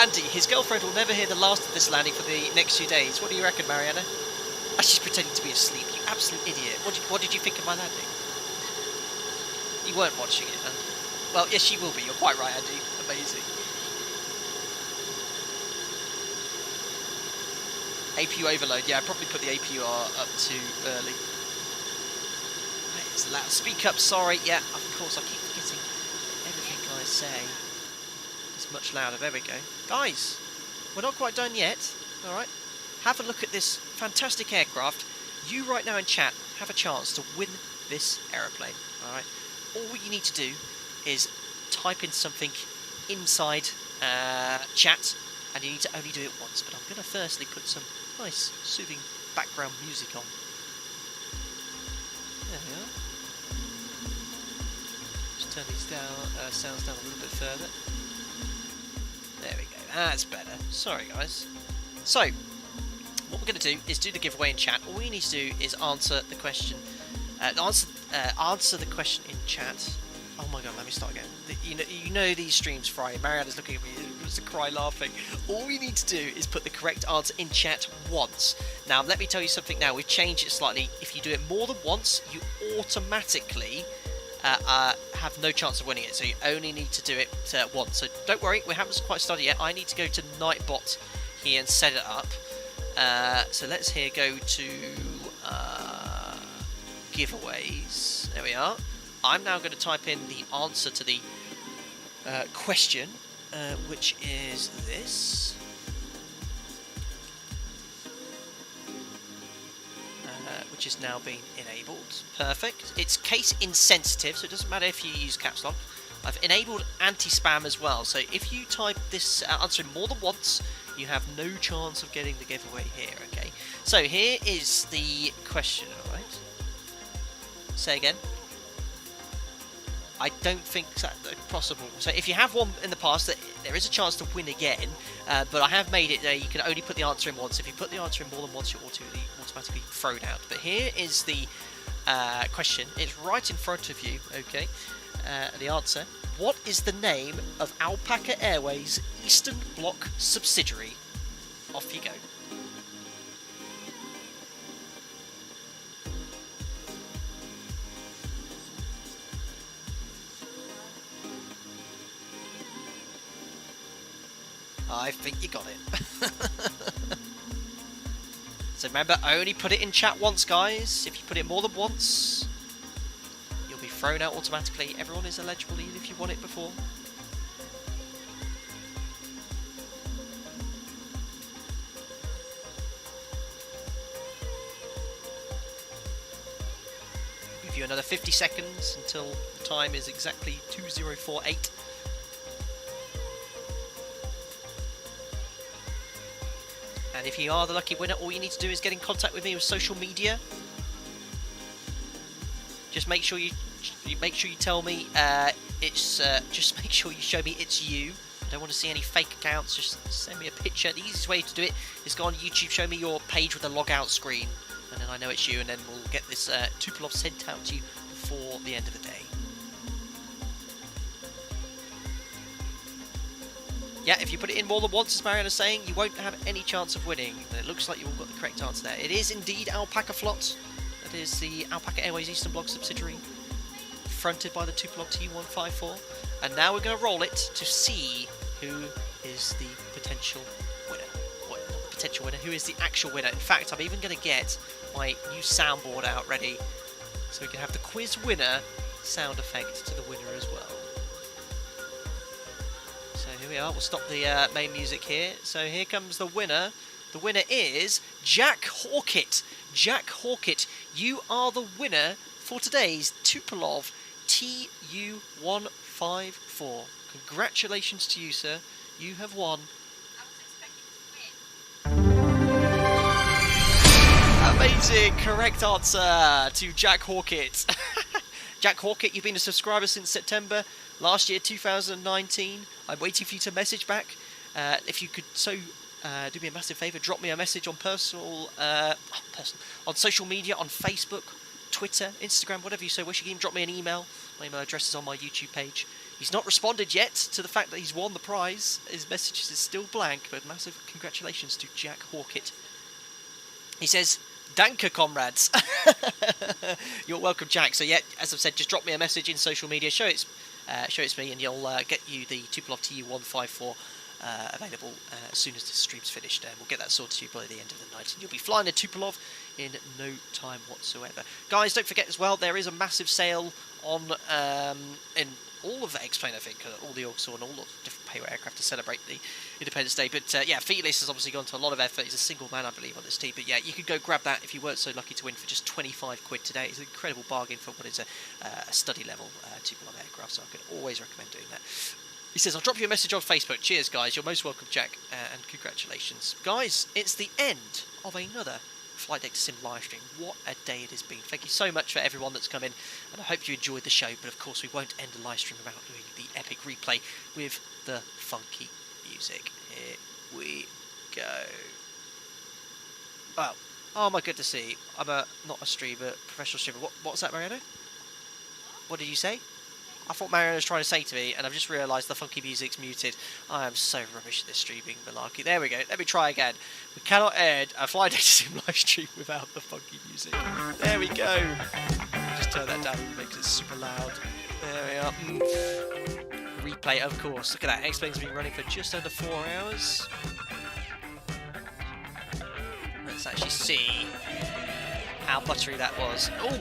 Andy, his girlfriend will never hear the last of this landing for the next few days. What do you reckon, Mariana? She's pretending to be asleep, you absolute idiot. What did you think of my landing? You weren't watching it, Andy. Well, yes, she will be. You're quite right, Andy. Amazing. APU overload. Yeah, I probably put the APU up too early. It's loud. Speak up, sorry. Yeah, of course, I keep forgetting everything I say. It's much louder. There we go. Guys, we're not quite done yet. Alright. Have a look at this fantastic aircraft. You right now in chat have a chance to win this aeroplane. Alright. All you need to do is type in something inside chat, and you need to only do it once. But I'm going to firstly put some nice, soothing background music on. There we are. Just turn these down, sounds down a little bit further. There we go. That's better. Sorry, guys. So, what we're going to do is do the giveaway in chat. All you need to do is answer the question. Answer the question in chat. Oh my god, let me start again. You know these streams fry. Mariana's looking at me, wants to cry laughing. All you need to do is put the correct answer in chat once. Now, let me tell you something now. We've changed it slightly. If you do it more than once, you automatically have no chance of winning it. So you only need to do it once. So don't worry, we haven't quite started yet. I need to go to Nightbot here and set it up. So let's here go to giveaways. There we are. I'm now going to type in the answer to the question, which is this. Which is now being enabled. Perfect. It's case insensitive, so it doesn't matter if you use caps lock. I've enabled anti-spam as well, so if you type this answer in more than once, you have no chance of getting the giveaway here, okay? So here is the question, alright? Say again. I don't think that's possible. So if you have one in the past, there is a chance to win again, but I have made it you can only put the answer in once. If you put the answer in more than once, you're automatically thrown out. But here is the question. It's right in front of you, okay? The answer: what is the name of Alpaca Airways' Eastern Bloc subsidiary? Off you go. I think you got it. So remember, only put it in chat once, guys. If you put it more than once, you'll be thrown out automatically. Everyone is eligible even if you won it before. Give you another 50 seconds until the time is exactly 2048. And if you are the lucky winner, all you need to do is get in contact with me with social media. Just make sure you tell me just make sure you show me it's you. I don't want to see any fake accounts. Just send me a picture. The easiest way to do it is go on YouTube, show me your page with a logout screen, and then I know it's you, and then we'll get this Tupolev sent out to you before the end of the day. Yeah, if you put it in more than once, as Mariana's saying, you won't have any chance of winning. It looks like you all got the correct answer there. It is indeed Alpaca Flot. That is the Alpaca Airways Eastern Bloc subsidiary, fronted by the Tupolev TU-154. And now we're going to roll it to see who is the potential winner. Well, not the potential winner, who is the actual winner. In fact, I'm even going to get my new soundboard out ready, so we can have the quiz winner sound effect to the winner as well. So here we are, we'll stop the main music here. So here comes the winner. The winner is Jack Hawkett. Jack Hawkett, you are the winner for today's Tupolev TU-154. Congratulations to you, sir. You have won. Amazing, correct answer to Jack Hawkett. Jack Hawkett, you've been a subscriber since September last year, 2019. I'm waiting for you to message back. If you could do me a massive favour, drop me a message on on social media, on Facebook, Twitter, Instagram, whatever you so wish. You can even drop me an email. My email address is on my YouTube page. He's not responded yet to the fact that he's won the prize. His message is still blank, but massive congratulations to Jack Hawkett. He says, Danke, comrades. You're welcome, Jack. So yeah, as I've said, just drop me a message in social media. Show it's me, and you'll get you the Tupolev TU-154 available as soon as the stream's finished. We'll get that sorted to you by the end of the night, and you'll be flying a Tupolev in no time whatsoever. Guys, don't forget as well, there is a massive sale on in all of the X-Plane, I think, all the Auxor and all the different payload aircraft to celebrate the Independence Day. But yeah, Felis has obviously gone to a lot of effort. He's a single man, I believe, on this team. But yeah, you could go grab that if you weren't so lucky to win for just 25 quid today. It's an incredible bargain for what is a study level Tupolev aircraft, so I could always recommend doing that. He says, I'll drop you a message on Facebook. Cheers, guys. You're most welcome, Jack, and congratulations. Guys, it's the end of another Flight Deck Sim live stream. What a day it has been. Thank you so much for everyone that's come in, and I hope you enjoyed the show. But of course, we won't end the live stream without doing the epic replay with the funky music. Here we go. Oh my goodness, see, I'm not a streamer, professional streamer. What's that, Mariano? What did you say? I thought Mariano was trying to say to me, and I've just realised the funky music's muted. I am so rubbish at this streaming malarkey. There we go. Let me try again. We cannot end a Flight Deck Sim live stream without the funky music. There we go. Just turn that down and make it super loud. There we are. Replay, of course. Look at that. X-Plane's been running for just under 4 hours. Let's actually see how buttery that was. Oh!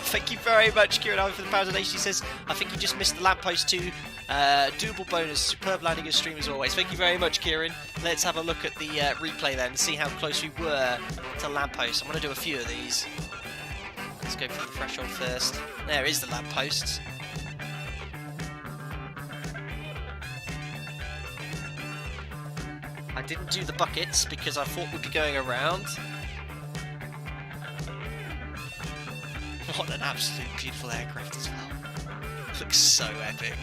Thank you very much, Kieran, for the pound donation. He says, I think you just missed the lamppost too. Doable bonus. Superb landing your stream as always. Thank you very much, Kieran. Let's have a look at the replay then and see how close we were to lamppost. I'm going to do a few of these. Let's go for the threshold first. There is the lamppost. I didn't do the buckets because I thought we'd be going around. What an absolute beautiful aircraft as well. Looks so epic.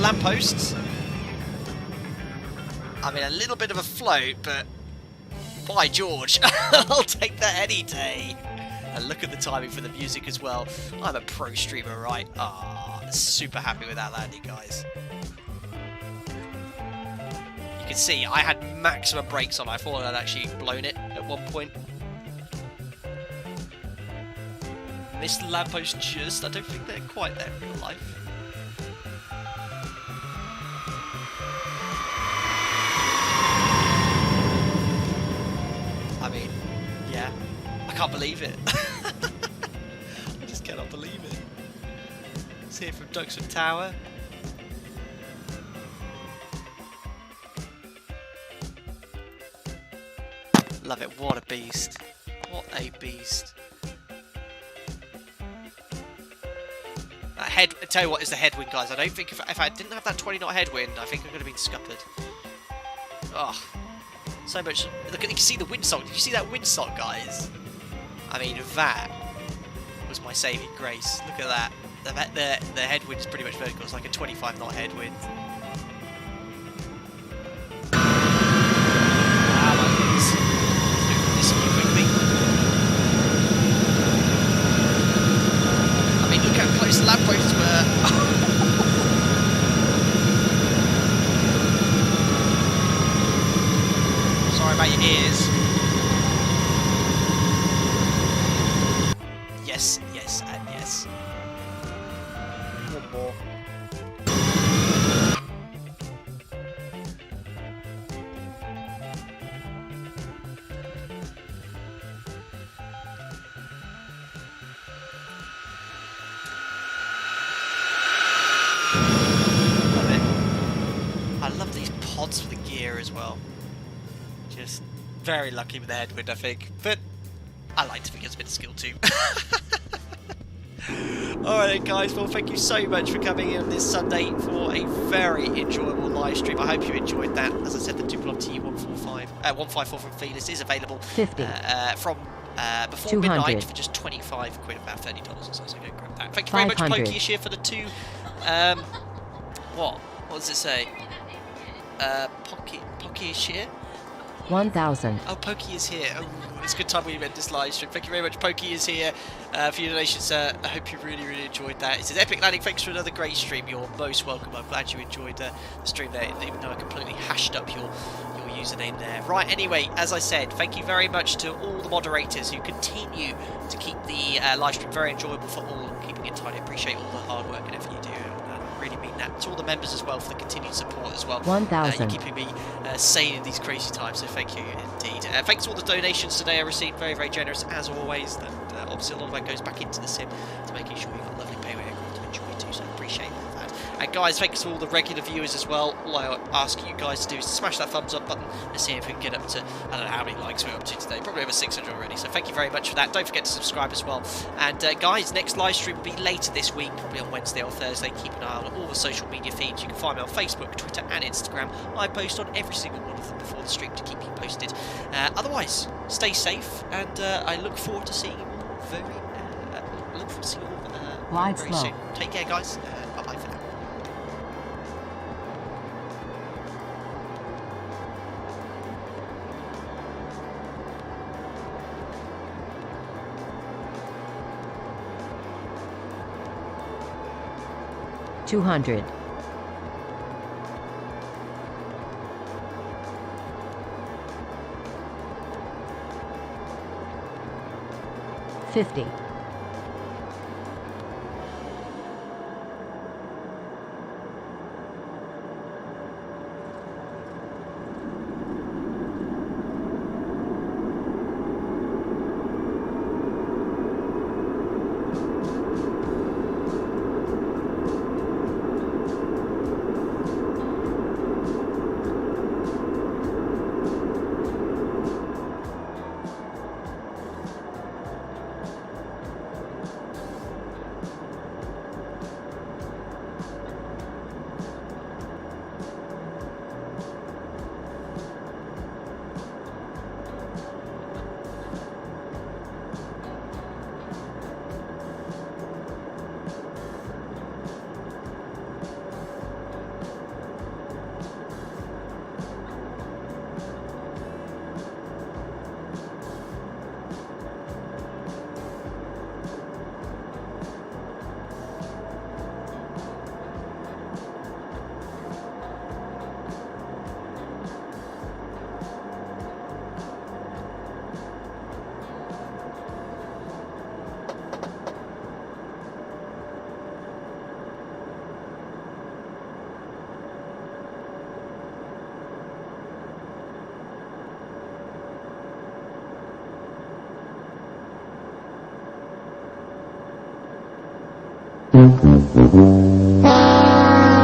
lampposts. I mean, a little bit of a float, but by George, I'll take that any day. And look at the timing for the music as well. I'm a pro streamer, right? Ah, super happy with that landing, guys. You can see I had maximum brakes on. I thought I'd actually blown it at one point. Missed the lamppost just. I don't think they're quite there in real life. I mean, yeah. I can't believe it. I just cannot believe it. See it from Duxford Tower. Love it. What a beast. What a beast. That head, I tell you what is the headwind, guys. I don't think if I didn't have that 20 knot headwind, I think I could have been scuppered. Oh, so much. Look, you can see the windsock. Did you see that windsock, guys? I mean, that was my saving grace. Look at that. The headwind is pretty much vertical. It's like a 25 knot headwind. I mean, look how close the lampposts were. Sorry about your ears. Yes, yes, and yes. Good ball. Love it. I love these pods for the gear as well. Just very lucky with the headwind, I think. But I like to think it's a bit of skill too. Alright guys, well thank you so much for coming in this Sunday for a very enjoyable live stream. I hope you enjoyed that. As I said, the Tupolev TU-154 from Felis is available 50 from before 200 midnight for just 25 quid, about $30 or so, so go grab that. Thank you very much, 500 Pokey is here for the two, what does it say? Pokey is here? 1,000 Oh, Pokey is here. Oh, it's a good time we met this live stream. Thank you very much. Pokey is here for your donations, sir. I hope you really, really enjoyed that. It says, Epic Landing, thanks for another great stream. You're most welcome. I'm glad you enjoyed the stream there, even though I completely hashed up your username there. Right, anyway, as I said, thank you very much to all the moderators who continue to keep the live stream very enjoyable for all, keeping it tidy. I appreciate all the hard work and effort you do. Really mean that. To all the members as well for the continued support as well. 1,000 You're keeping me sane in these crazy times, so thank you indeed. Thanks to all the donations today I received, very, very generous as always, and obviously a lot of that goes back into the sim to making sure you've got a lovely payway aircraft to enjoy too, so I appreciate that. And guys, thanks to all the regular viewers as well. All I ask you guys to do is to smash that thumbs up button and see if we can get up to, I don't know how many likes we're up to today, probably over 600 already, so thank you very much for that. Don't forget to subscribe as well. And guys, next live stream will be later this week, probably on Wednesday or Thursday. Keep an eye on all the social media feeds. You can find me on Facebook, Twitter and Instagram. I post on every single one of them before the stream to keep you posted. Otherwise, stay safe, and I look forward to seeing you all very soon. Take care, guys. Bye-bye for now. $200 $50 $100 1,000.